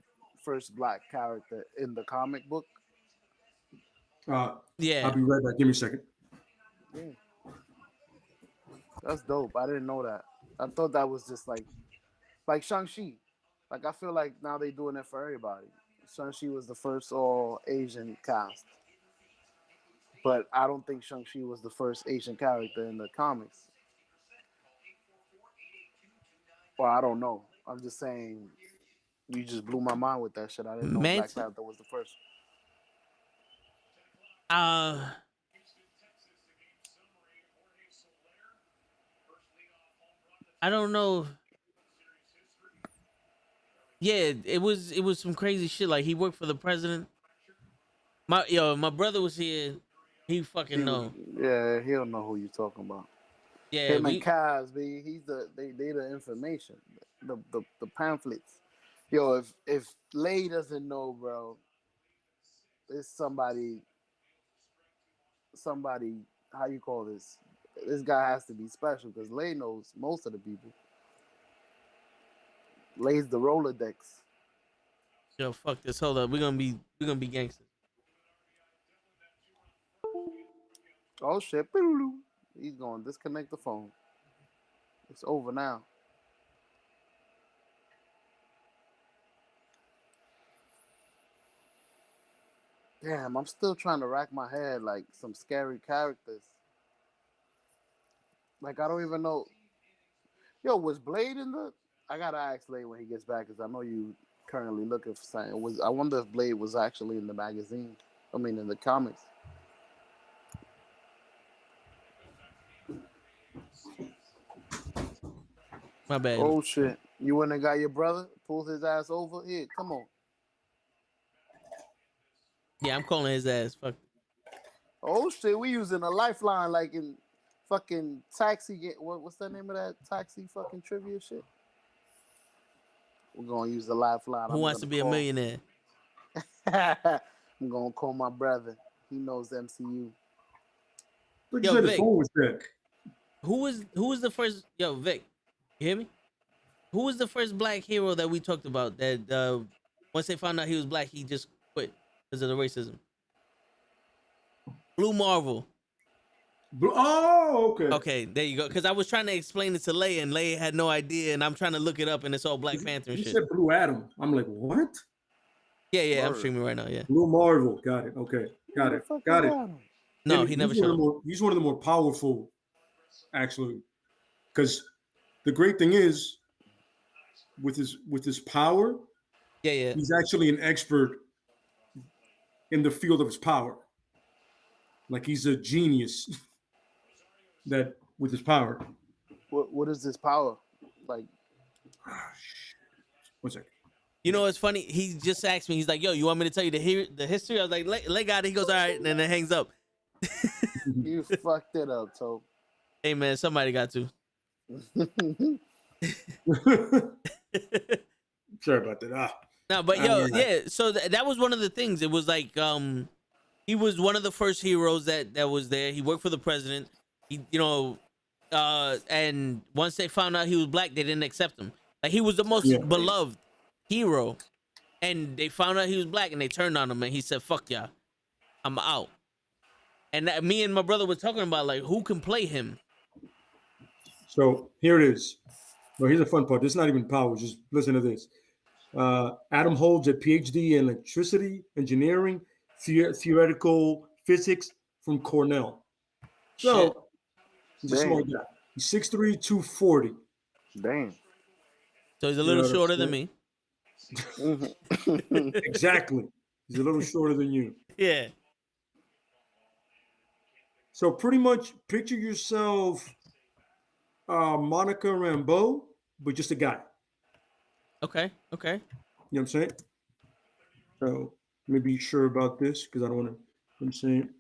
first black character in the comic book. I'll Yeah. be right back. Give me a second. Yeah. That's dope. I didn't know that. I thought that was just like Shang-Chi. Like I feel like now they doing it for everybody. Shang-Chi was the first all Asian cast. But I don't think Shang-Chi was the first Asian character in the comics. Well, I don't know. I'm just saying you just blew my mind with that shit. I didn't know Black Manson. Panther was the first. I don't know. Yeah, it was some crazy shit. Like he worked for the president. My brother was here. He fucking know. Yeah, he don't know who you talking about. Yeah, Him and Kaz, B, he's they the information, the pamphlets. Yo, if Lay doesn't know, bro, it's somebody. How you call this? This guy has to be special because Lay knows most of the people. Lay's the Rolodex. Yo, fuck this. Hold up. We're gonna be gangsters. Oh shit! He's going to disconnect the phone. It's over now. Damn, I'm still trying to rack my head like some scary characters. Like I don't even know. Yo, was Blade in the? I gotta ask Blade when he gets back because I know you currently looking for something. I wonder if Blade was actually in the magazine? I mean, in the comics. My bad. Oh shit! You went and got your brother, pulled his ass over. Here, come on. Yeah, I'm calling his ass. Fuck. Oh shit! We using a lifeline like in fucking taxi. What's the name of that taxi fucking trivia shit? We're gonna use the lifeline. Who wants to be a millionaire? I'm gonna call my brother. He knows MCU. Look, you said his Vic. phone was dead. Who was the first? Yo, Vic, you hear me? Who was the first black hero that we talked about? That once they found out he was black, he just quit because of the racism. Blue Marvel. Oh, okay. Okay, there you go. Because I was trying to explain it to Leia, and Leia had no idea, and I'm trying to look it up, and it's all Black Panther and You shit. said Blue Adam. I'm like, what? Yeah, Word. I'm streaming right now. Yeah. Blue Marvel. Got it. Okay. Got it. No, And he never showed up. He's one of the more powerful, actually, because the great thing is, with his power, Yeah. he's actually an expert in the field of his power. Like he's a genius that with his power. What is this power? Like, One second. You know, it's funny. He just asked me. He's like, "Yo, you want me to tell you the history?" I was like, "Let God." He goes, "All right," and then it hangs up. you fucked it up, Tope. Hey man, somebody got to. Sorry about that. No, but yo, yeah. So that was one of the things. It was like, he was one of the first heroes that was there. He worked for the president. He, and once they found out he was black, they didn't accept him. Like he was the most beloved hero, and they found out he was black, and they turned on him, and he said, "Fuck y'all, I'm out." And me and my brother were talking about like who can play him. So here it is. Well, here's the fun part. This is not even power. Just listen to this. Adam holds a PhD in electricity engineering, theoretical physics from Cornell. So he's a smart guy. He's 6'3", 240. Damn. So he's a little shorter than me. Exactly. He's a little shorter than you. Yeah. So pretty much picture yourself Monica Rambeau, but just a guy. Okay. You know what I'm saying? So let me be sure about this because I don't want to. I'm saying.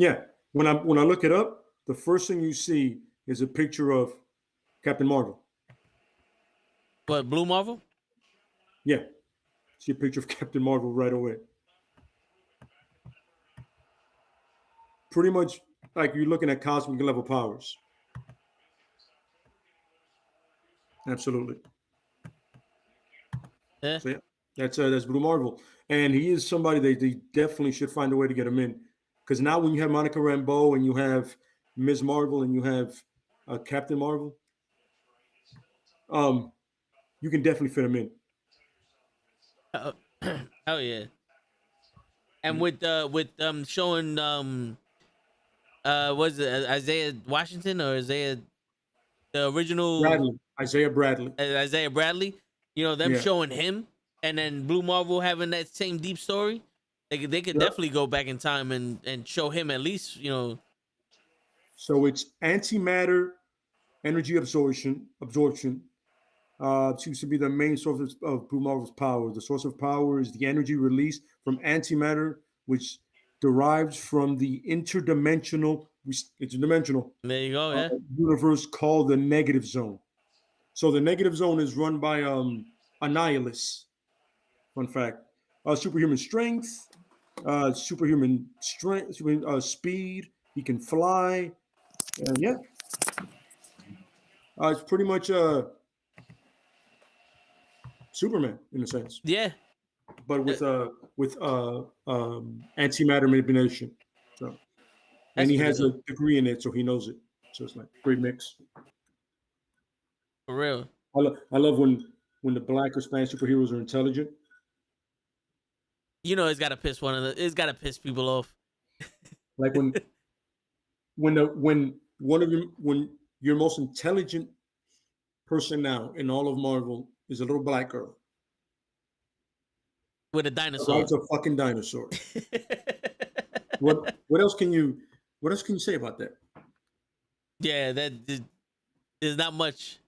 Yeah. When I look it up, the first thing you see is a picture of Captain Marvel. What, Blue Marvel? Yeah. See a picture of Captain Marvel right away. Pretty much like you're looking at cosmic level powers. Absolutely. Yeah. So yeah, that's Blue Marvel, and he is somebody they definitely should find a way to get him in, because now when you have Monica Rambeau and you have Ms. Marvel and you have Captain Marvel, you can definitely fit him in. Oh yeah. And with showing was it Isaiah Washington or Isaiah the original Isaiah Bradley. Isaiah Bradley, you know, them Yeah. showing him and then Blue Marvel having that same deep story, they could Yep. definitely go back in time and show him at least, you know. So it's antimatter energy absorption. Seems to be the main source of Blue Marvel's power. The source of power is the energy released from antimatter, which derives from the interdimensional There you go, yeah. universe called the negative zone. So the negative zone is run by Annihilus. Fun fact: superhuman strength, superhuman speed. He can fly, and yeah, it's pretty much Superman in a sense, Yeah. but with antimatter manipulation. So, That's and he what has it a is. degree in it, so he knows it. So it's like great mix. For real. I love when the black or Spanish superheroes are intelligent. You know, it's gotta piss people off. Like when when your most intelligent person now in all of Marvel is a little black girl. With a dinosaur. It's a fucking dinosaur. What else can you say about that? Yeah, there's not much.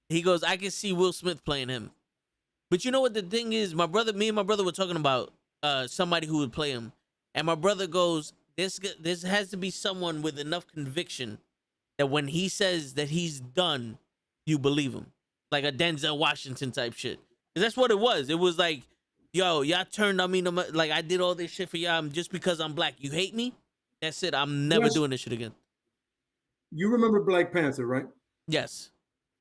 He goes, I can see Will Smith playing him. But you know what the thing is? Me and my brother were talking about somebody who would play him. And my brother goes, this has to be someone with enough conviction that when he says that he's done, you believe him. Like a Denzel Washington type shit. 'Cause that's what it was. It was like, yo, y'all turned on me. Like, I did all this shit for y'all just because I'm black. You hate me? That's it. I'm never doing this shit again. You remember Black Panther, right? Yes.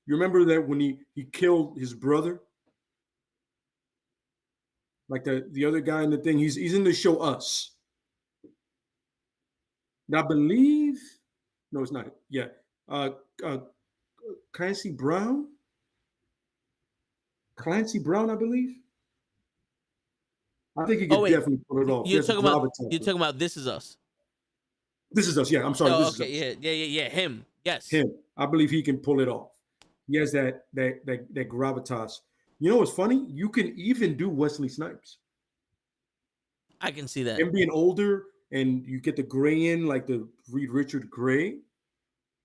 You remember that when he killed his brother? Like the other guy in the thing, he's in the show Us. Now, I believe, no, it's not. Yeah. Clancy Brown, I believe. I think he could definitely pull it off. You're talking about This Is Us. This Is Us. Yeah, I'm sorry. Oh, This okay. Is Us. Yeah. Him. Yes. Him. I believe he can pull it off. He has that gravitas. You know what's funny? You can even do Wesley Snipes. I can see that. Him being older and you get the gray in, like the Reed Richard gray,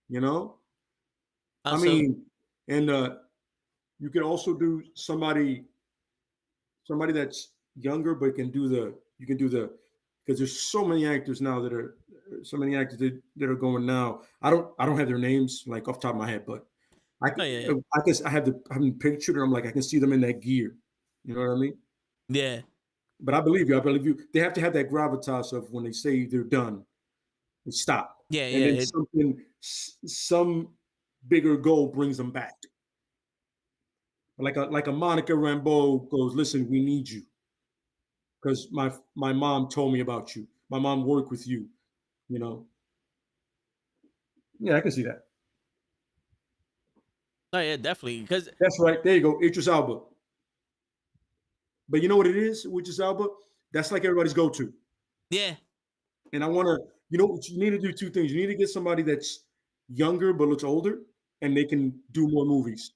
you know? Also, I mean, and you can also do somebody that's younger, but you can do the because there's so many actors now that are going now. I don't have their names like off the top of my head, but I guess I have them pictured and I'm like, I can see them in that gear. You know what I mean? Yeah. But I believe you. They have to have that gravitas of when they say they're done, they stop. Yeah, and then some bigger goal brings them back. Like a Monica Rambeau goes, listen, we need you. Because my mom told me about you. My mom worked with you, you know. Yeah, I can see that. Oh yeah, definitely. Because that's right. There you go, Idris Elba. But you know what it is, Idris Elba? That's like everybody's go-to. Yeah. And I want to, you need to do two things. You need to get somebody that's younger but looks older, and they can do more movies.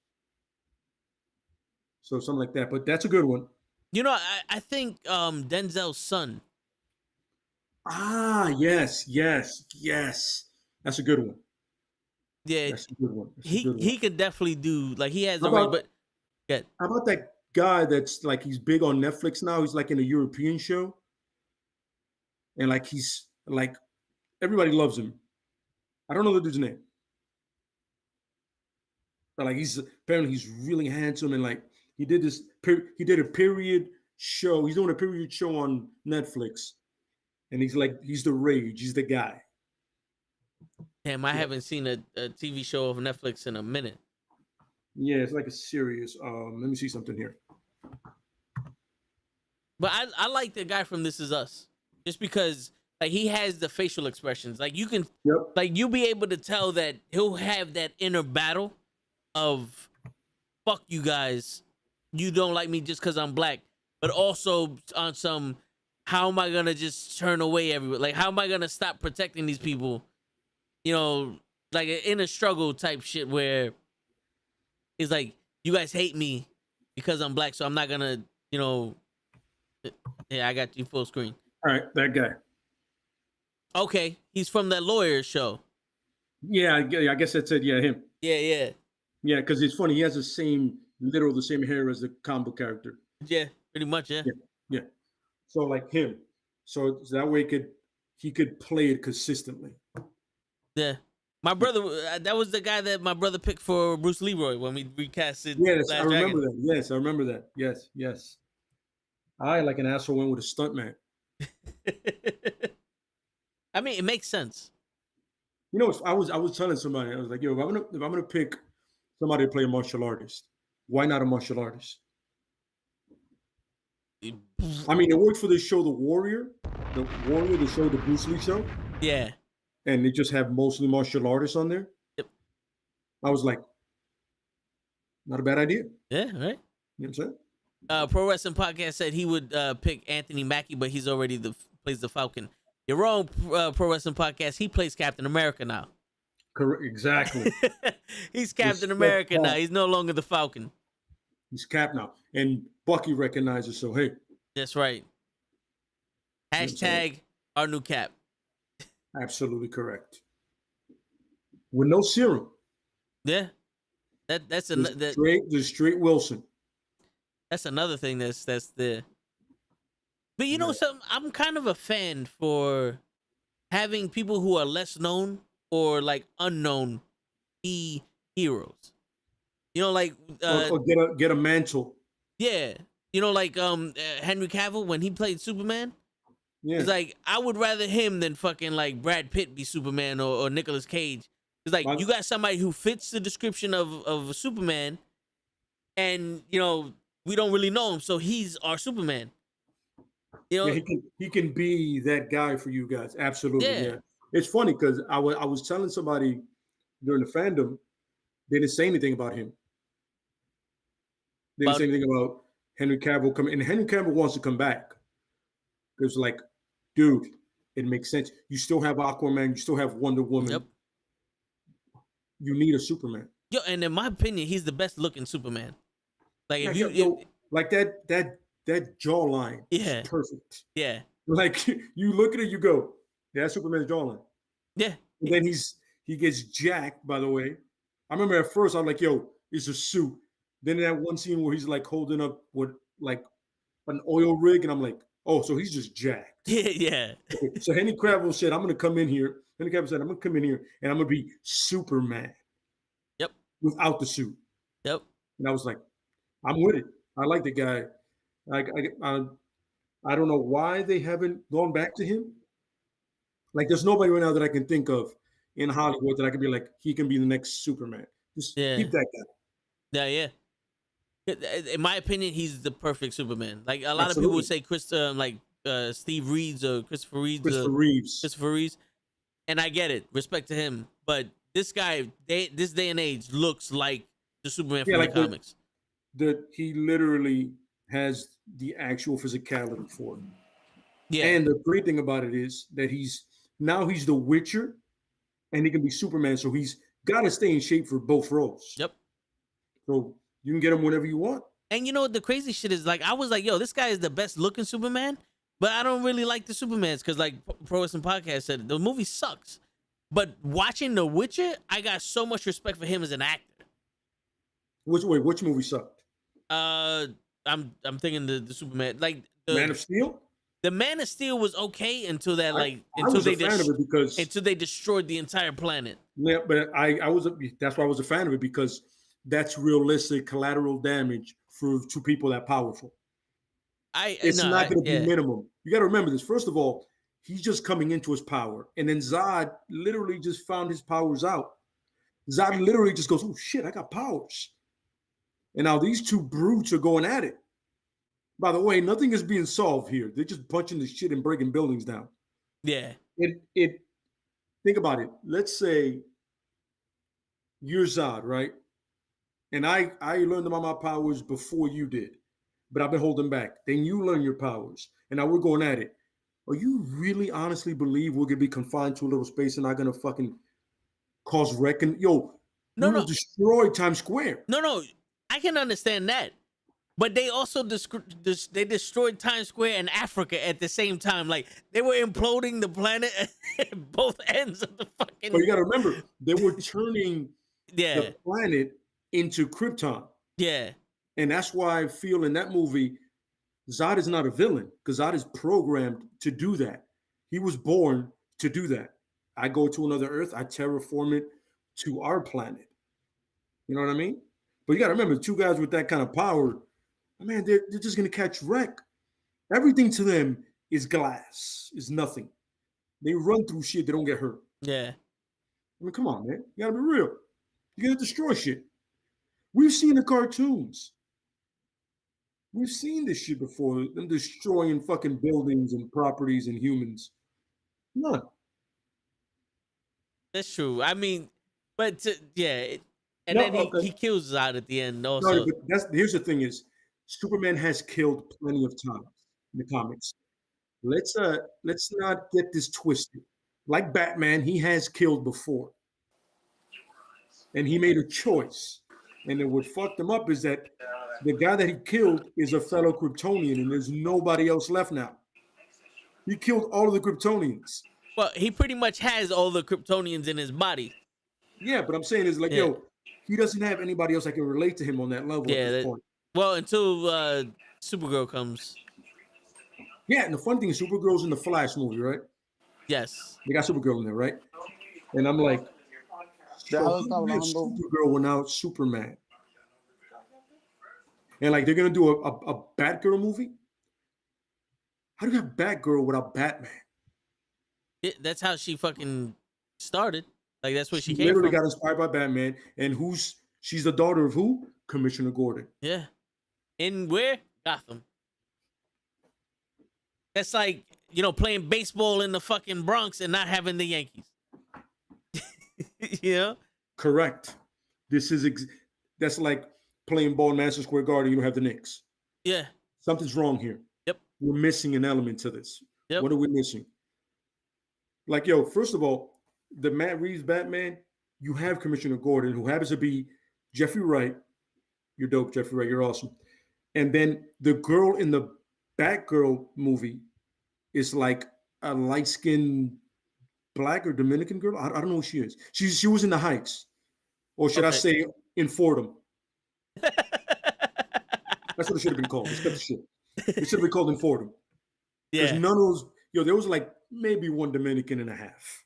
So something like that. But that's a good one. You know, I think Denzel's son. Ah, yes. That's a good one. Yeah, that's a good one. He could definitely do, like, he has the range, but yeah. How about that guy that's like, he's big on Netflix now? He's like in a European show, and like he's like everybody loves him. I don't know the dude's name. But like apparently he's really handsome and like he did a period show. He's doing a period show on Netflix, and he's the rage. He's the guy. Damn, I haven't seen a TV show of Netflix in a minute. Yeah, it's like a serious. Let me see something here. But I like the guy from This Is Us, just because like he has the facial expressions. Like you can, like you'll be able to tell that he'll have that inner battle of fuck you guys, you don't like me just because I'm black, but also on some how am I gonna just turn away everyone? Like how am I gonna stop protecting these people? You know, like an inner struggle type shit where it's like you guys hate me because I'm black, so I'm not gonna, you know. Yeah, I got you full screen. All right, that guy. Okay, he's from that lawyer show. Yeah, I guess that's it. Yeah, him. Yeah. Yeah, because it's funny. He has the same hair as the comic book character. Yeah, pretty much. Yeah. So like him. So that way he could play it consistently. Yeah. My brother, that was the guy that my brother picked for Bruce Leroy when we recasted. Yes, Last I remember Dragon. that. Yes, I remember that. Yes. I, like an asshole, went with a stuntman. I mean, it makes sense. You know, I was telling somebody, I was like, yo, if I'm gonna pick somebody to play a martial artist, why not a martial artist? I mean, it worked for the show The Warrior, the show, the Bruce Lee show. Yeah. And they just have mostly martial artists on there. Yep. I was like, not a bad idea. Yeah, right. You know what I'm saying? Pro Wrestling Podcast said he would pick Anthony Mackie, but he's already plays the Falcon. You're wrong, Pro Wrestling Podcast. He plays Captain America now. Correct. Exactly. He's Captain America now. He's no longer the Falcon. He's Cap now. And Bucky recognizes, so hey. That's right. Hashtag our new Cap. Absolutely correct. With no serum. Yeah. That's the straight Wilson. That's another thing that's the. But you know something? I'm kind of a fan for having people who are less known or like unknown be heroes. You know, like or get a mantle. Yeah, you know, like Henry Cavill when he played Superman. Yeah, it's like I would rather him than fucking like Brad Pitt be Superman or Nicolas Cage. It's like you got somebody who fits the description of a Superman, and you know we don't really know him, so he's our Superman. You know, yeah, he can be that guy for you guys. Absolutely, yeah. It's funny because I was telling somebody during the fandom, they didn't say anything about him. They didn't say anything about Henry Cavill coming, and Henry Cavill wants to come back. It's like, dude, it makes sense. You still have Aquaman, you still have Wonder Woman. Yep. You need a Superman. Yo, and in my opinion, he's the best looking Superman. Like if like that jawline, yeah, is perfect. Yeah, like you look at it, you go, yeah, that's Superman's jawline. Yeah. And then he gets jacked. By the way, I remember at first I'm like, yo, it's a suit. Then in that one scene where he's like holding up with like an oil rig, and I'm like, oh, so he's just jacked. Yeah. Okay, so Henry Cavill said, I'm gonna come in here. Henry Cavill said, I'm gonna come in here and I'm gonna be Superman. Yep. Without the suit. Yep. And I was like, I'm with it. I like the guy. I don't know why they haven't gone back to him. Like, there's nobody right now that I can think of in Hollywood that I could be like, he can be the next Superman. Just keep that guy. Yeah. In my opinion, he's the perfect Superman. Like a lot of people would say, Steve Reeves or Christopher Reeves. And I get it, respect to him. But this guy, this day and age, looks like the Superman from the comics. He literally has the actual physicality for him. Yeah. And the great thing about it is that he's the Witcher, and he can be Superman. So he's got to stay in shape for both roles. Yep. So you can get him whenever you want. And you know what the crazy shit is? Like, I was like, yo, this guy is the best looking Superman, but I don't really like the Supermans because, like Pro Wrestling Podcast said, the movie sucks. But watching The Witcher, I got so much respect for him as an actor. Which movie sucked? I'm thinking the Superman, like the Man of Steel. The Man of Steel was okay until that, I until was they a fan of it because until they destroyed the entire planet. yeah, but that's why I was a fan of it because that's realistic collateral damage for two people that powerful. It's not going to be minimum. You got to remember this. First of all, he's just coming into his power, and then Zod literally just found his powers out. Zod literally just goes, "Oh shit, I got powers," and now these two brutes are going at it. By the way, nothing is being solved here. They're just punching the shit and breaking buildings down. Yeah. It. Think about it. Let's say you're Zod, right? And I learned about my powers before you did, but I've been holding back. Then you learn your powers, and now we're going at it. Are you really honestly believe we're gonna be confined to a little space and not gonna fucking cause wreck? And yo, we'll destroy Times Square. No, I can understand that. But they also they destroyed Times Square and Africa at the same time. Like they were imploding the planet at both ends of the fucking. But you got to remember, they were turning the planet into Krypton. Yeah, and that's why I feel in that movie, Zod is not a villain because Zod is programmed to do that. He was born to do that. I go to another Earth, I terraform it to our planet. You know what I mean? But you got to remember, two guys with that kind of power. Man, they're just gonna catch wreck. Everything to them is glass, is nothing. They run through shit, they don't get hurt. Yeah. I mean, come on, man. You gotta be real. You're gonna destroy shit. We've seen the cartoons. We've seen this shit before. Them destroying fucking buildings and properties and humans. None. That's true. I mean, but and then he kills Zod at the end also. No, but here's the thing is, Superman has killed plenty of times in the comics. Let's not get this twisted. Like Batman, he has killed before. And he made a choice. And then what fucked him up is that the guy that he killed is a fellow Kryptonian, and there's nobody else left now. He killed all of the Kryptonians. Well, he pretty much has all the Kryptonians in his body. Yeah, but I'm saying is like, yo, he doesn't have anybody else that can relate to him on that level at this point. Well, until Supergirl comes. Yeah, and the fun thing is Supergirl's in the Flash movie, right? Yes. They got Supergirl in there, right? And I'm like, so Supergirl without Superman. And like they're gonna do a Batgirl movie. How do you have Batgirl without Batman? That's how she fucking started. Like that's where she came literally from. got inspired by Batman. And she's the daughter of who? Commissioner Gordon. Yeah. In where? Gotham. That's like, playing baseball in the fucking Bronx and not having the Yankees. Correct. That's like playing ball in Madison Square Garden. You don't have the Knicks. Yeah. Something's wrong here. Yep. We're missing an element to this. Yep. What are we missing? Like, yo, first of all, the Matt Reeves Batman, you have Commissioner Gordon, who happens to be Jeffrey Wright. You're dope, Jeffrey Wright. You're awesome. And then the girl in the Batgirl movie is like a light-skinned Black or Dominican girl. I don't know who she is. She was in the Heights. Or should I say in Fordham? That's what it should have been called. It should have been called in Fordham. Yeah. None of those, there was like maybe one Dominican and a half.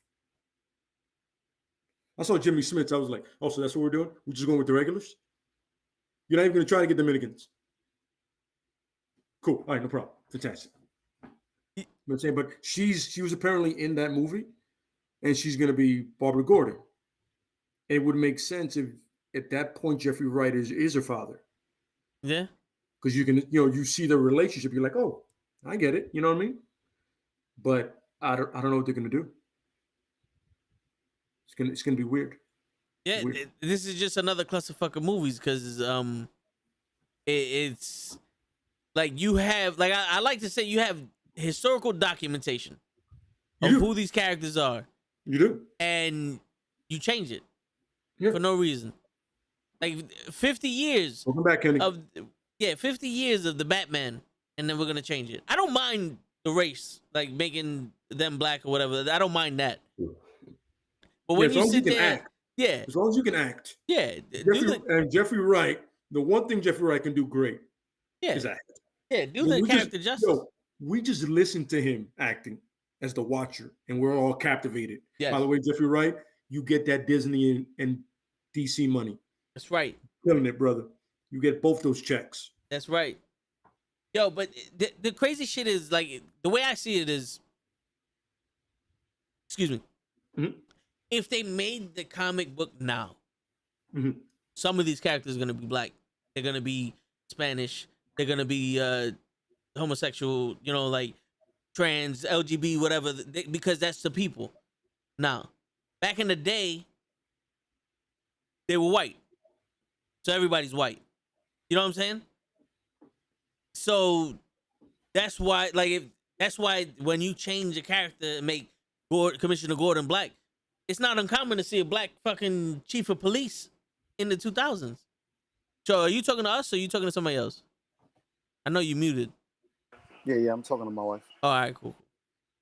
I saw Jimmy Smith. I was like, oh, so that's what we're doing? We're just going with the regulars? You're not even going to try to get Dominicans. Cool. All right, no problem. Fantastic. You know what I'm saying? But she was apparently in that movie, and she's going to be Barbara Gordon. It would make sense if at that point Jeffrey Wright is her father. Yeah. Because you can, you see the relationship. You're like, oh, I get it. You know what I mean? But I don't know what they're going to do. It's gonna be weird. Yeah, weird. This is just another clusterfuck of movies because it's like you have I like to say you have historical documentation of who these characters are. You do, and you change it for no reason. Like 50 years. Welcome back, Kenny. 50 years of the Batman, and then we're gonna change it. I don't mind the race, like making them black or whatever. I don't mind that. But when you sit there, as long as you can act, Jeffrey Wright, the one thing Jeffrey Wright can do great is act. Yeah, do the character justice. we just listen to him acting as the Watcher, and we're all captivated. Yes. By the way, Jeffrey Wright, you get that Disney and DC money. That's right. Killing it, brother. You get both those checks. That's right. Yo, but the crazy shit is like the way I see it is, excuse me, if they made the comic book now, some of these characters are gonna be black. They're gonna be Spanish. They're gonna be homosexual. You know, like trans, LGBT, whatever. Because that's the people. Now, back in the day, they were white, so everybody's white. You know what I'm saying? So that's why, that's why when you change a character and make Commissioner Gordon black, it's not uncommon to see a black fucking chief of police in the 2000s. So are you talking to us or are you talking to somebody else? I know you muted. Yeah, I'm talking to my wife. Oh, all right, cool.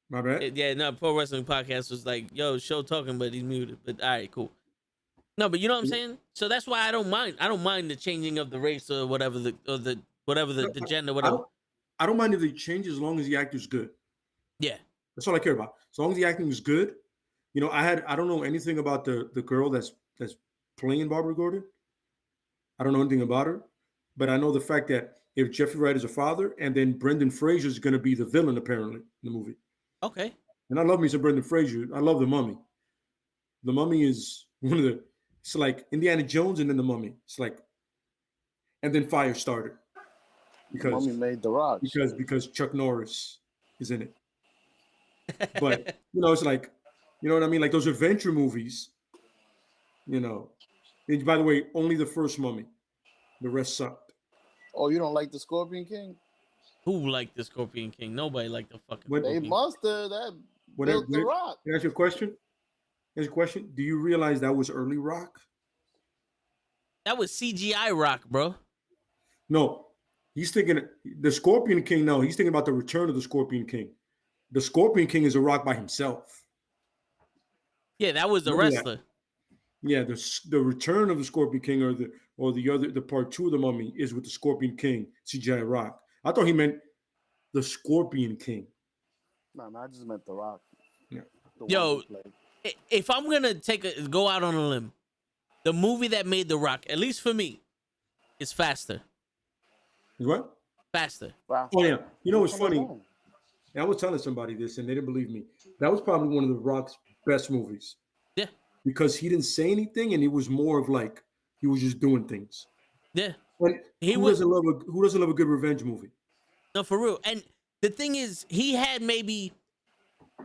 My bad. Yeah, no, Pro Wrestling Podcast was like, yo, show talking, but he's muted. But all right, cool. No, but you know what I'm saying? So that's why I don't mind. I don't mind the changing of the race or whatever the gender, whatever. I don't mind if they change as long as the actor's good. Yeah. That's all I care about. As long as the acting is good. You know, I don't know anything about the girl that's playing Barbara Gordon. I don't know anything about her, but I know the fact that if Jeffrey Wright is a father, and then Brendan Fraser is going to be the villain apparently in the movie. Okay. And I love me some Brendan Fraser. I love The Mummy. The Mummy is one of the. It's like Indiana Jones and then The Mummy. It's like, and then Firestarter. Because Mummy made The Rock. Because Chuck Norris is in it. But you know, it's like, you know what I mean? Like those adventure movies. You know, and by the way, only the first Mummy. The rest sucked. Oh, you don't like the Scorpion King? Who liked the Scorpion King? Nobody liked the fucking. They must have. That built The Rock. Can I ask you a question? Do you realize that was early Rock? That was CGI Rock, bro. No, he's thinking the Scorpion King. No, he's thinking about the return of the Scorpion King. The Scorpion King is a Rock by himself. Yeah, that was the wrestler. Yeah, the return of the Scorpion King or the part 2 of the Mummy is with the Scorpion King CGI Rock. I thought he meant the Scorpion King. No, I just meant The Rock. Yeah. Yo, if I'm gonna go out on a limb, the movie that made The Rock, at least for me, is Faster. What? Faster. Wow. Oh yeah. You know what's funny? And I was telling somebody this, and they didn't believe me. That was probably one of The Rock's best movies. Yeah. Because he didn't say anything, and it was more of like he was just doing things. Yeah. And who doesn't love a good revenge movie? No, for real. And the thing is, he had maybe,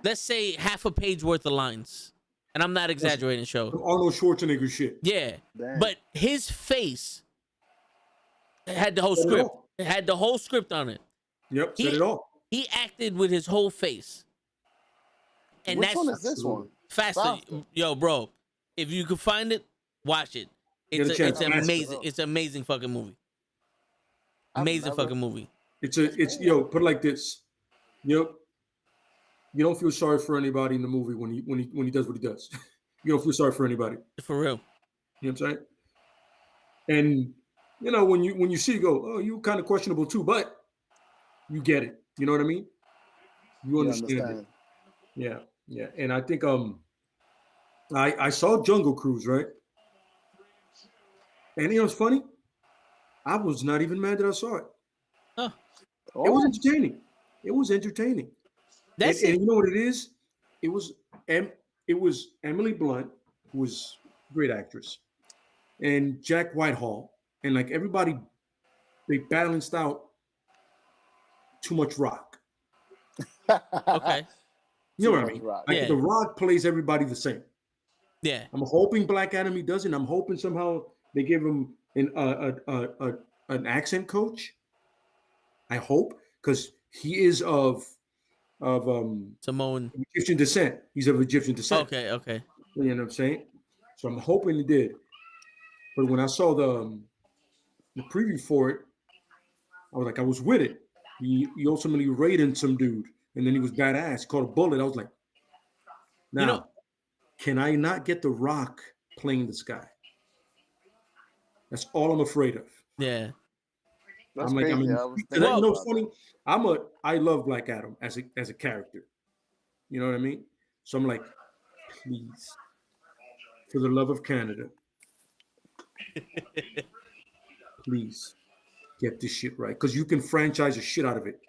let's say, half a page worth of lines. And I'm not exaggerating, show. Arnold Schwarzenegger shit. Yeah. Damn. But his face had the whole script. It had the whole script on it. Yep, said it all. He acted with his whole face. And Which that's one is this one? Faster. Yo, bro, if you can find it, watch it. It's amazing. It's an amazing fucking movie. Amazing fucking movie. It's put it like this. You don't feel sorry for anybody in the movie when he does what he does. You don't feel sorry for anybody. For real. You know what I'm saying? And you know, when you see it, go, oh, you kind of questionable too, but you get it. You know what I mean? You understand it. Yeah, yeah. And I think I saw Jungle Cruise, right? And you know what's funny? I was not even mad that I saw it. Huh. It was entertaining. It was entertaining. And you know what it is? It was Emily Blunt, who was a great actress, and Jack Whitehall, and like everybody, they balanced out too much Rock. Okay. You know what I mean? Like The Rock plays everybody the same. Yeah. I'm hoping Black Adam he doesn't. I'm hoping somehow they give him an accent coach. I hope, because he is of Samoan Egyptian descent. He's of Egyptian descent. Okay. You know what I'm saying? So I'm hoping he did. But when I saw the preview for it, I was with it. He ultimately raided some dude, and then he was badass. He caught a bullet. I was like, now, can I not get The Rock playing this guy? That's all I'm afraid of. Yeah. That's I'm like, crazy. I'm I was intrigued. thinking You know, about it's funny. I love Black Adam as a character. You know what I mean? So I'm like, please, for the love of Canada, please get this shit right, because you can franchise the shit out of it,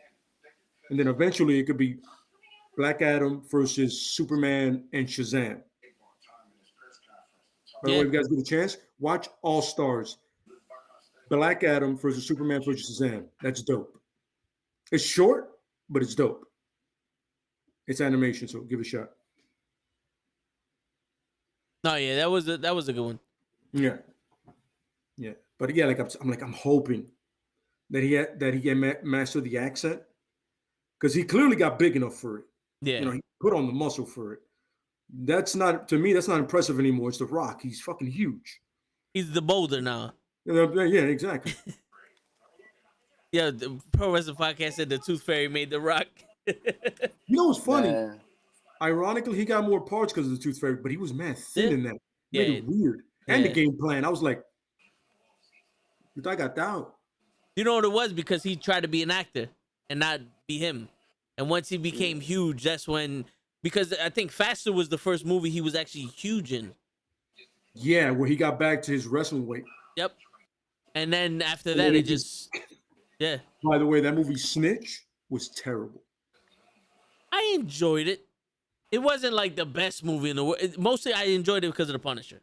and then eventually it could be Black Adam versus Superman and Shazam. By the way, Yeah. if you guys get a chance, watch All Stars. Black Adam versus Superman versus Shazam. That's dope. It's short, but it's dope. It's animation, so give it a shot. No, yeah, that was a good one. Yeah, yeah. But yeah, like I'm hoping that he can master the accent, because he clearly got big enough for it. Yeah. You know, he put on the muscle for it. That's not, to me, that's not impressive anymore. It's The Rock. He's fucking huge. He's the boulder now. Yeah, exactly. Yeah, the Pro Wrestling Podcast said the Tooth Fairy made the Rock. You know what's funny? Man. Ironically, he got more parts because of the Tooth Fairy, but he was mad thin Yeah. in that. Made Yeah. it weird. And the Yeah. game plan, I was like, I got down. You know what it was? Because he tried to be an actor and not be him. And once he became huge, that's when, because I think Faster was the first movie he was actually huge in. Yeah, where he got back to his wrestling weight. Yep. And then after And that, then it he just, yeah. By the way, that movie Snitch was terrible. I enjoyed it. It wasn't like the best movie in the world. Mostly I enjoyed it because of the Punisher.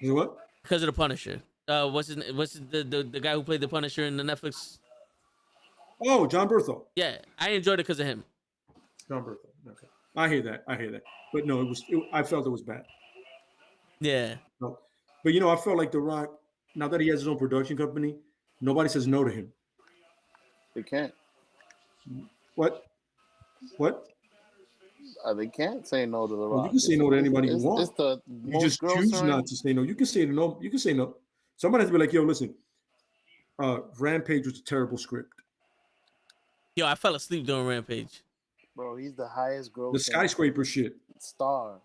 You know what? Because of the Punisher. What's the guy who played the Punisher in the Netflix? Oh, John Berthel. Yeah, I enjoyed it because of him. John Berthel. Okay. I hear that. But no, I felt it was bad. Yeah. No. But you know, I felt like The Rock, now that he has his own production company, nobody says no to him. They can't. What? They can't say no to The Rock. Well, you can say no to anybody you want. It's the You most just choose grossing- not to say no. You can say no. You can say no. Somebody has to be like, yo, listen, Rampage was a terrible script. Yo, I fell asleep during Rampage. Bro, he's the highest grossing The skyscraper shit. star.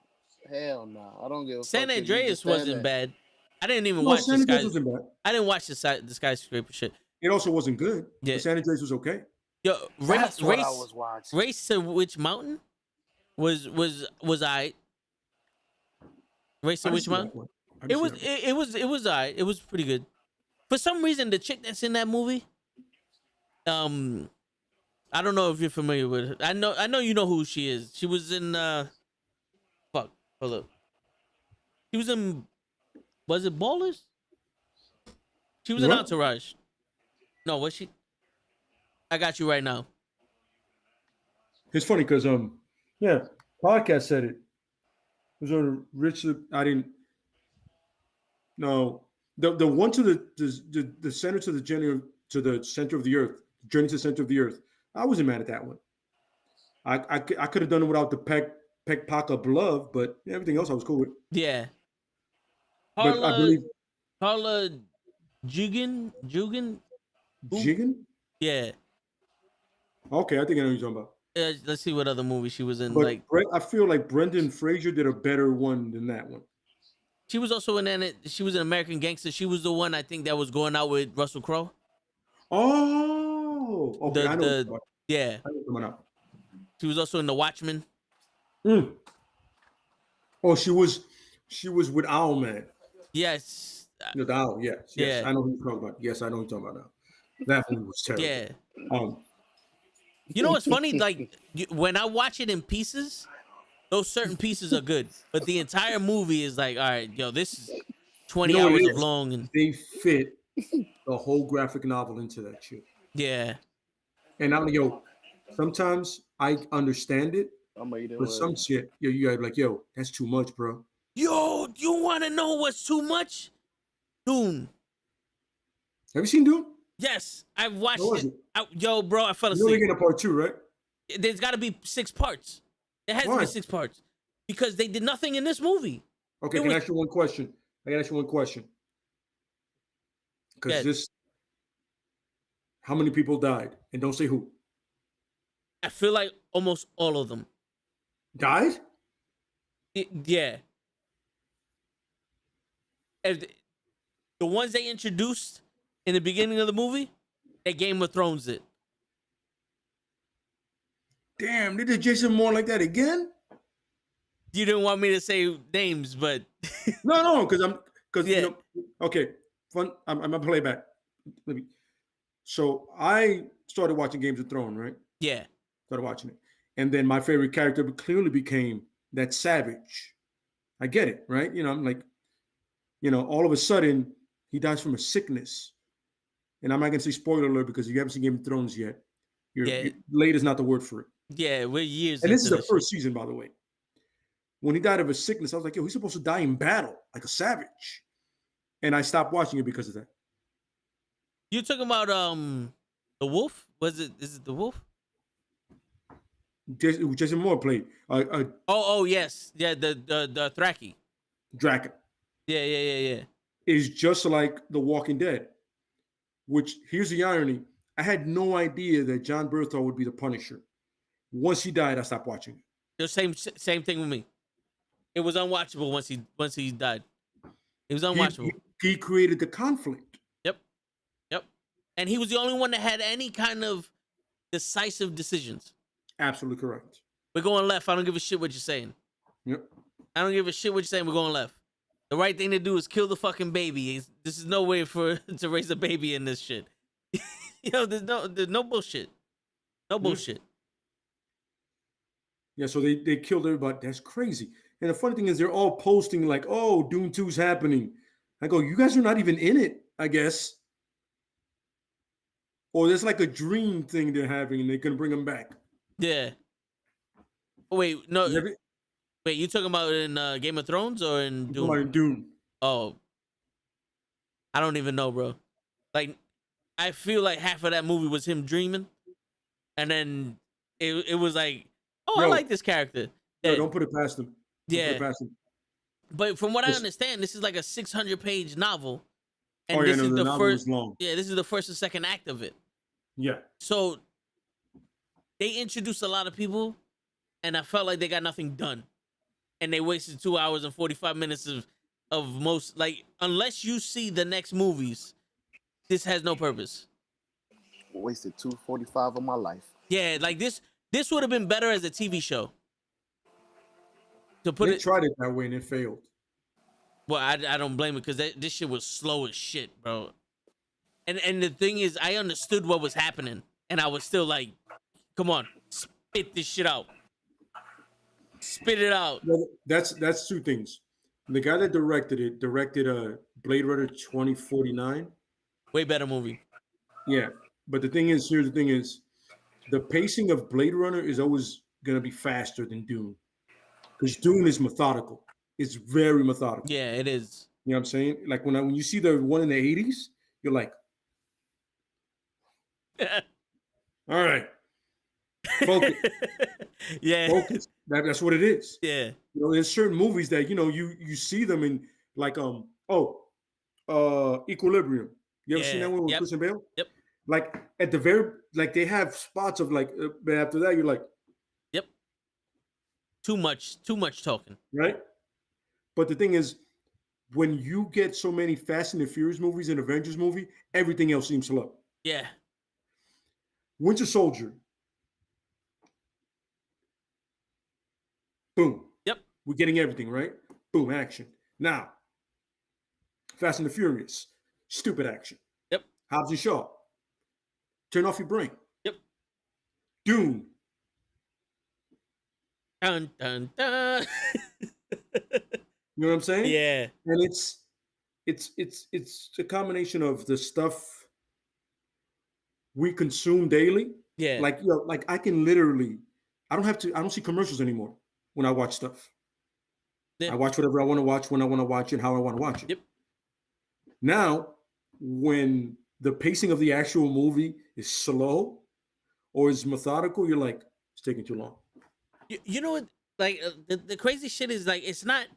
Hell no. I don't give a San fuck if you Andreas just stand wasn't there. bad. I didn't even No, watch San the Andreas sky. wasn't bad. I didn't watch the skyscraper shit. It also wasn't good. Yeah. But San Andreas was okay. Yo, That's what I was watching. Race to Witch Mountain was alright. Race to I didn't Witch see Mountain. that one. I It didn't was see that it was alright. It was pretty good. For some reason, the chick that's in that movie, I don't know if you're familiar with her. I know you know who she is. She was in hold up. She was in, was it Ballers? She was in What? Entourage. No, was she? I got you right now. It's funny because yeah, podcast said it. It was on Richard. I didn't. No, the one to the center to the center of the earth, journey to the center of the earth. I wasn't mad at that one. I could have done it without the peck pock of love, but everything else I was cool with. Yeah. But I believe Carla Jugan. Jiggin. Yeah. Okay, I think I know what you're talking about. Let's see what other movie she was in. But Like, I feel like Brendan Fraser did a better one than that one. she was also in it. She was an American Gangster. She was the one I think that was going out with Russell Crowe. Oh, okay. I know. what you're talking about. Yeah. I know what you're talking about. She was also in The Watchmen. Mm. Oh, she was with Owlman. Yes. With Owl, yes. Yeah. I know who you're talking about. Yes, I know who you're talking about now. That movie was terrible. Yeah. Um, You know what's funny? Like when I watch it in pieces, those certain pieces are good, but the entire movie is like, all right, yo, this is 20 You know what hours it of is? long, and they fit the whole graphic novel into that shit. yeah, And I'm like, yo, sometimes I understand it, I'm gonna eat it but with some shit, you gotta be like, yo, that's too much, bro. yo, you want to know what's too much? Dune. Have you seen Dune? Yes, I've watched What was it. Yo, bro, I fell You only asleep. get a part 2, right? There's got to be 6 parts. There has to Why? be 6 parts because they did nothing in this movie. Okay, It can I was- ask you one question? I can ask you one question. Yeah. Because how many people died? And don't say who. I feel like almost all of them. Died? Yeah. The ones they introduced in the beginning of the movie, They Game of Thrones it. Damn, they did Jason Moore like that again? You didn't want me to say names, but No, because Yeah. you know. Okay, fun. I'm gonna play back. Let me. So I started watching Games of Thrones, right? yeah, Started watching it, and then my favorite character clearly became that Savage. I get it, right? You know, I'm like, all of a sudden he dies from a sickness, and I'm not gonna say spoiler alert because you haven't seen Game of Thrones yet. Yeah. Late is not the word for it. yeah, we're years. And this is into the this first shit. season, by the way. When he died of a sickness, I was like, yo, he's supposed to die in battle like a savage. And I stopped watching it because of that. You talking about the wolf? Is it the wolf? Jason Moore played Oh yes, yeah, the Thraki. Draken. Yeah. Is just like The Walking Dead. Which, here's the irony. I had no idea that John Berthel would be the Punisher. Once he died, I stopped watching it. The same thing with me. It was unwatchable once he died. It was unwatchable. He created the conflict. Yep. And he was the only one that had any kind of decisive decisions. Absolutely correct. We're going left. I don't give a shit what you're saying. Yep. I don't give a shit what you're saying. We're going left. The right thing to do is kill the fucking baby. This is no way to raise a baby in this shit. There's no bullshit. No bullshit. Yeah, so they killed everybody. That's crazy. And the funny thing is, they're all posting like, "Oh, Doom 2's happening." I go, "You guys are not even in it, I guess." Or there's like a dream thing they're having, and they're gonna bring them back. Yeah. Oh, wait, no. Never, Wait, you talking about in Game of Thrones or in Doom? Doom. Oh, I don't even know, bro. Like, I feel like half of that movie was him dreaming, and then it was like, oh, I like this character. No, don't put it past them. Yeah. But from what I understand, this is like a 600-page novel, and this is the first. Long. Yeah, this is the first and second act of it. Yeah. So they introduced a lot of people, and I felt like they got nothing done, and they wasted 2 hours and 45 minutes of most, like, unless you see the next movies, this has no purpose. Wasted 2:45 of my life. Yeah, like this would have been better as a TV show. They tried it that way and it failed. Well, I don't blame it because this shit was slow as shit, bro. And the thing is, I understood what was happening, and I was still like, come on, spit this shit out. Spit it out. Well, that's two things. The guy that directed Blade Runner 2049. Way better movie. Yeah, but here's the thing is, the pacing of Blade Runner is always gonna be faster than Dune, because Dune is methodical. It's very methodical. Yeah, it is. You know what I'm saying? Like when you see the one in the 80s, you're like, all right, focus. Yeah, Focus. That's what it is. Yeah. There's certain movies that you see them in, like Equilibrium. You ever seen that one with Christian Bale? Yep. Like at the very, like they have spots of like, but after that you're like, yep. Too much talking. Right. But the thing is, when you get so many Fast and the Furious movies and Avengers movie, everything else seems slow. Yeah. Winter Soldier. Boom. Yep. We're getting everything, right? Boom, action. Now, Fast and the Furious. Stupid action. Yep. Hobbs and Shaw. Turn off your brain. Yep. Dune. Dun dun dun. You know what I'm saying? Yeah. And it's a combination of the stuff we consume daily. Yeah. Like, like I can literally, I don't see commercials anymore when I watch stuff. Yeah. I watch whatever I want to watch, when I want to watch it, how I want to watch it. Yep. Now, when the pacing of the actual movie is slow or is methodical, you're like, it's taking too long. You know what? Like the crazy shit is, like, it's not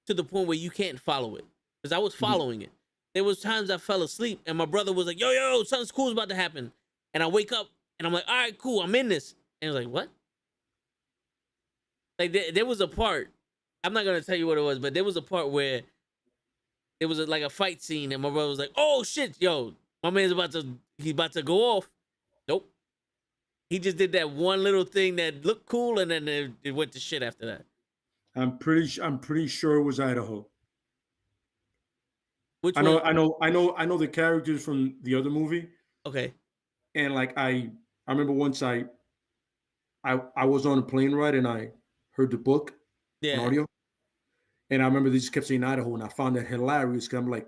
to the point where you can't follow it, because I was following it. There was times I fell asleep and my brother was like, yo, something cool is about to happen. And I wake up and I'm like, all right, cool, I'm in this. And I was like, what? Like there was a part, I'm not going to tell you what it was, but there was a part where it was like a fight scene and my brother was like, oh shit, yo, My man's he's about to go off. Nope. He just did that one little thing that looked cool, and then it went to shit after that. I'm pretty sure it was Idaho. Which I know the characters from the other movie, Okay. and like I remember once I was on a plane ride and I heard the book on Yeah. audio, and I remember they just kept saying Idaho, and I found that hilarious because I'm like,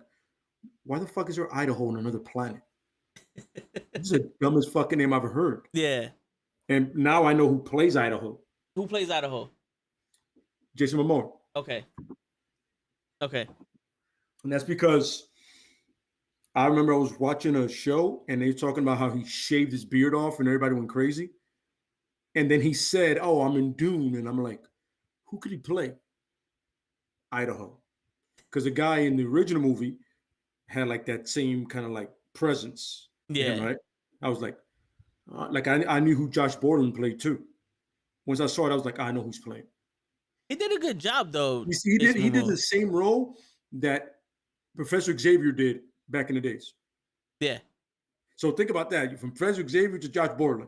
why the fuck is there Idaho on another planet? This is the dumbest fucking name I've ever heard. Yeah. And now I know who plays Idaho. Who plays Idaho? Jason Momoa. Okay. Okay. And that's because I remember I was watching a show and they were talking about how he shaved his beard off and everybody went crazy. And then he said, "Oh, I'm in Dune." And I'm like, who could he play? Idaho. Because the guy in the original movie had like that same kind of like presence. Yeah. Him, right? I was like I knew who Josh Brolin played too. Once I saw it, I was like, I know who's playing. He did a good job though. You see, he did the same role that Professor Xavier did back in the days. Yeah. So think about that. From Professor Xavier to Josh Brolin.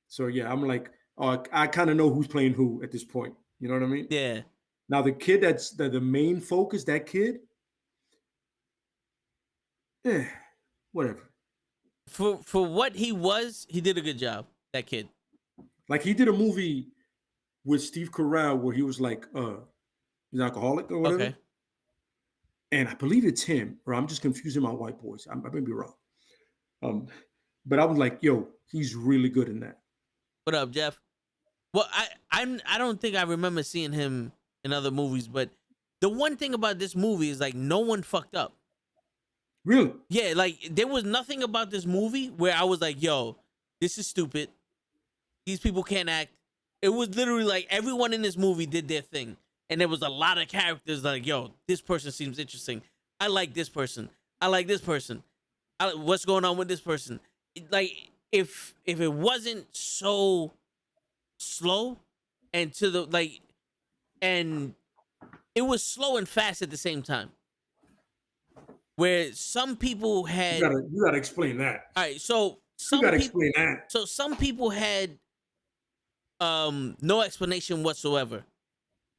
So yeah, I'm like, I kind of know who's playing who at this point. You know what I mean? Yeah. Now the kid that's the main focus, that kid, whatever. For what he was, he did a good job. That kid. Like he did a movie with Steve Carell where he was like, he's an alcoholic or whatever. Okay. And I believe it's him, or I'm just confusing my white boys. I may be wrong. But I was like, yo, he's really good in that. What up, Jeff? Well, I don't think I remember seeing him in other movies, but the one thing about this movie is like no one fucked up. Really? Yeah, like there was nothing about this movie where I was like, yo, this is stupid. These people can't act. It was literally like everyone in this movie did their thing. And there was a lot of characters like, yo, this person seems interesting. I like this person. I like this person. What's going on with this person? Like, if it wasn't so slow and to the like, and it was slow and fast at the same time. Where some people had you gotta explain that. All right, so You gotta explain that. So some people had no explanation whatsoever.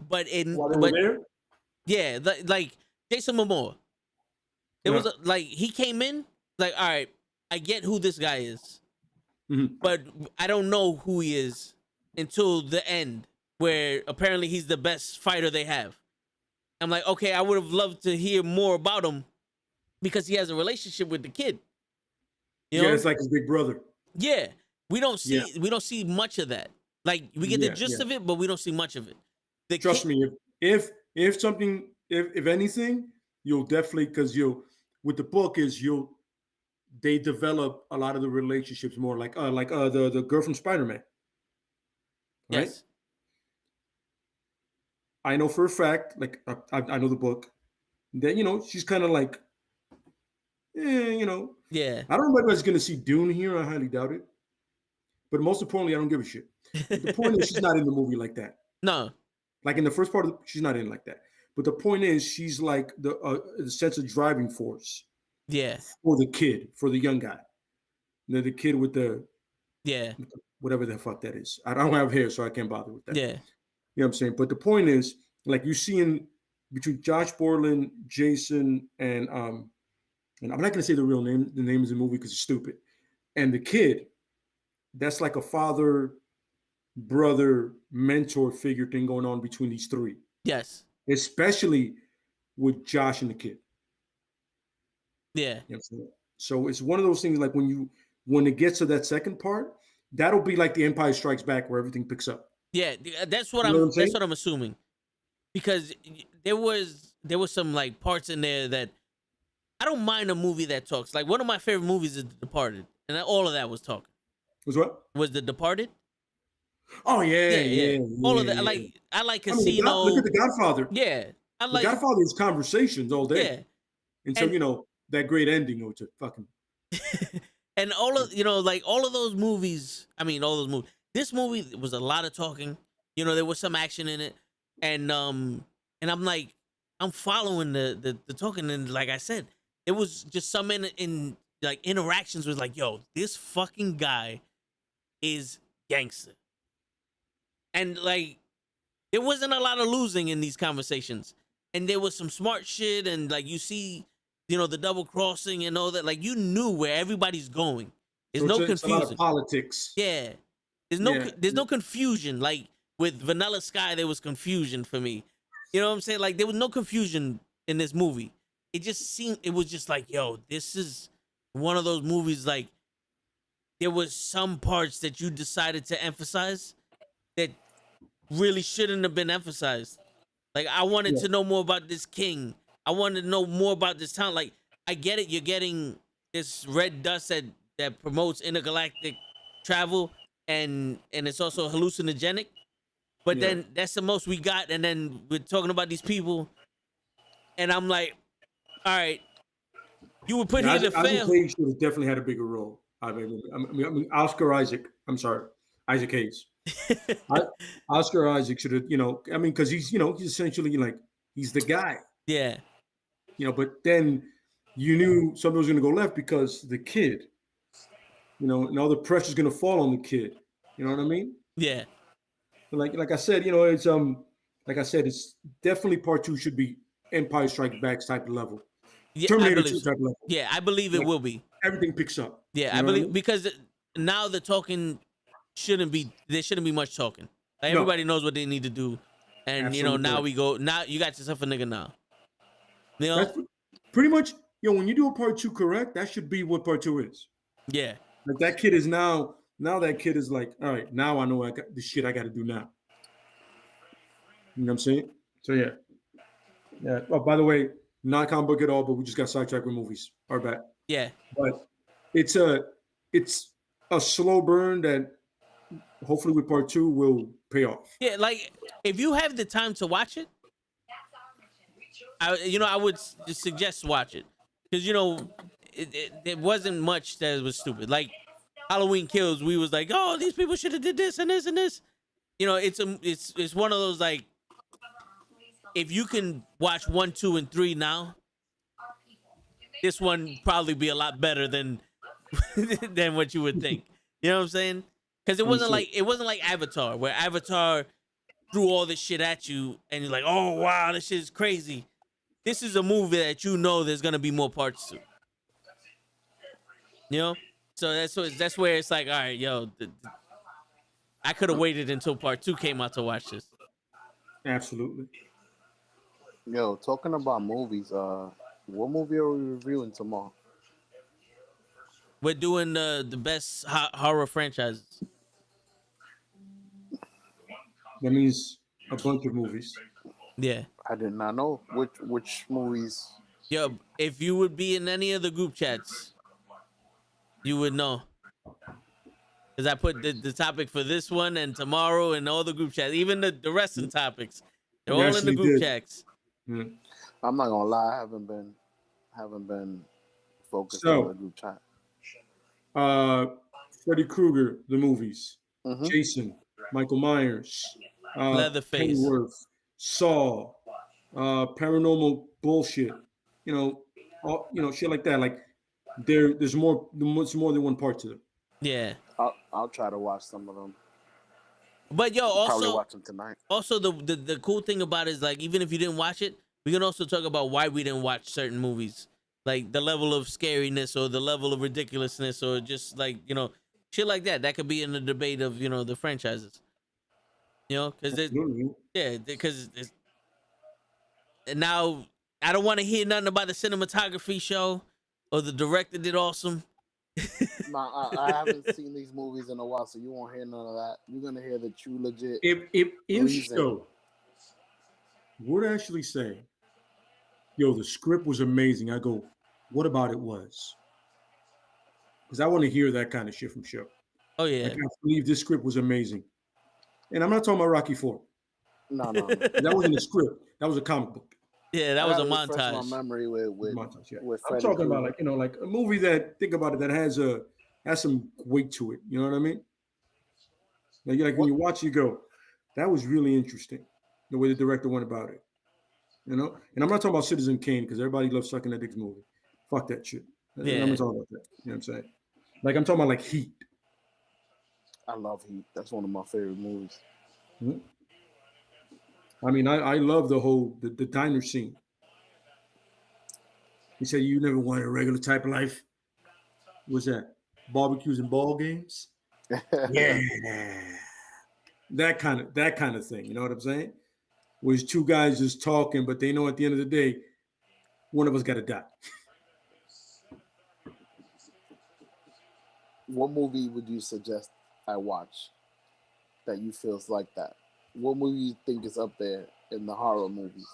But there? Yeah, like Jason Momoa. It was like he came in like, all right, I get who this guy is, but I don't know who he is until the end, where apparently he's the best fighter they have. I'm like, okay, I would have loved to hear more about him because he has a relationship with the kid. You know? It's like his big brother. Yeah, we don't see much of that. Like we get the gist of it, but we don't see much of it. Trust me, if anything, you'll definitely, because with the book is they develop a lot of the relationships more like the girl from Spider-Man. Right? Yes. I know for a fact, like I know the book, that she's kind of like, Yeah. I don't know if anybody's gonna see Dune here. I highly doubt it. But most importantly, I don't give a shit. But the point is, she's not in the movie like that. No. Like in the first part she's not in like that. But the point is, she's like the sense of driving force. Yeah. For the kid, for the young guy. The kid with the whatever the fuck that is. I don't have hair, so I can't bother with that. Yeah. You know what I'm saying? But the point is, like you see in between Josh Brolin, Jason, and I'm not gonna say the names of the movie because it's stupid. And the kid, that's like a father, brother, mentor figure thing going on between these three. Yes. Especially with Josh and the kid. Yeah. You know, so it's one of those things like when it gets to that second part, that'll be like the Empire Strikes Back where everything picks up. Yeah, that's what I'm assuming. Because there was some like parts in there that I don't mind a movie that talks. Like one of my favorite movies is The Departed, and all of that was talking. Was what? Was The Departed? Oh yeah. All of that. I like Casino. Look at The Godfather. Yeah, The Godfather is conversations all day. Yeah, and so that great ending, which is fucking. And all of all of those movies. I mean, all those movies. This movie was a lot of talking. There was some action in it, and I'm like, I'm following the talking, and like I said, it was just some in like interactions was like, yo, this fucking guy is gangster. And like there wasn't a lot of losing in these conversations. And there was some smart shit, and like you see, you know, the double crossing and all that. Like you knew where everybody's going. There's no it's a lot of confusion. politics. Yeah. There's no confusion. Like with Vanilla Sky, there was confusion for me. You know what I'm saying? Like there was no confusion in this movie. It was just like, yo, this is one of those movies. Like there was some parts that you decided to emphasize that really shouldn't have been emphasized. Like I wanted to know more about this king. I wanted to know more about this town. Like I get it. You're getting this red dust that promotes intergalactic travel, and it's also hallucinogenic. But then that's the most we got. And then we're talking about these people, and I'm like, all right, you were put here to fail. Isaac should have definitely had a bigger role. I mean, Oscar Isaac. I'm sorry, Isaac Hayes. Oscar Isaac should have, because he's essentially like he's the guy. Yeah. But then you knew something was going to go left because the kid, and all the pressure's going to fall on the kid. You know what I mean? Yeah. But like I said, it's like I said, it's definitely part 2 should be Empire Strikes Back type of level. Yeah, Terminator 2 type of level. Yeah, I believe it will be. Everything picks up. Yeah, I believe because now the talking there shouldn't be much talking. Like everybody knows what they need to do. And Absolutely. now you got yourself a nigga now. That's pretty much, when you do a part 2 correct, that should be what part 2 is. Yeah. Like that kid is now that kid is like, all right, now I know I got the shit I got to do now. You know what I'm saying? So yeah. Oh, by the way, not comic book at all, but we just got sidetracked with movies. Our bad. Yeah. But it's a slow burn that hopefully with part 2 will pay off. Yeah, like if you have the time to watch it, I would just suggest watch it because it wasn't much that was stupid. Like Halloween Kills, we was like, oh, these people should have did this and this and this. It's one of those like, if you can watch 1, 2, and 3 now, this one probably be a lot better than than what you would think. You know what I'm saying? Because it wasn't like Avatar, where Avatar threw all this shit at you and you're like, oh wow, this shit is crazy. This is a movie that there's gonna be more parts to. So that's where it's like, all right, yo, I could have waited until part 2 came out to watch this. Absolutely. Yo, talking about movies, what movie are we reviewing tomorrow? We're doing the best horror franchises. That means a bunch of movies. Yeah. I did not know which movies. Yo, if you would be in any of the group chats, you would know. Because I put the topic for this one and tomorrow and all the group chats, even the wrestling topics. They're all in the group chats. Yeah. I'm not gonna lie, I haven't been focused on the group chat. Freddy Krueger, the movies. Mm-hmm. Jason, Michael Myers, Leatherface, Pennyworth, Saw, paranormal bullshit. Shit like that. Like there's more than one part to them. Yeah. I'll try to watch some of them. But yo, also probably watch them tonight. Also, the cool thing about it is like, even if you didn't watch it, we can also talk about why we didn't watch certain movies, like the level of scariness or the level of ridiculousness or just like shit like that. That could be in the debate of the franchises. Because now I don't want to hear nothing about the cinematography show or the director did awesome. Nah, I haven't seen these movies in a while, so you won't hear none of that. You're gonna hear the true legit. If show would actually say, yo, the script was amazing, I go, what about it was? Because I want to hear that kind of shit from show. Oh yeah. I can't believe this script was amazing. And I'm not talking about Rocky IV. No. That wasn't a script. That was a comic book. Yeah, that was a montage. My memory with montage, yeah. with I'm talking about like a movie that, think about it, that has some weight to it. You know what I mean? Like when you watch, you go, that was really interesting the way the director went about it. And I'm not talking about Citizen Kane because everybody loves sucking that dick's movie. Fuck that shit. Yeah. I'm not talking about that. You know what I'm saying? Like I'm talking about like Heat. I love Heat. That's one of my favorite movies. Mhm. I mean, I love the whole the diner scene. He said, "You never wanted a regular type of life." What's that? Barbecues and ball games. Yeah, that kind of thing. You know what I'm saying? Where it's two guys just talking, but they know at the end of the day, one of us got to die. What movie would you suggest I watch that you feels like that? What movie you think is up there in the horror movies?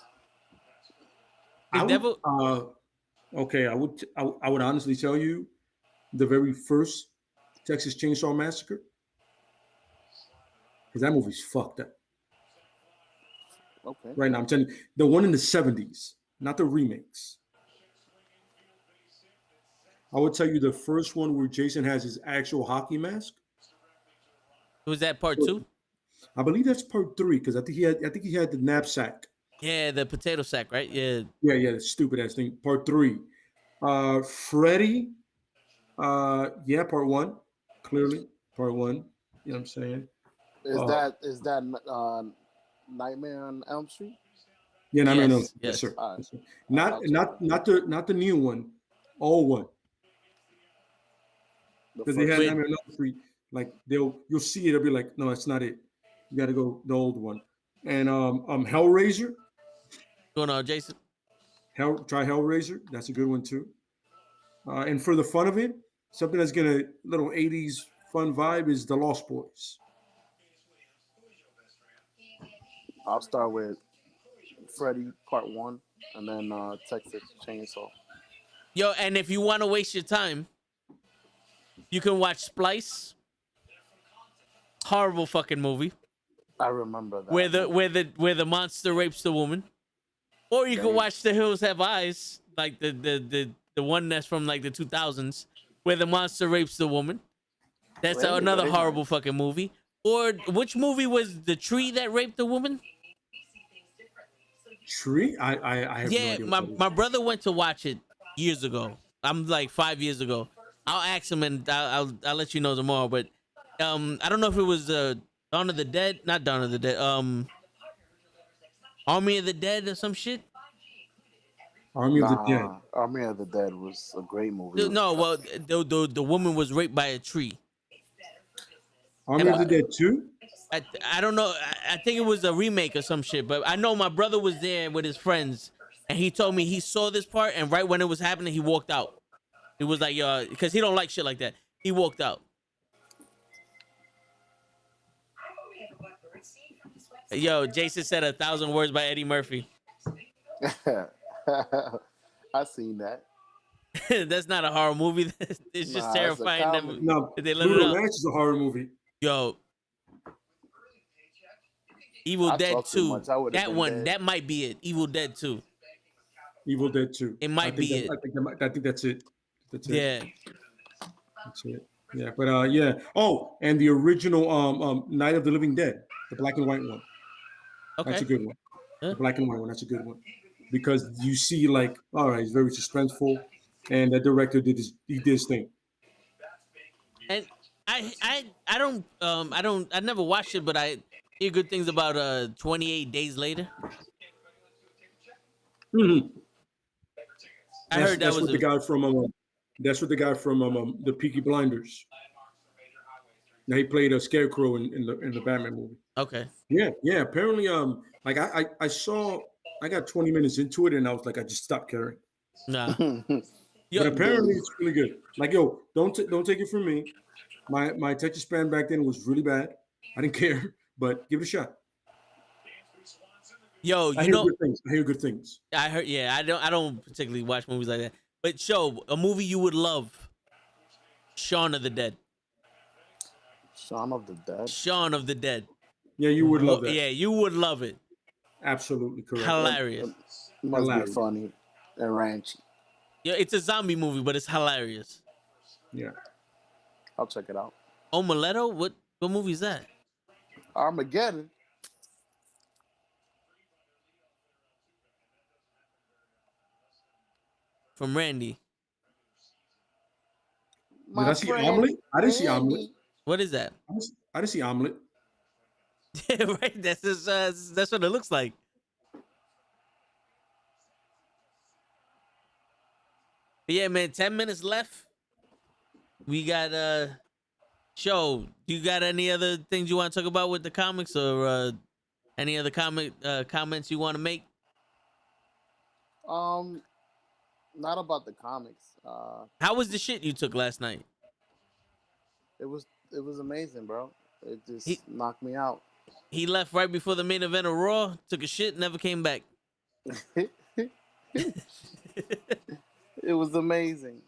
The I would, devil. okay, I would honestly tell you, the very first Texas Chainsaw Massacre, because that movie's fucked up. Okay. Right now, I'm telling you, the one in the 70s, not the remakes. I would tell you the first one where Jason has his actual hockey mask. Was that part 2? I believe that's part 3 because I think he had the knapsack. Yeah, the potato sack, right? Yeah. Yeah, the stupid ass thing. Part 3. Freddy. Yeah, part 1. Clearly, part 1. You know what I'm saying? Is that Nightmare on Elm Street? Yeah, no, Yes. yes, sir. All right. Yes, sir. Not the new one, old one. Because they had Nightmare on Elm Street. Like you'll see it. It'll be like, no, it's not it. You got to go the old one. And Hellraiser. Going on, Jason? Try Hellraiser. That's a good one too. And for the fun of it, something that's gonna little 80s fun vibe is The Lost Boys. I'll start with Freddy Part 1 and then Texas Chainsaw. Yo, and if you want to waste your time, you can watch Splice. Horrible fucking movie. I remember that. Where the monster rapes the woman. Or you can watch The Hills Have Eyes, like the one that's from like the 2000s, where the monster rapes the woman. That's another horrible fucking movie. Or which movie was the tree that raped the woman? Tree? I have no idea. My brother went to watch it years ago. I'm like 5 years ago. I'll ask him and I'll let you know tomorrow. But I don't know if it was Dawn of the Dead, not Dawn of the Dead. Army of the Dead or some shit. Army of the Dead. Army of the Dead was a great movie. No, well, the woman was raped by a tree. Army of the Dead 2? I don't know. I think it was a remake or some shit. But I know my brother was there with his friends, and he told me he saw this part, and right when it was happening, he walked out. It was like, because he don't like shit like that. He walked out. Yo, Jason said 1,000 words by Eddie Murphy. I seen that. That's not a horror movie. It's just terrifying. No, they let it Brutal out. Match is a horror movie. Yo, Evil Dead 2. That one, dead. that might be it. Evil Dead 2. Evil Dead 2. It might be it. I think that's it. Yeah. That's it. Yeah, but yeah. Oh, and the original Night of the Living Dead, the black and white one. Okay. That's a good one. Huh? The black and white one. That's a good one because you see, like, all right, it's very suspenseful, and the director did his thing. And I never watched it, but I hear good things about 28 Days Later. Mm-hmm. I heard that was the guy from that's what the guy from the Peaky Blinders. Now he played a Scarecrow in the Batman movie. Okay. Yeah. Apparently, like I saw, I got 20 minutes into it and I was like, I just stopped caring. Nah. But apparently it's really good. Like, yo, don't take it from me. My attention span back then was really bad. I didn't care, but give it a shot. Yo, I hear good things. I heard. Yeah, I don't particularly watch movies like that. But show a movie you would love. Shaun of the Dead. Shaun of the Dead. Shaun of the Dead. Yeah, you would love that. Yeah, you would love it. Absolutely correct. Hilarious. It must be funny and ranchy. Yeah, it's a zombie movie, but it's hilarious. Yeah. I'll check it out. Omeletto? What movie is that? Armageddon. From Randy. Did I see omelet? I didn't see omelet. Andy. What is that? I didn't see omelet. Right, that's what it looks like. But yeah, man, 10 minutes left. We got show. Do you got any other things you want to talk about with the comics, or any other comments you want to make? Not about the comics. How was the shit you took last night? It was amazing, bro. It just knocked me out. He left right before the main event of Raw, took a shit, never came back. It was amazing.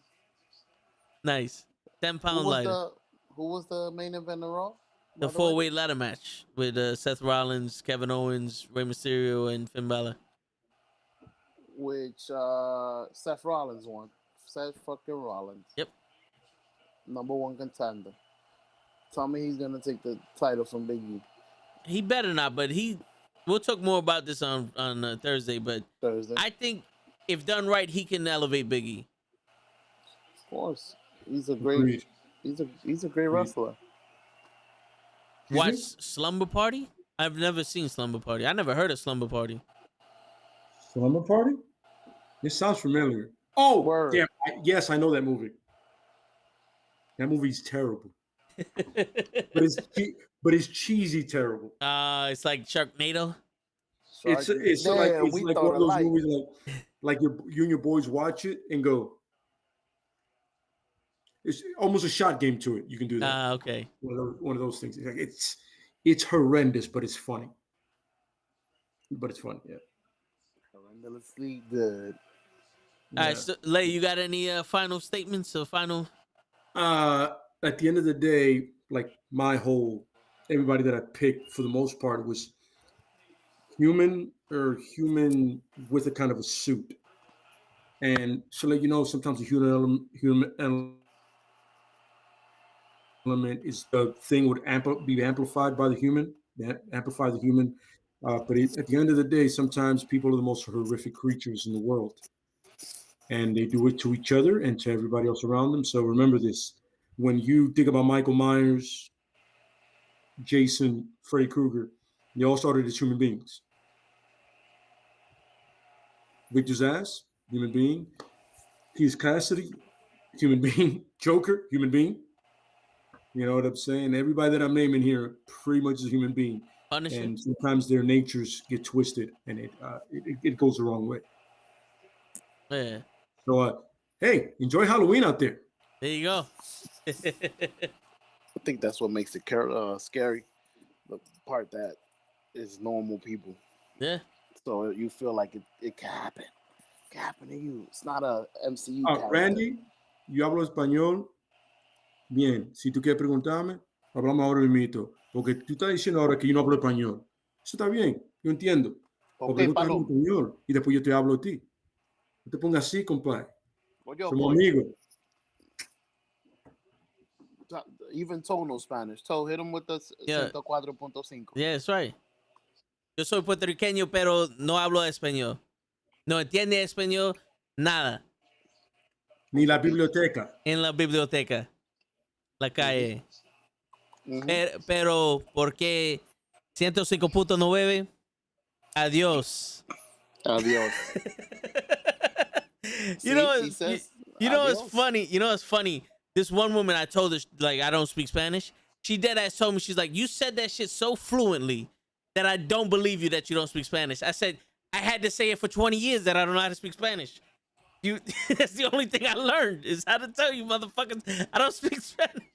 Nice. 10-pound lighter. Who was the main event of Raw? The 4-way ladder match with Seth Rollins, Kevin Owens, Rey Mysterio, and Finn Balor. Which Seth Rollins won. Seth fucking Rollins. Yep. Number 1 contender. Tell me he's gonna take the title from Big E. He better not, but we'll talk more about this on Thursday. But Thursday. I think if done right, he can elevate Big E. Of course, he's a great. He's a great wrestler. Watch Slumber Party? I've never seen Slumber Party. I never heard of Slumber Party. Slumber Party? This sounds familiar. Oh, Word. damn. Yes, I know that movie. That movie's terrible. but it's cheesy terrible. It's like Sharknado. It's like one of those movies like you and your boys watch it and go. It's almost a shot game to it. You can do that. Okay. One of those things. It's horrendous, but it's funny. But it's fun, yeah. Horrendously good. All right, so Lay, you got any final statements or final? At the end of the day, like everybody that I picked for the most part was human with a kind of a suit. And so, like, sometimes the human element is the thing would be amplified by the human. Amplify the human. But at the end of the day, sometimes people are the most horrific creatures in the world. And they do it to each other and to everybody else around them. So remember this. When you think about Michael Myers, Jason, Freddy Krueger, they all started as human beings. Victor Zazz, human being. Keith Cassidy, human being. Joker, human being. You know what I'm saying? Everybody that I'm naming here pretty much is a human being. Punisher. And sometimes their natures get twisted and it goes the wrong way. Yeah. So, hey, enjoy Halloween out there. There you go. I think that's what makes it scary. The part that is normal people. Yeah. So you feel like it can happen. It can happen to you. It's not a MCU. Randy, yo hablo español. Bien, si tú quieres preguntarme, hablamos ahora mismo. Porque tú estás diciendo ahora que yo no hablo español. Eso está bien, yo entiendo. Porque tú hablas español y después yo te hablo a ti. No te pongas así, compadre. Somos amigos. Even Toe knows Spanish. Toe, hit him with the 104.5. Yeah, that's right. Yo soy puertorriqueño, pero no hablo español. No entiende español, nada. Ni la biblioteca. En la biblioteca. La calle. Pero, ¿por qué 105.9? Adiós. Adiós. You know it's funny. You know it's funny. This one woman, I told her, like, I don't speak Spanish. She dead ass told me, she's like, you said that shit so fluently that I don't believe you that you don't speak Spanish. I said, I had to say it for 20 years that I don't know how to speak Spanish. That's the only thing I learned is how to tell you motherfuckers I don't speak Spanish.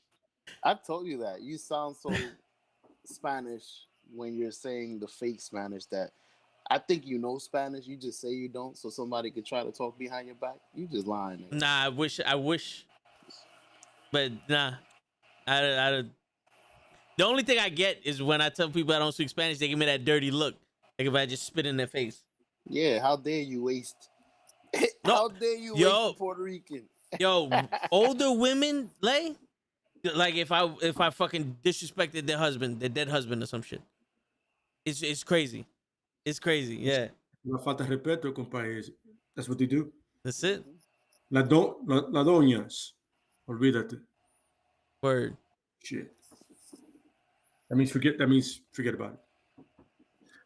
I've told you that. You sound so Spanish when you're saying the fake Spanish that I think you know Spanish. You just say you don't so somebody could try to talk behind your back. You just lying. Man. Nah, I wish. But nah. The only thing I get is when I tell people I don't speak Spanish, they give me that dirty look. Like if I just spit in their face. Yeah, how dare you waste? How dare you waste Puerto Rican? Yo, older women, like if I fucking disrespected their husband, their dead husband or some shit. It's crazy. It's crazy, yeah. Una falta de respeto, compadre. That's what they do. That's it. La doñas. Olvídate. Word. Shit. That means forget about it.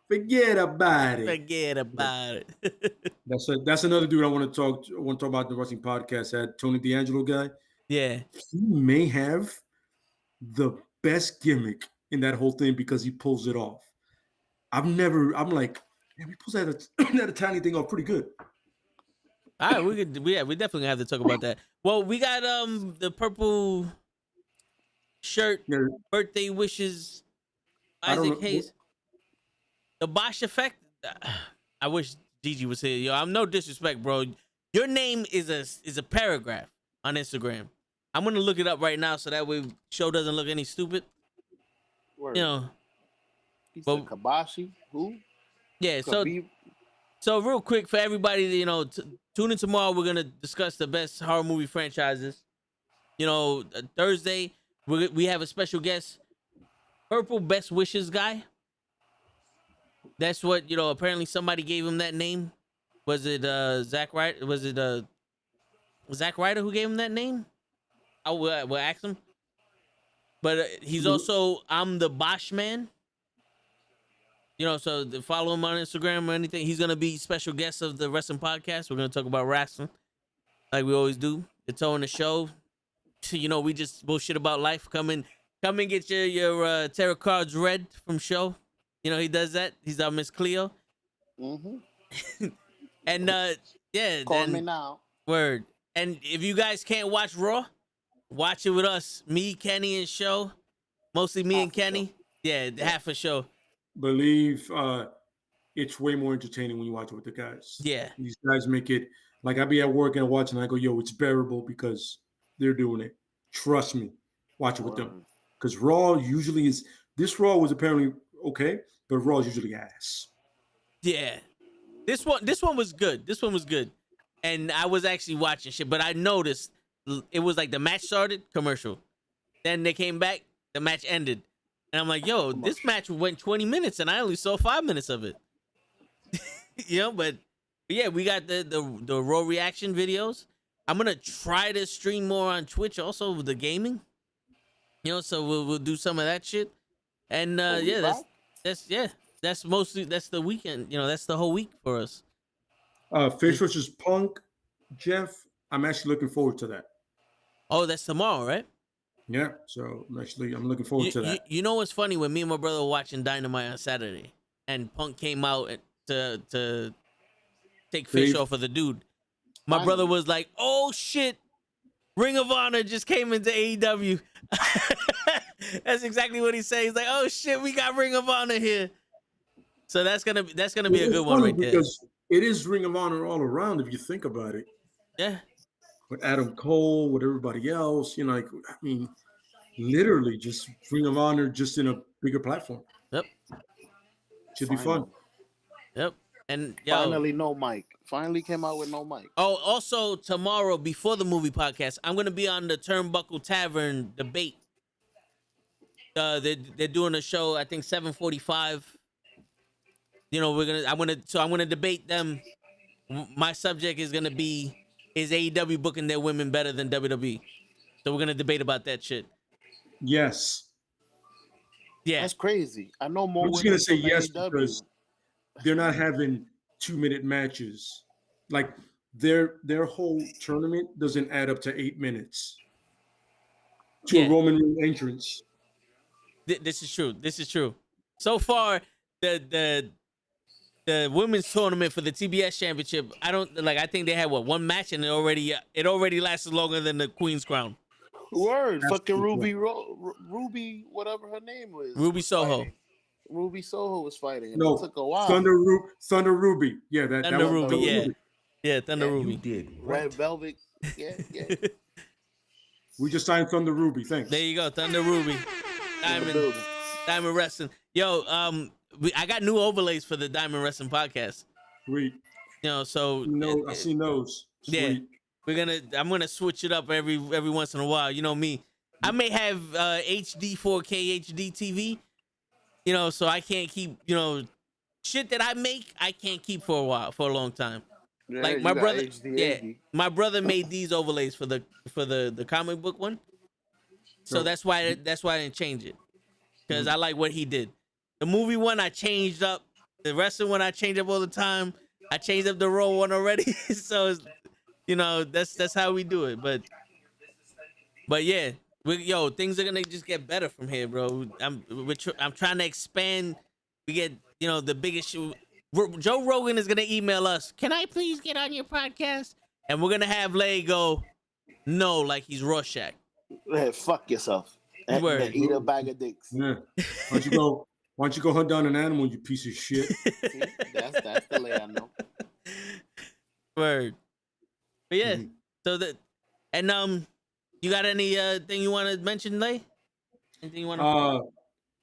Forget about it. Forget about it. That's another dude I want to talk about the wrestling podcast. That Tony D'Angelo guy. Yeah. He may have the best gimmick in that whole thing because he pulls it off. I'm like, man, he pulls that Italian thing off pretty good. All right, we definitely have to talk about that. Well, we got the purple shirt, Yeah. birthday wishes, Isaac Hayes. The Bosch effect. I wish Gigi was here. Yo, I'm no disrespect, bro. Your name is a paragraph on Instagram. I'm gonna look it up right now so that way show doesn't look any stupid. Word. You know. He but- said Kabashi. Who? Yeah. Khabib? So real quick for everybody, you know, tune in tomorrow. We're gonna discuss the best horror movie franchises. You know, Thursday we have a special guest, Purple Best Wishes guy. That's what, you know. Apparently somebody gave him that name. Was it Zach Ryder? Was it Zach Ryder who gave him that name? I will ask him. But he's also I'm the Bosch man. You know, so follow him on Instagram or anything. He's gonna be special guest of the wrestling podcast. We're gonna talk about wrestling, like we always do. It's on the show. You know, we just bullshit about life. Come and get your tarot cards read from show. You know, he does that. He's our Miss Cleo. Mm-hmm. And yeah, Call then, me now. word. And if you guys can't watch Raw, watch it with us. Me, Kenny, and Show. Mostly me and Kenny. Yeah, half a show. Believe it's way more entertaining when you watch it with the guys. Yeah. These guys make it like I be at work and I watch and I go, yo, it's bearable because they're doing it. Trust me, watch it with them. Because Raw usually is. This Raw was apparently okay, but Raw is usually ass. Yeah. This one was good. This one was good. And I was actually watching shit, but I noticed it was like the match started, commercial. Then they came back, the match ended. And I'm like, yo, this match went 20 minutes and I only saw 5 minutes of it. You know, but yeah, we got the Raw reaction videos. I'm gonna try to stream more on Twitch also with the gaming. You know, so we'll do some of that shit. And yeah, that's mostly the weekend. You know, that's the whole week for us. Fish versus Punk, Jeff. I'm actually looking forward to that. Oh, that's tomorrow, right? Yeah, so I'm looking forward to that. You know what's funny? When me and my brother were watching Dynamite on Saturday, and Punk came out to take Fish off of the dude, my brother was like, "Oh shit, Ring of Honor just came into AEW." That's exactly what he said. He's like, "Oh shit, we got Ring of Honor here." So that's gonna be a good one right there. Because it is Ring of Honor all around if you think about it. Yeah. With Adam Cole, with everybody else, you know, like I mean, literally just Ring of Honor just in a bigger platform. Yep. Should be fun. Yep. And Finally, no mic. Finally came out with no mic. Oh, also tomorrow before the movie podcast, I'm gonna be on the Turnbuckle Tavern debate. They're doing a show, I think 7:45. You know, I'm gonna debate them. My subject is gonna be, is AEW booking their women better than WWE? So we're gonna debate about that shit. Yes. Yeah. That's crazy. I know more. I'm just gonna say yes AEW. because they're not having 2-minute matches. Like their whole tournament doesn't add up to 8 minutes to a Roman Reigns entrance. This is true. This is true. So far, the women's tournament for the TBS championship, I think they had one match and it already lasted longer than the Queen's crown. Word, fucking Ruby, whatever her name was. Ruby Soho. Fighting. Ruby Soho was fighting. And No, it took a while. Thunder Ruby. Yeah, Thunder Ruby. Yeah, Ruby. yeah, Thunder Ruby. You did. Red Velvet. Yeah. We just signed Thunder Ruby. Thanks. There you go, Thunder Ruby. Diamond Wrestling. Yo, I got new overlays for the Diamond Wrestling podcast. Sweet. You know, so I see those. Sweet. Yeah, I'm gonna switch it up every once in a while. You know me. I may have HD 4K HD TV. You know, so I can't keep, you know, shit that I make, I can't keep for a long time. Yeah, like you my got brother, HD. my brother made these overlays for the comic book one. So No. that's why I didn't change it, because I like what he did. The movie one I changed up. The wrestling one I change up all the time. I changed up the Raw one already. So it's, that's how we do it. But yeah, things are gonna just get better from here, bro. I'm trying to expand. We get the biggest show. Joe Rogan is gonna email us. Can I please get on your podcast? And we're gonna have Lay go, no, like he's Rorschach. Hey, fuck yourself. And Word. eat a bag of dicks. Yeah. Why don't you go hunt down an animal, you piece of shit? See? That's the Lay I know. Word. But yeah, so that, and you got any thing you want to mention, Lay? Anything you want to?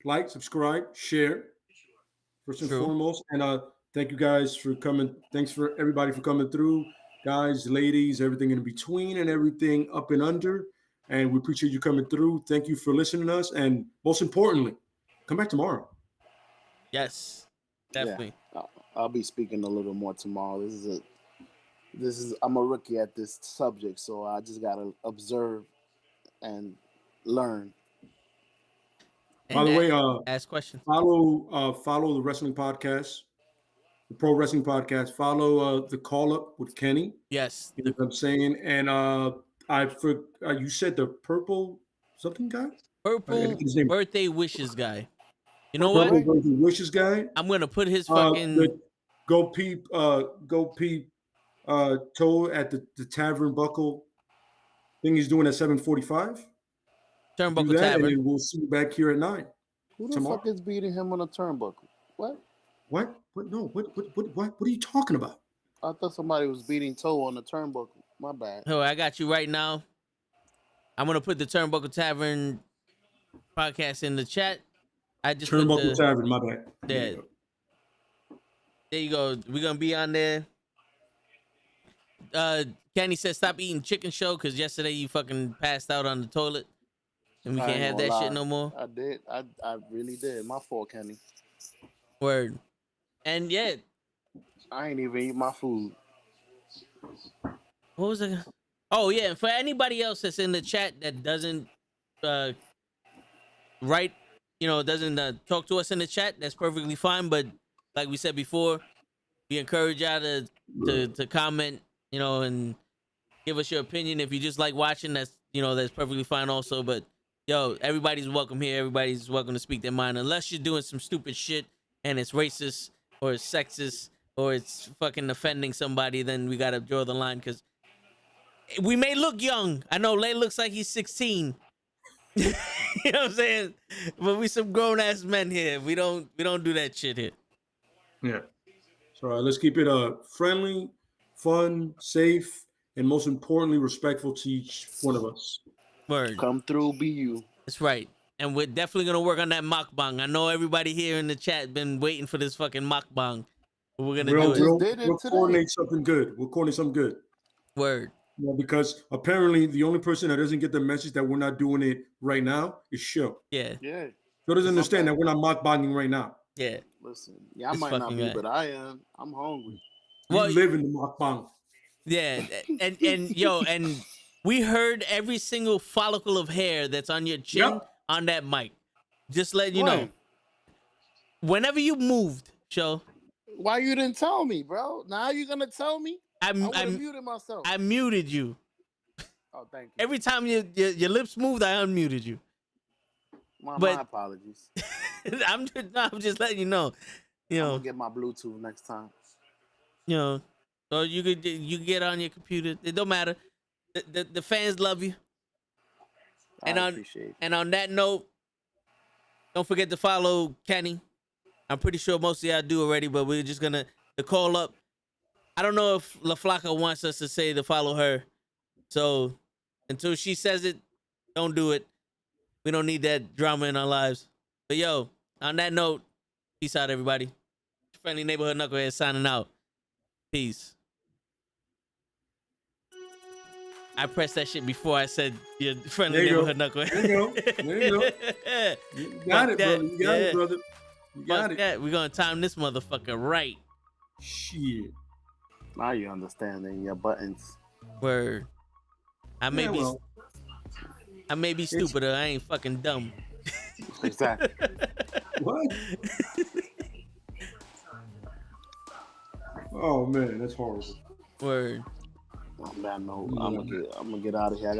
Like, subscribe, share, first and True. foremost, and thank you guys for coming. Thanks for everybody for coming through, guys, ladies, everything in between, and everything up and under. And we appreciate you coming through. Thank you for listening to us, and most importantly, come back tomorrow. Yes, definitely. Yeah, I'll be speaking a little more tomorrow. I'm a rookie at this subject, so I just gotta observe and learn. By the way, ask questions. Follow the wrestling podcast, the pro wrestling podcast. Follow the call up with Kenny. Yes, You know what I'm saying? And you said the purple something guy? Purple birthday wishes guy. You know Purple what? birthday wishes guy. I'm gonna put his fucking go peep Toe at the Tavern Buckle thing he's doing at 7:45. Turnbuckle Do that, Tavern. and then we'll see you back here at 9. Who the tomorrow. fuck is beating him on a turnbuckle? What? What? No. What are you talking about? I thought somebody was beating Toe on the turnbuckle. My bad. Oh, I got you right now. I'm gonna put the Turnbuckle Tavern podcast in the chat. I just Turnbuckle Tavern. My bad. There you go. We're gonna be on there. Kenny said stop eating chicken show because yesterday you fucking passed out on the toilet, and we can't have that shit no more. I did. I really did. My fault, Kenny. Word. And yeah, I ain't even eat my food. what was it? Oh yeah, and for anybody else that's in the chat that doesn't write, doesn't talk to us in the chat, that's perfectly fine. But like we said before, we encourage y'all to comment, and give us your opinion. If you just like watching, that's perfectly fine also. But everybody's welcome here. Everybody's welcome to speak their mind, unless you're doing some stupid shit and it's racist or it's sexist or it's fucking offending somebody. Then we gotta draw the line, because we may look young. I know Lay looks like he's 16. You know what I'm saying? But we some grown ass men here. We don't do that shit here. Yeah. So let's keep it friendly, fun, safe, and most importantly, respectful to each one of us. Word. Come through, be you. That's right. And we're definitely gonna work on that mukbang. I know everybody here in the chat been waiting for this fucking mukbang. But we're gonna do it. We'll coordinate something good. We'll coordinate something good. Word. Yeah, because apparently the only person that doesn't get the message that we're not doing it right now is Show. Yeah. Yeah. Show doesn't understand that we're not mukbanging right now. Yeah. Listen, I It's might not fucking be, right. but I am. I'm hungry. Well, You live in the mukbang. Yeah, and we heard every single follicle of hair that's on your chin on that mic. Just letting you know. Whenever you moved, Show. Why you didn't tell me, bro? Now you gonna tell me? I would have muted myself. I muted you. Oh, thank you. Every time your lips moved, I unmuted you. My apologies. I'm just letting you know. I'm gonna get my Bluetooth next time. So you get on your computer. It don't matter. The fans love you. I appreciate it. And on that note, don't forget to follow Kenny. I'm pretty sure most of y'all do already, but we're just gonna call up. I don't know if La Flaca wants us to say to follow her. So until she says it, don't do it. We don't need that drama in our lives. But on that note, peace out, everybody. Friendly Neighborhood Knucklehead signing out. Peace. I pressed that shit before I said your friendly neighborhood knucklehead. There you go. You got it, brother. You got it, brother. You got it. That. We're gonna time this motherfucker right. Shit. Now you understanding your buttons. Word. I may be. I may be stupid, I ain't fucking dumb. Exactly. What? Oh man, that's horrible. Word. On that note, I'm gonna get out of here.